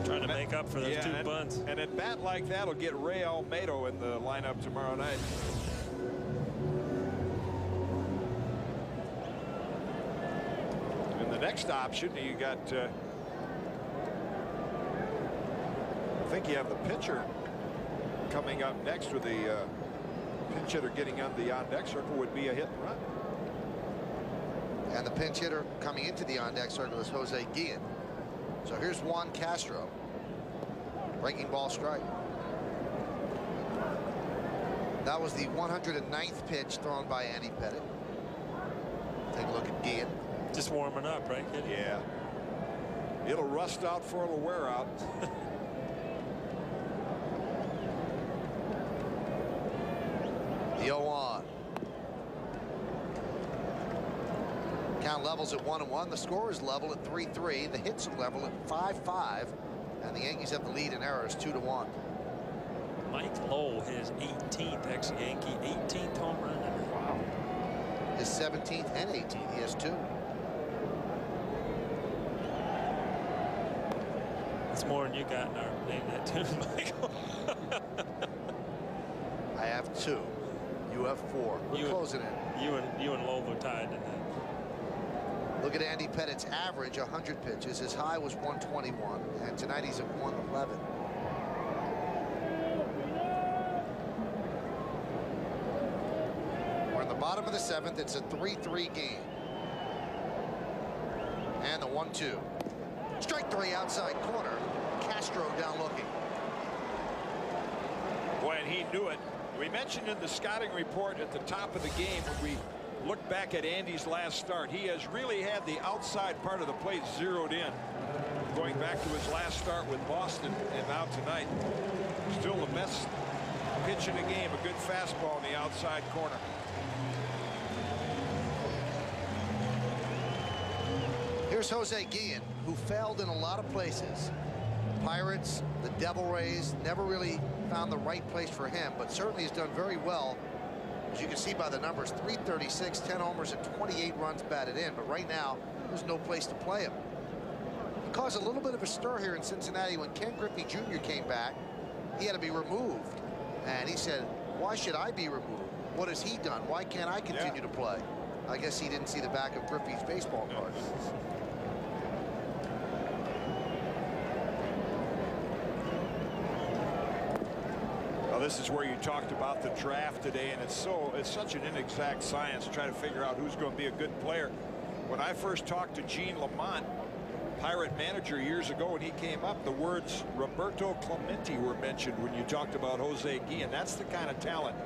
Trying to make up for those 2 bunts. And at bat like that will get Ray Almedo in the lineup tomorrow night. And the next option, you got, I think you have the pitcher coming up next with the pinch hitter getting on the on-deck circle would be a hit and run. And the pinch hitter coming into the on-deck circle is Jose Guillen. So here's Juan Castro. Breaking ball strike. That was the 109th pitch thrown by Andy Pettit. Take a look at Guillen. Just warming up, right, kid? Yeah. It'll rust out before it'll wear out. The 0-1. Count levels at 1-1. The score is level at 3-3. The hits are level at 5-5. And the Yankees have the lead in errors 2-1. Mike Lowell, his 18th ex-Yankee, 18th home run. Wow. His 17th and 18th. He has 2. That's more than you got in our name, that too, Michael. I have 2. You have 4. We're closing it. You and Lowell are tied in that. Look at Andy Pettit's average, 100 pitches. His high was 121, and tonight he's at 111. We're in the bottom of the 7th. It's a 3-3 game. And the 1-2. Strike 3 outside corner. Castro down looking. Boy, and he knew it. We mentioned in the scouting report at the top of the game when we look back at Andy's last start, he has really had the outside part of the plate zeroed in. going back to his last start with Boston and now tonight. Still the best pitch in the game, a good fastball in the outside corner. Here's Jose Guillen, who failed in a lot of places. Pirates, the Devil Rays, never really found the right place for him, but certainly has done very well. As you can see by the numbers, 336, 10 homers, and 28 runs batted in. But right now, there's no place to play him. He caused a little bit of a stir here in Cincinnati when Ken Griffey Jr. came back. He had to be removed. And he said, why should I be removed? What has he done? Why can't I continue to play? I guess he didn't see the back of Griffey's baseball card. This is where you talked about the draft today, and it's such an inexact science to try to figure out who's going to be a good player. When I first talked to Gene Lamont, Pirate manager, years ago, when he came up, the words Roberto Clemente were mentioned when you talked about Jose Guillen. That's the kind of talent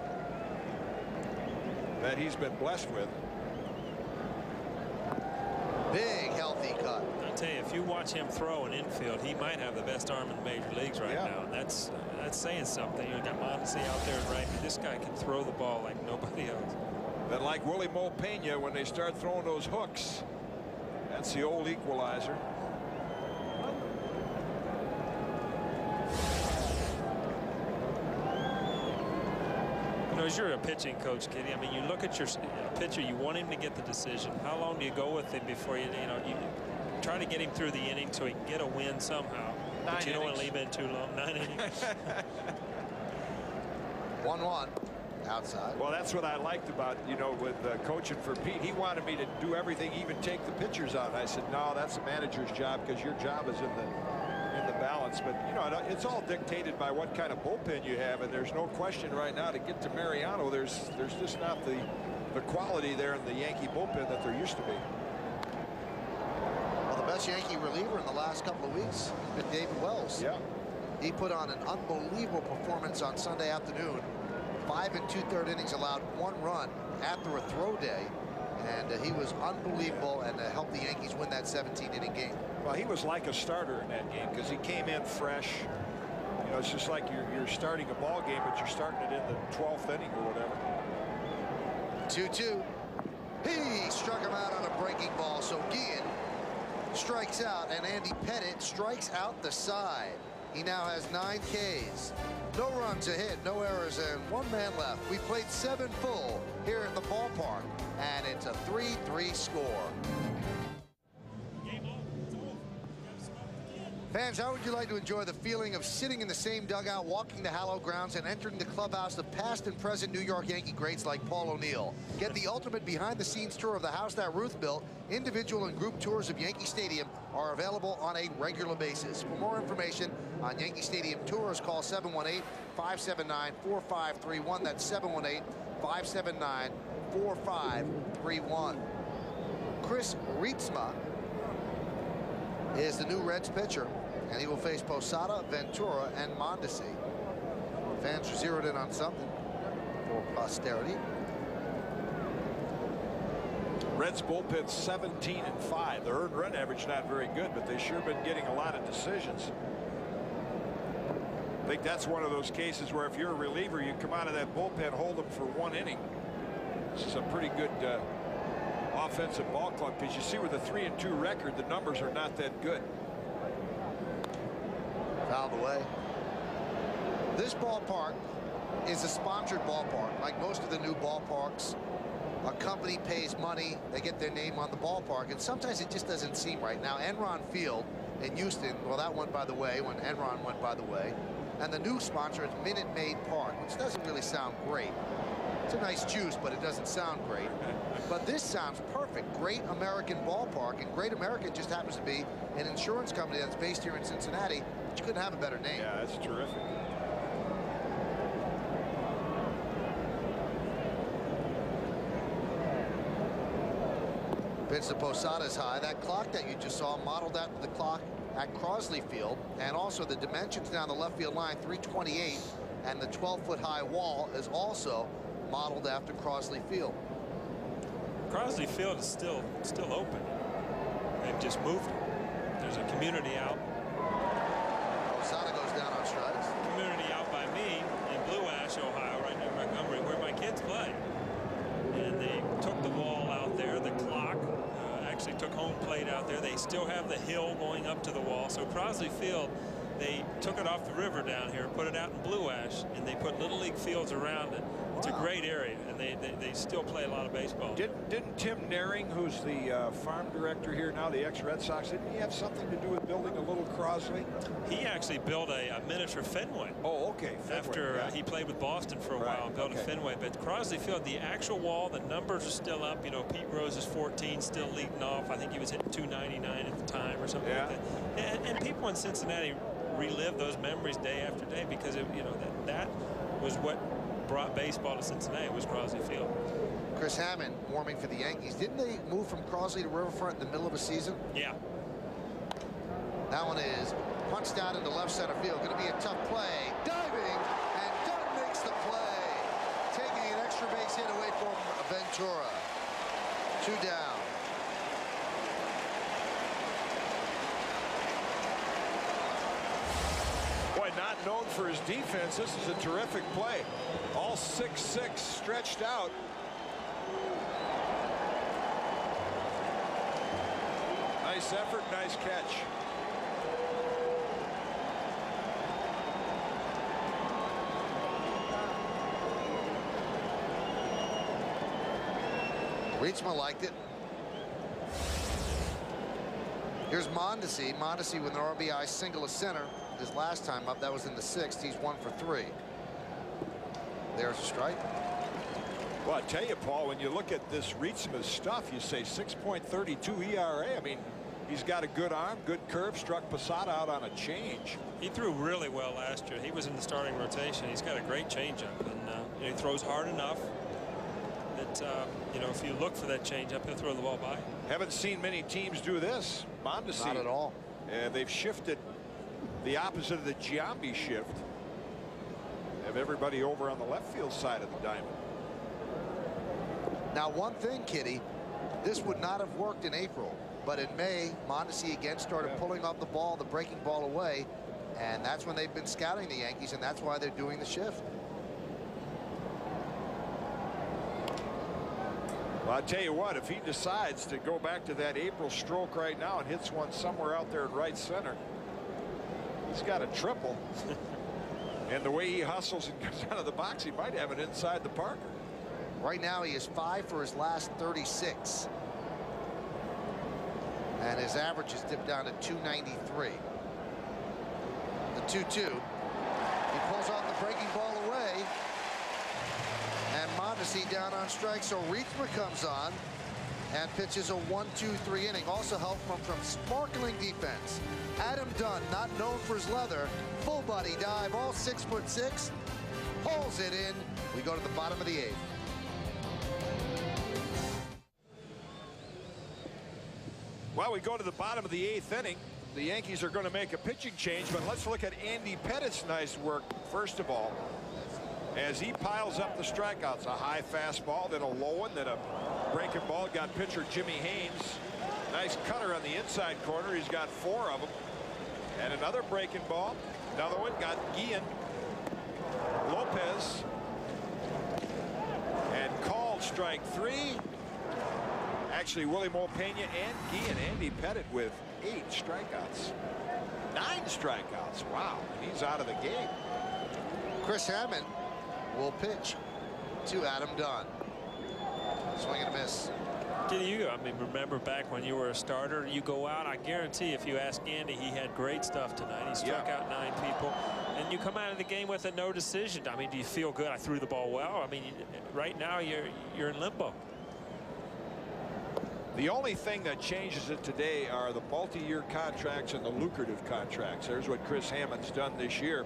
that he's been blessed with. Big healthy cut. I'll tell you, if you watch him throw an infield, he might have the best arm in the major leagues right now. And that's saying something. You got Mondesi out there and right. This guy can throw the ball like nobody else. But like Willie Mo Pena, when they start throwing those hooks, that's the old equalizer. You know, as you're a pitching coach, Kitty, I mean, you look at your pitcher, you want him to get the decision. How long do you go with him before you try to get him through the inning so he can get a win somehow? But you don't want to leave it too long. 9 innings. 1-1 outside. Well, that's what I liked about, with coaching for Pete. He wanted me to do everything, even take the pitchers out. And I said, no, that's the manager's job, because your job is in the balance. But it's all dictated by what kind of bullpen you have, and there's no question right now to get to Mariano. There's just not the quality there in the Yankee bullpen that there used to be. Well, the best Yankee reliever in the last couple of weeks has been David Wells. Yeah. He put on an unbelievable performance on Sunday afternoon. 5 2/3 innings, allowed 1 run after a throw day, and he was unbelievable and helped the Yankees win that 17-inning game. Well, he was like a starter in that game because he came in fresh. It's just like you're starting a ball game, but you're starting it in the 12th inning or whatever. 2-2. He struck him out on a breaking ball, so Guillen strikes out, and Andy Pettitte strikes out the side. He now has 9 Ks. No runs a hit, no errors, and 1 man left. We played 7 full here at the ballpark, and it's a 3-3 score. Fans, how would you like to enjoy the feeling of sitting in the same dugout, walking the hallowed grounds, and entering the clubhouse of past and present New York Yankee greats like Paul O'Neill? Get the ultimate behind-the-scenes tour of the house that Ruth built. Individual and group tours of Yankee Stadium are available on a regular basis. For more information on Yankee Stadium tours, call 718-579-4531. That's 718-579-4531. Chris Rietsma is the new Reds pitcher, and he will face Posada, Ventura, and Mondesi. Fans are zeroed in on something for posterity. Reds bullpen 17-5. The earned run average not very good, but they sure been getting a lot of decisions. I think that's one of those cases where if you're a reliever, you come out of that bullpen, hold them for 1 inning. This is a pretty good offensive ball club, because you see with a 3-2 record, the numbers are not that good. Fouled away. This ballpark is a sponsored ballpark. Like most of the new ballparks, a company pays money, they get their name on the ballpark, and sometimes it just doesn't seem right. Now, Enron Field in Houston, well, that went by the way when Enron went by the way, and the new sponsor is Minute Maid Park, which doesn't really sound great. It's a nice juice, but it doesn't sound great. But this sounds perfect. Great American Ballpark, and Great American just happens to be an insurance company that's based here in Cincinnati, but you couldn't have a better name. Yeah, that's terrific. Pitch to Posada's high. That clock that you just saw modeled after the clock at Crosley Field, and also the dimensions down the left field line, 328, and the 12-foot high wall is also modeled after Crosley Field. Crosley Field is still open. They've just moved it. There's a community out. Osana goes down on strikes. Community out by me in Blue Ash, Ohio, right near Montgomery, where my kids play. And they took the wall out there. The clock actually took home plate out there. They still have the hill going up to the wall. So Crosley Field, they took it off the river down here, put it out in Blue Ash, and they put Little League fields around it. It's a great area, and they still play a lot of baseball. Didn't Tim Naring, who's the farm director here now, the ex-Red Sox, didn't he have something to do with building a little Crosley? He actually built a miniature Fenway. Oh, okay. Fenway, After he played with Boston for a while and built a Fenway. But Crosley Field, the actual wall, the numbers are still up. You know, Pete Rose is 14, still leading off. I think he was hitting 299 at the time or something like that. And people in Cincinnati relive those memories day after day because that was what brought baseball to Cincinnati, was Crosley Field. Chris Hammond warming for the Yankees. Didn't they move from Crosley to Riverfront in the middle of a season? Yeah. That one is punched out into left center field. Going to be a tough play. Diving, and Dunn makes the play. Taking an extra base hit away from Ventura. 2 down. Boy, not known for his defense, this is a terrific play. All 6'6" stretched out. Nice effort, nice catch. Reachma liked it. Here's Mondesi. Mondesi with an RBI single to center. His last time up, that was in the 6th. He's 1 for 3. There's a strike. Well, I tell you, Paul, when you look at this Reitsma stuff, you say 6.32 ERA. I mean, he's got a good arm, good curve, struck Posada out on a change. He threw really well last year. He was in the starting rotation. He's got a great changeup, and he throws hard enough that if you look for that changeup, he'll throw the ball by. Haven't seen many teams do this. Mondesi. Not at all. They've shifted the opposite of the Giambi shift. Have everybody over on the left field side of the diamond. Now, one thing, Kitty, this would not have worked in April, but in May, Mondesi again started pulling up the ball, the breaking ball away, and that's when they've been scouting the Yankees, and that's why they're doing the shift. Well, I tell you what, if he decides to go back to that April stroke right now and hits one somewhere out there in right center, he's got a triple. And the way he hustles and comes out of the box, he might have it inside the Parker. Right now, he is 5 for his last 36. And his average has dipped down to 293. The 2-2. He pulls off the breaking ball away. And Mondesi down on strike, so Reitsma comes on and pitches a 1-2-3 inning. Also helped from sparkling defense. Adam Dunn, not known for his leather, full body dive, all 6'6", pulls it in. We go to the bottom of the 8th. Well, we go to the bottom of the 8th inning. The Yankees are going to make a pitching change, but let's look at Andy Pettit's nice work first of all. As he piles up the strikeouts, a high fastball, then a low one, then a breaking ball. Got pitcher Jimmy Haynes. Nice cutter on the inside corner. He's got 4 of them. And another breaking ball. Another one. Got Guillen, Lopez, and called strike 3. Actually, Willie Mo Pena and Guillen. Andy Pettit with 8 strikeouts. 9 strikeouts. Wow. And he's out of the game. Chris Hammond will pitch to Adam Dunn. Swing and a miss. Remember back when you were a starter, you go out, I guarantee if you ask Andy, he had great stuff tonight. He struck out 9 people. And you come out of the game with a no decision. I mean, do you feel good? I threw the ball well. I mean, right now you're in limbo. The only thing that changes it today are the multi-year contracts and the lucrative contracts. There's what Chris Hammond's done this year.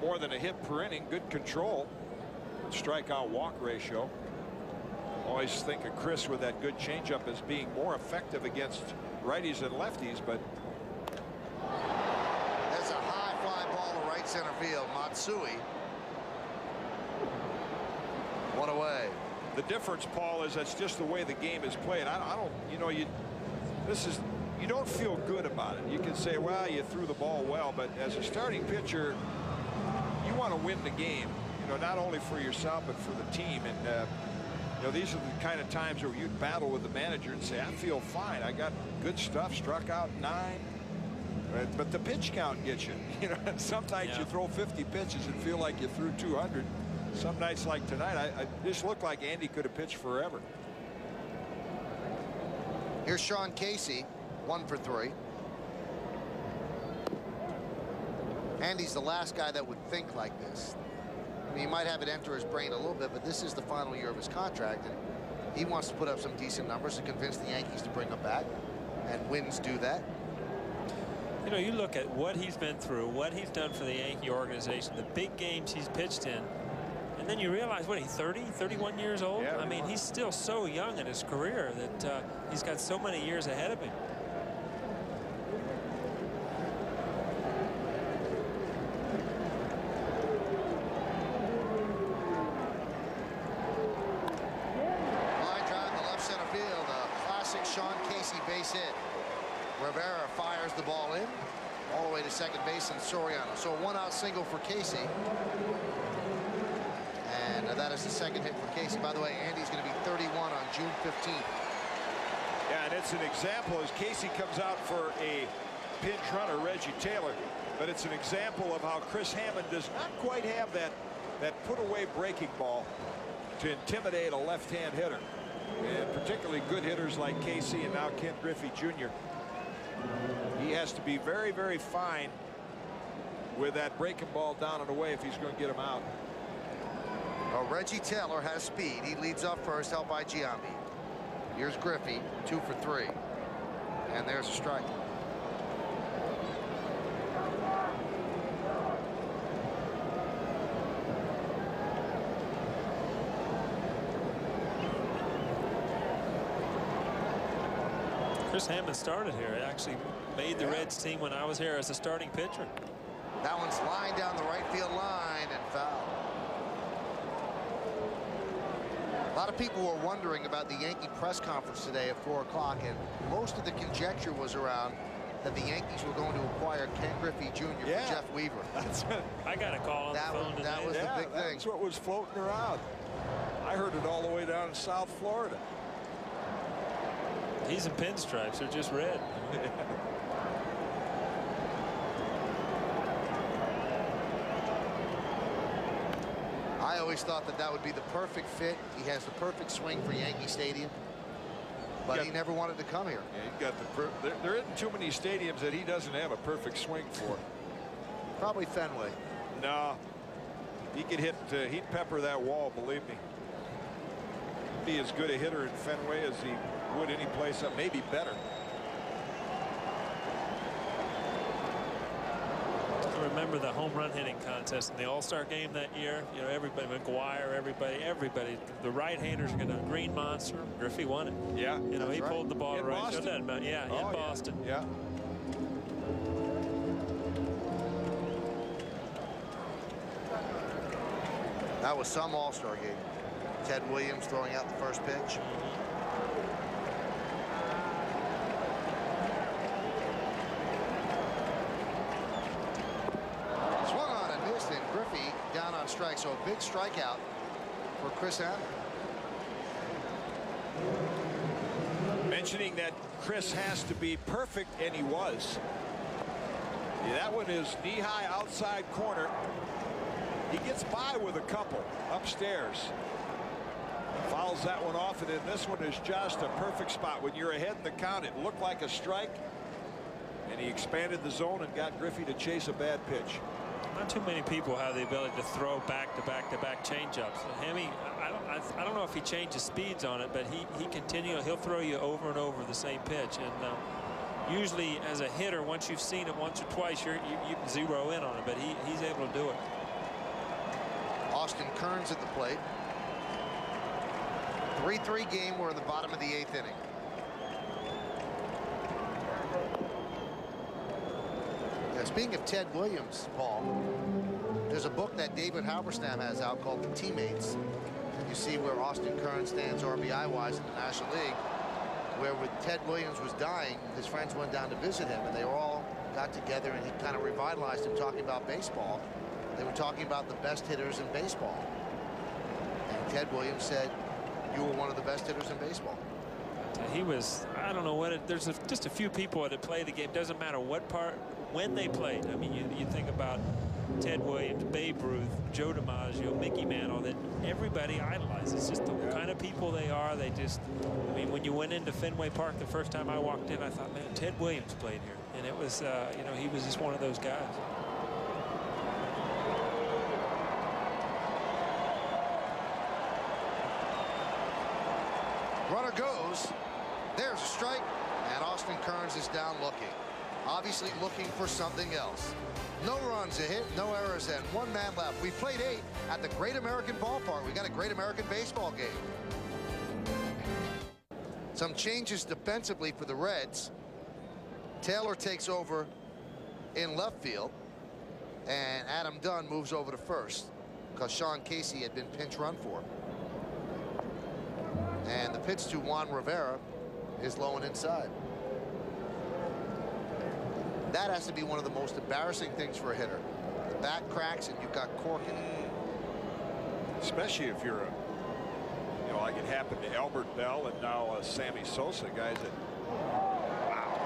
More than a hit per inning, good control, strikeout walk ratio. Always think of Chris with that good changeup as being more effective against righties and lefties, but That's a high fly ball to right center field. Matsui. One away. the difference, Paul, is that's just the way the game is played. I don't, this is you don't feel good about it. You can say, well, you threw the ball well, but as a starting pitcher, you want to win the game, you know, not only for yourself, but for the team. And, you know, these are the kind of times where you'd battle with the manager and say, I feel fine. I got good stuff, struck out 9. But the pitch count gets you. You know, and some nights you throw 50 pitches and feel like you threw 200. Some nights like tonight, I just looked like Andy could have pitched forever. Here's Sean Casey, 1 for 3. Andy's the last guy that would think like this. I mean, he might have it enter his brain a little bit, but this is the final year of his contract, and he wants to put up some decent numbers to convince the Yankees to bring him back, and wins do that. You know, you look at what he's been through, what he's done for the Yankee organization, the big games he's pitched in, and then you realize, what, he's 30, 31 years old? Yeah, I mean, he's still so young in his career that he's got so many years ahead of him. Line drive to left center field, a classic Sean Casey base hit. Rivera fires the ball in all the way to second base and Soriano. So a 1-out single for Casey. And that is the second hit for Casey. By the way, Andy's going to be 31 on June 15th. Yeah, and it's an example as Casey comes out for a pinch runner, Reggie Taylor. But it's an example of how Chris Hammond does not quite have that put-away breaking ball to intimidate a left-hand hitter. And particularly good hitters like Casey and now Ken Griffey Jr. He has to be very, very fine with that breaking ball down and away if he's going to get him out. Well, Reggie Taylor has speed. He leads off first, helped by Giambi. Here's Griffey, 2 for 3. And there's a strike. Chris Hammond started here. He actually made the Reds team when I was here as a starting pitcher. That one's lined down the right field line and foul. A lot of people were wondering about the Yankee press conference today at 4 o'clock, and most of the conjecture was around that the Yankees were going to acquire Ken Griffey Jr. for Jeff Weaver. I got a call on the phone today. That was the big thing. That's what was floating around. I heard it all the way down in South Florida. He's in pinstripes. They're just red. I always thought that would be the perfect fit. He has the perfect swing for Yankee Stadium, but he never wanted to come here. Yeah, he got there isn't too many stadiums that he doesn't have a perfect swing for. Probably Fenway. No, he could he'd pepper that wall, believe me. Be as good a hitter in Fenway as he would any place up, maybe better. I remember the home run hitting contest in the All-Star game that year. You know, everybody, McGuire, everybody, the right-handers are going to green monster. Griffey won it. Yeah, you know, he pulled the ball in right. Boston? Yeah, in Boston. Yeah. That was some All-Star game. Ted Williams throwing out the first pitch. Swung on and missed, and Griffey down on strike. So a big strikeout for Chris Hammond. Mentioning that Chris has to be perfect, and he was. Yeah, that one is knee-high outside corner. He gets by with a couple upstairs. Fouls that one off, and then this one is just a perfect spot. When you're ahead in the count, it looked like a strike, and he expanded the zone and got Griffey to chase a bad pitch. Not too many people have the ability to throw back-to-back changeups. Hemi, I don't know if he changes speeds on it, but he'll throw you over and over the same pitch. And usually, as a hitter, once you've seen it once or twice, you can zero in on it. But he's able to do it. Austin Kearns at the plate. 3-3 game. We're in the bottom of the 8th inning. Now, speaking of Ted Williams, Paul, there's a book that David Halberstam has out called The Teammates. You see where Austin Kearns stands RBI-wise in the National League. where when Ted Williams was dying, his friends went down to visit him, and they all got together, and he kind of revitalized him talking about baseball. They were talking about the best hitters in baseball. And Ted Williams said, "You were one of the best hitters in baseball." He was, I don't know what it, there's just a few people that play the game. Doesn't matter what part, when they played. I mean, you think about Ted Williams, Babe Ruth, Joe DiMaggio, Mickey Mantle, that everybody idolizes. Just the kind of people they are. They just, I mean, when you went into Fenway Park the first time I walked in, I thought, man, Ted Williams played here. And it was, you know, he was just one of those guys. Runner goes. There's a strike, and Austin Kearns is down looking. Obviously looking for something else. No runs a hit, no errors, and 1 man left. We played 8 at the Great American Ballpark. We got a Great American baseball game. Some changes defensively for the Reds. Taylor takes over in left field, and Adam Dunn moves over to first because Sean Casey had been pinch run for. And the pitch to Juan Rivera is low and inside. That has to be one of the most embarrassing things for a hitter. The bat cracks and you've got cork in it. Especially if you're a, you know, like it happened to Albert Bell and now Sammy Sosa, guys that, wow.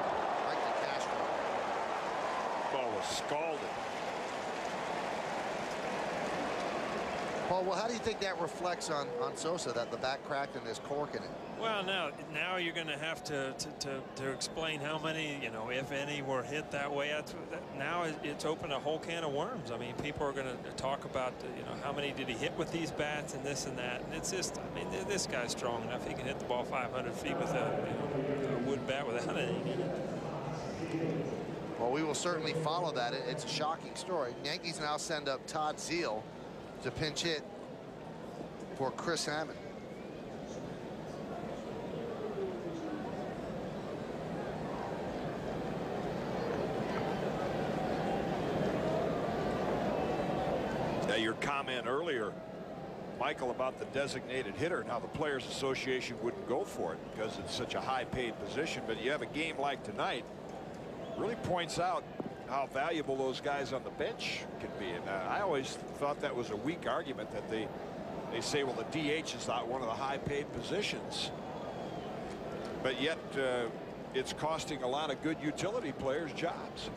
Right to Castro. Ball was scalded. Paul, well, how do you think that reflects on Sosa, that the bat cracked and there's cork in it? Well, now you're going to have to explain how many, you know, if any, were hit that way. Now it's opened a whole can of worms. I mean, people are going to talk about, you know, how many did he hit with these bats and this and that. And it's just, I mean, this guy's strong enough. He can hit the ball 500 feet with a wood bat without anything in it. Well, we will certainly follow that. It's a shocking story. Yankees now send up Todd Zeile to pinch hit for Chris Hammond. Now, your comment earlier, Michael, about the designated hitter and how the Players Association wouldn't go for it because it's such a high-paid position, but you have a game like tonight, really points out how valuable those guys on the bench can be. And I always thought that was a weak argument, that they say, well, the DH is not one of the high-paid positions, but yet it's costing a lot of good utility players jobs.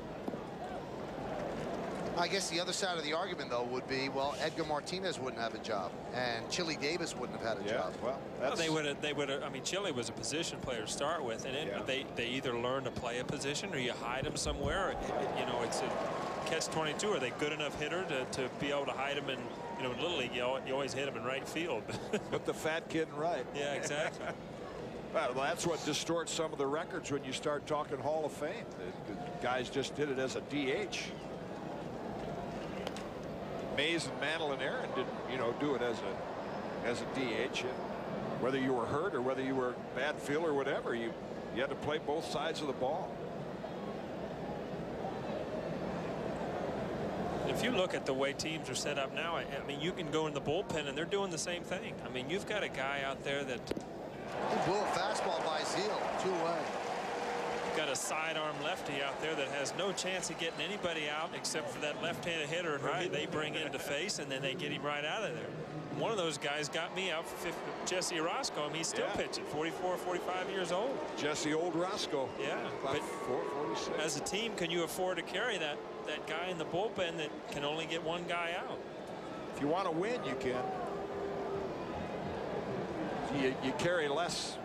I guess the other side of the argument, though, would be, well, Edgar Martinez wouldn't have a job, and Chili Davis wouldn't have had a job. Well, they would have. I mean, Chili was a position player to start with, and they either learn to play a position or you hide them somewhere. You know, it's a catch-22. Are they good enough hitter to be able to hide them in, you know, in Little League? You always hit them in right field. Put the fat kid in right. Yeah, exactly. Well, that's what distorts some of the records when you start talking Hall of Fame. The guys just did it as a DH. Mays and Mantle and Aaron didn't, you know, do it as a DH. And whether you were hurt or whether you were bad field or whatever, you had to play both sides of the ball. If you look at the way teams are set up now, I mean, you can go in the bullpen and they're doing the same thing. I mean, you've got a guy out there that He blew a fastball by Zeile, 2-away. got a sidearm lefty out there that has no chance of getting anybody out except for that left-handed hitter who they bring in to face, and then they get him right out of there. One of those guys got me out for Jesse Orosco, and he's still pitching, 44, 45 years old. Jesse Old Roscoe. Yeah, but 446. As a team, can you afford to carry that guy in the bullpen that can only get one guy out? If you want to win, you can. You carry less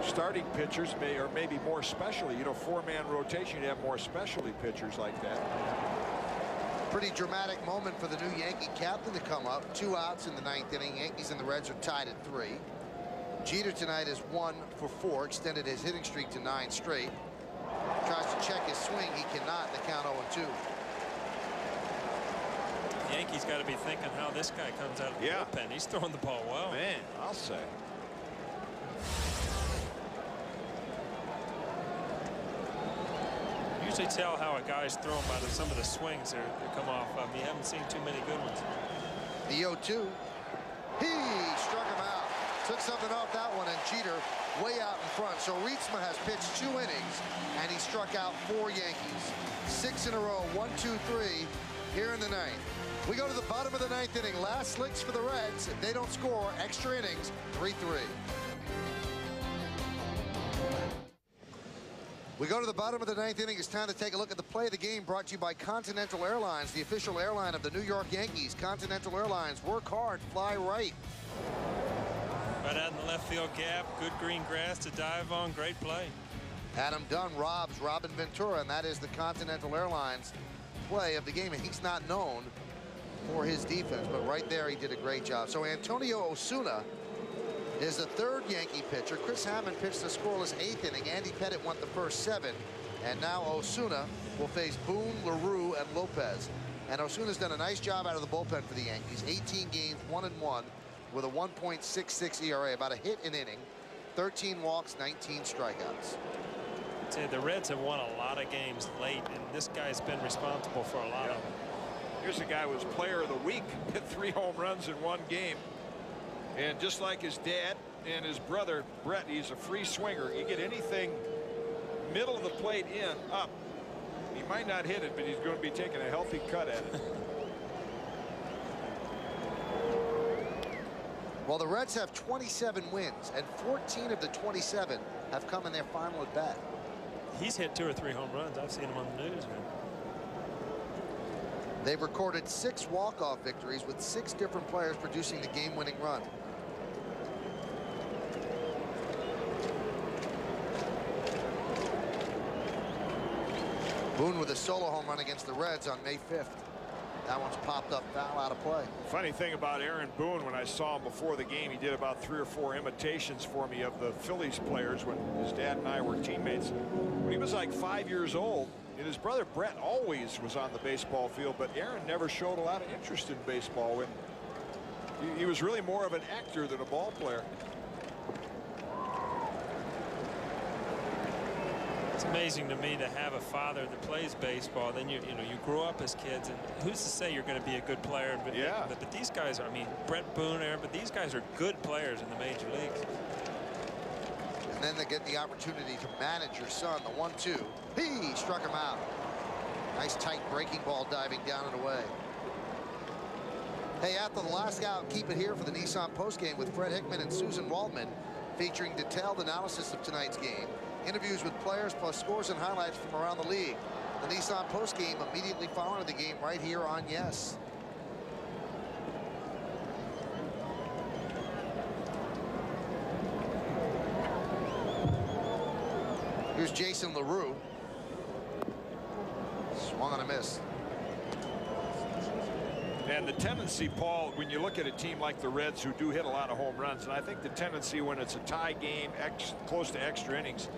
starting pitchers, or maybe more specialty. You know, 4-man rotation, you have more specialty pitchers like that. Pretty dramatic moment for the new Yankee captain to come up. 2 outs in the 9th inning. Yankees and the Reds are tied at 3. Jeter tonight is 1 for 4, extended his hitting streak to 9 straight. Tries to check his swing. He cannot. The count 0-2. Yankees got to be thinking how this guy comes out of the bullpen. He's throwing the ball well. Man, I'll say. Usually tell how a guy's thrown by some of the swings that come off. You haven't seen too many good ones. The 0-2. He struck him out. Took something off that one, and Jeter way out in front. So Rietzma has pitched 2 innings, and he struck out 4 Yankees. 6 in a row, 1, 2, 3 here in the 9th. We go to the bottom of the 9th inning. Last licks for the Reds. If they don't score, extra innings, 3-3. We go to the bottom of the 9th inning. It's time to take a look at the play of the game, brought to you by Continental Airlines, the official airline of the New York Yankees. Continental Airlines, work hard, fly right. Right out in the left field gap. Good green grass to dive on. Great play. Adam Dunn robs Robin Ventura, and that is the Continental Airlines play of the game. And he's not known for his defense, but right there he did a great job. So Antonio Osuna is the 3rd Yankee pitcher. Chris Hammond pitched the scoreless 8th inning. Andy Pettitte went the first 7. And now Osuna will face Boone, LaRue, and Lopez. And Osuna's done a nice job out of the bullpen for the Yankees. 18 games, 1-1, with a 1.66 ERA, about a hit an inning, 13 walks, 19 strikeouts. I'd say the Reds have won a lot of games late, and this guy's been responsible for a lot of them. Here's a guy who was player of the week, hit 3 home runs in 1 game. And just like his dad and his brother, Brett, he's a free swinger. You get anything middle of the plate in, up. He might not hit it, but he's going to be taking a healthy cut at it. Well, the Reds have 27 wins, and 14 of the 27 have come in their final at bat. He's hit 2 or 3 home runs. I've seen him on the news, man. They've recorded 6 walk-off victories, with 6 different players producing the game-winning run. Boone with a solo home run against the Reds on May 5th. That one's popped up, foul, out of play. Funny thing about Aaron Boone, when I saw him before the game, he did about 3 or 4 imitations for me of the Phillies players when his dad and I were teammates. When he was like 5 years old, and his brother Brett always was on the baseball field, but Aaron never showed a lot of interest in baseball. And he was really more of an actor than a ball player. It's amazing to me to have a father that plays baseball. Then you grow up as kids, and who's to say you're going to be a good player? But, yeah. But these guys are, I mean, Brett Boone, Aaron, but these guys are good players in the major leagues. And then they get the opportunity to manage your son. The 1-2. He struck him out. Nice tight breaking ball diving down and away. Hey, after the last out, keep it here for the Nissan postgame with Fred Hickman and Susan Waldman, featuring detailed analysis of tonight's game, interviews with players, plus scores and highlights from around the league. The Nissan postgame immediately following the game right here on Yes. Here's Jason LaRue. Swung on a miss. And the tendency, Paul, when you look at a team like the Reds who do hit a lot of home runs, and I think the tendency when it's a tie game, close to extra innings,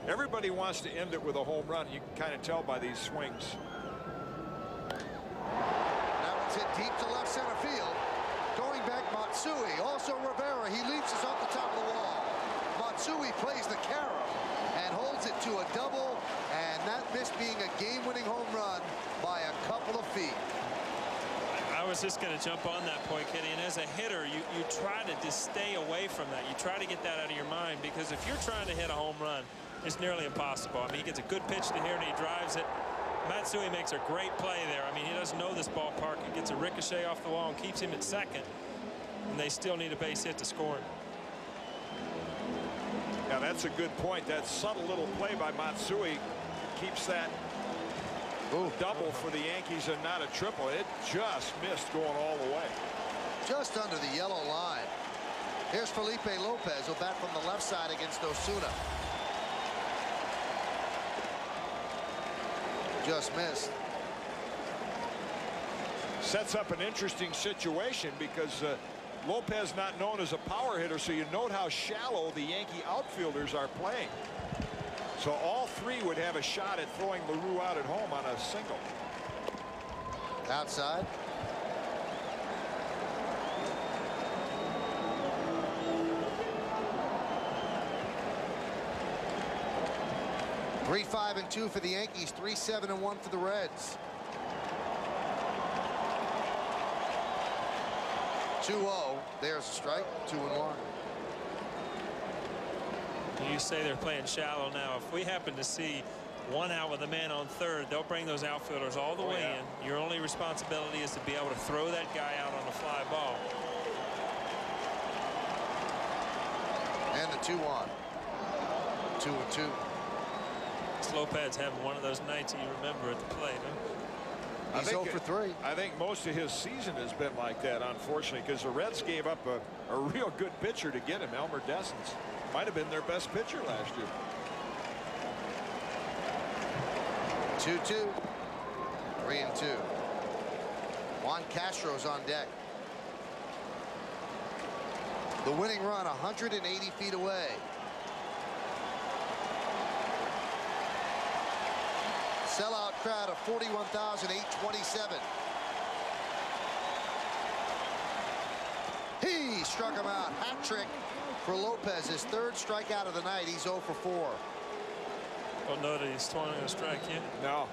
everybody wants to end it with a home run. You can kind of tell by these swings. That one's hit deep to left center field. Going back, Matsui. Also Rivera. He leaps us off the top of the wall. Matsui plays the carom and holds it to a double, and that missed being a game-winning home run by a couple of feet. I was just going to jump on that point, Kenny. And as a hitter, you try to just stay away from that. You try to get that out of your mind, because if you're trying to hit a home run, it's nearly impossible. I mean, he gets a good pitch to here and he drives it. Matsui makes a great play there. I mean, he doesn't know this ballpark. He gets a ricochet off the wall and keeps him at second. And they still need a base hit to score him. Yeah, that's a good point. That subtle little play by Matsui keeps that double for the Yankees and not a triple. It just missed going all the way. Just under the yellow line. Here's Felipe Lopez. He'll bat from the left side against Osuna. Just missed. Sets up an interesting situation because Lopez not known as a power hitter, so you note how shallow the Yankee outfielders are playing. So all 3 would have a shot at throwing LaRue out at home on a single. Outside. Three, 5-2 for the Yankees. 3-7-1 for the Reds. 2-0. There's a strike. 2-1. You say they're playing shallow now. If we happen to see one out with a man on third, they'll bring those outfielders all the way in. Your only responsibility is to be able to throw that guy out on a fly ball. And the 2-1. 2-2. Lopez having one of those nights you remember at the plate. Huh? He's 0 for 3. I think most of his season has been like that, unfortunately, because the Reds gave up a real good pitcher to get him. Elmer Dessens might have been their best pitcher last year. 2-2. 3-2. Juan Castro's on deck. The winning run 180 feet away. Sellout crowd of 41,827. He struck him out. Hat trick for Lopez. His third strikeout of the night. He's 0 for 4. Don't know that he's throwing a strike yet. No.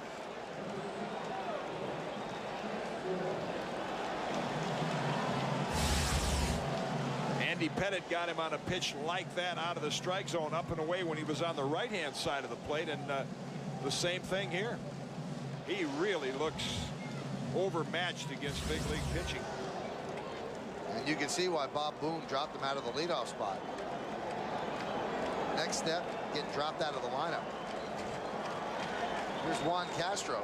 Andy Pettit got him on a pitch like that out of the strike zone, up and away when he was on the right-hand side of the plate, and the same thing here. He really looks overmatched against big league pitching. And you can see why Bob Boone dropped him out of the leadoff spot. Next step, get dropped out of the lineup. Here's Juan Castro.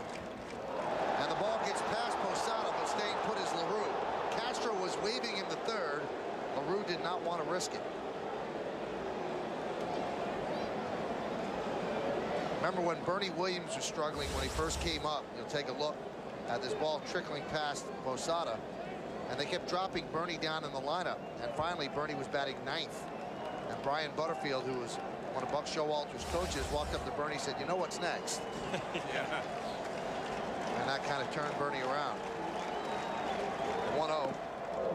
And the ball gets past Posada, but staying put is LaRue. Castro was waving him to third. LaRue did not want to risk it. Remember when Bernie Williams was struggling when he first came up? You'll take a look at this ball trickling past Posada. And they kept dropping Bernie down in the lineup. And finally, Bernie was batting 9th. And Brian Butterfield, who was one of Buck Showalter's coaches, walked up to Bernie and said, "You know what's next?" Yeah. And that kind of turned Bernie around. 1-0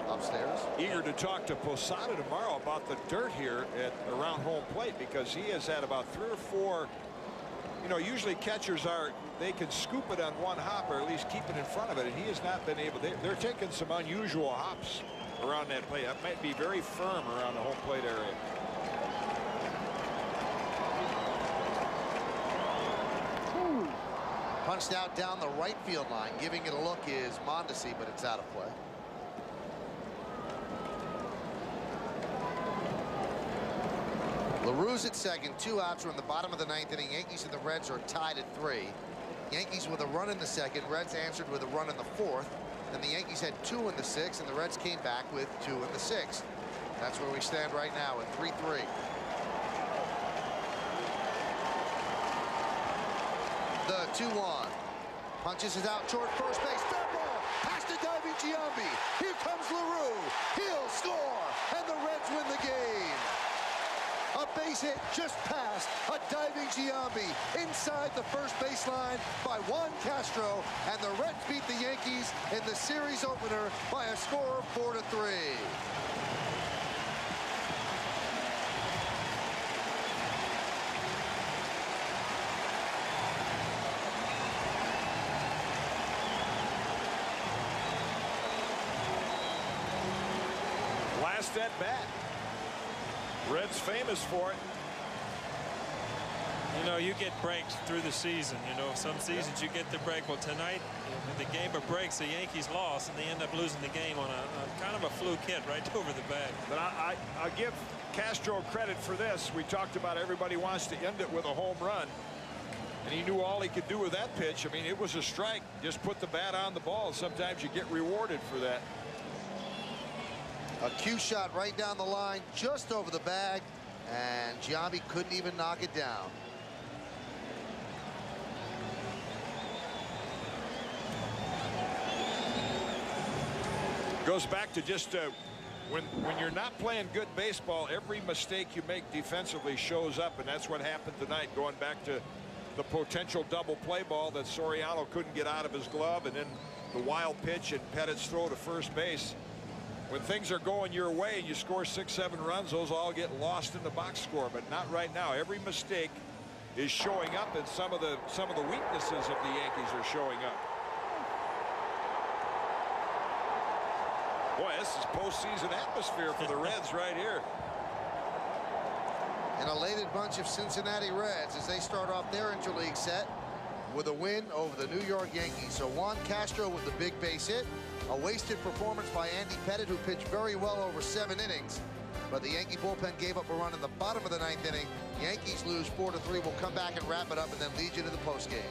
upstairs. Eager to talk to Posada tomorrow about the dirt here at around home plate, because he has had about 3 or 4. You know, usually catchers they can scoop it on one hop or at least keep it in front of it, and he has not been able. They're taking some unusual hops around that plate. That might be very firm around the home plate area. Punched out down the right field line. Giving it a look is Mondesi, but it's out of play. LaRue's at second, 2 outs. We're in the bottom of the 9th inning. Yankees and the Reds are tied at 3. Yankees with a run in the 2nd. Reds answered with a run in the 4th. Then the Yankees had 2 in the 6th, and the Reds came back with 2 in the 6th. That's where we stand right now at 3-3. The 2-1. Punches it out toward first base. Fair ball. Past the diving Giambi. Here comes LaRue. He'll score, and the Reds win the game. A base hit just past a diving Giambi inside the first baseline by Juan Castro, and the Reds beat the Yankees in the series opener by a score of 4-3. Last at bat. Reds famous for it. You know, you get breaks through the season. You know, some seasons you get the break. Well, tonight, the game of breaks, the Yankees lost, and they end up losing the game on a kind of a fluke hit right over the bag. But I'll give Castro credit for this. We talked about everybody wants to end it with a home run, and he knew all he could do with that pitch. I mean, it was a strike. Just put the bat on the ball. Sometimes you get rewarded for that. A cue shot right down the line, just over the bag, and Giambi couldn't even knock it down. Goes back to just when you're not playing good baseball, every mistake you make defensively shows up, and that's what happened tonight, going back to the potential double play ball that Soriano couldn't get out of his glove, and then the wild pitch and Pettit's throw to first base. When things are going your way and you score 6-7 runs, those all get lost in the box score, but not right now. Every mistake is showing up, and some of the weaknesses of the Yankees are showing up. Boy, this is postseason atmosphere for the Reds right here. An elated bunch of Cincinnati Reds as they start off their interleague set with a win over the New York Yankees. So Juan Castro with the big base hit. A wasted performance by Andy Pettitte, who pitched very well over 7 innings. But the Yankee bullpen gave up a run in the bottom of the 9th inning. Yankees lose 4-3. We'll come back and wrap it up and then lead you to the postgame.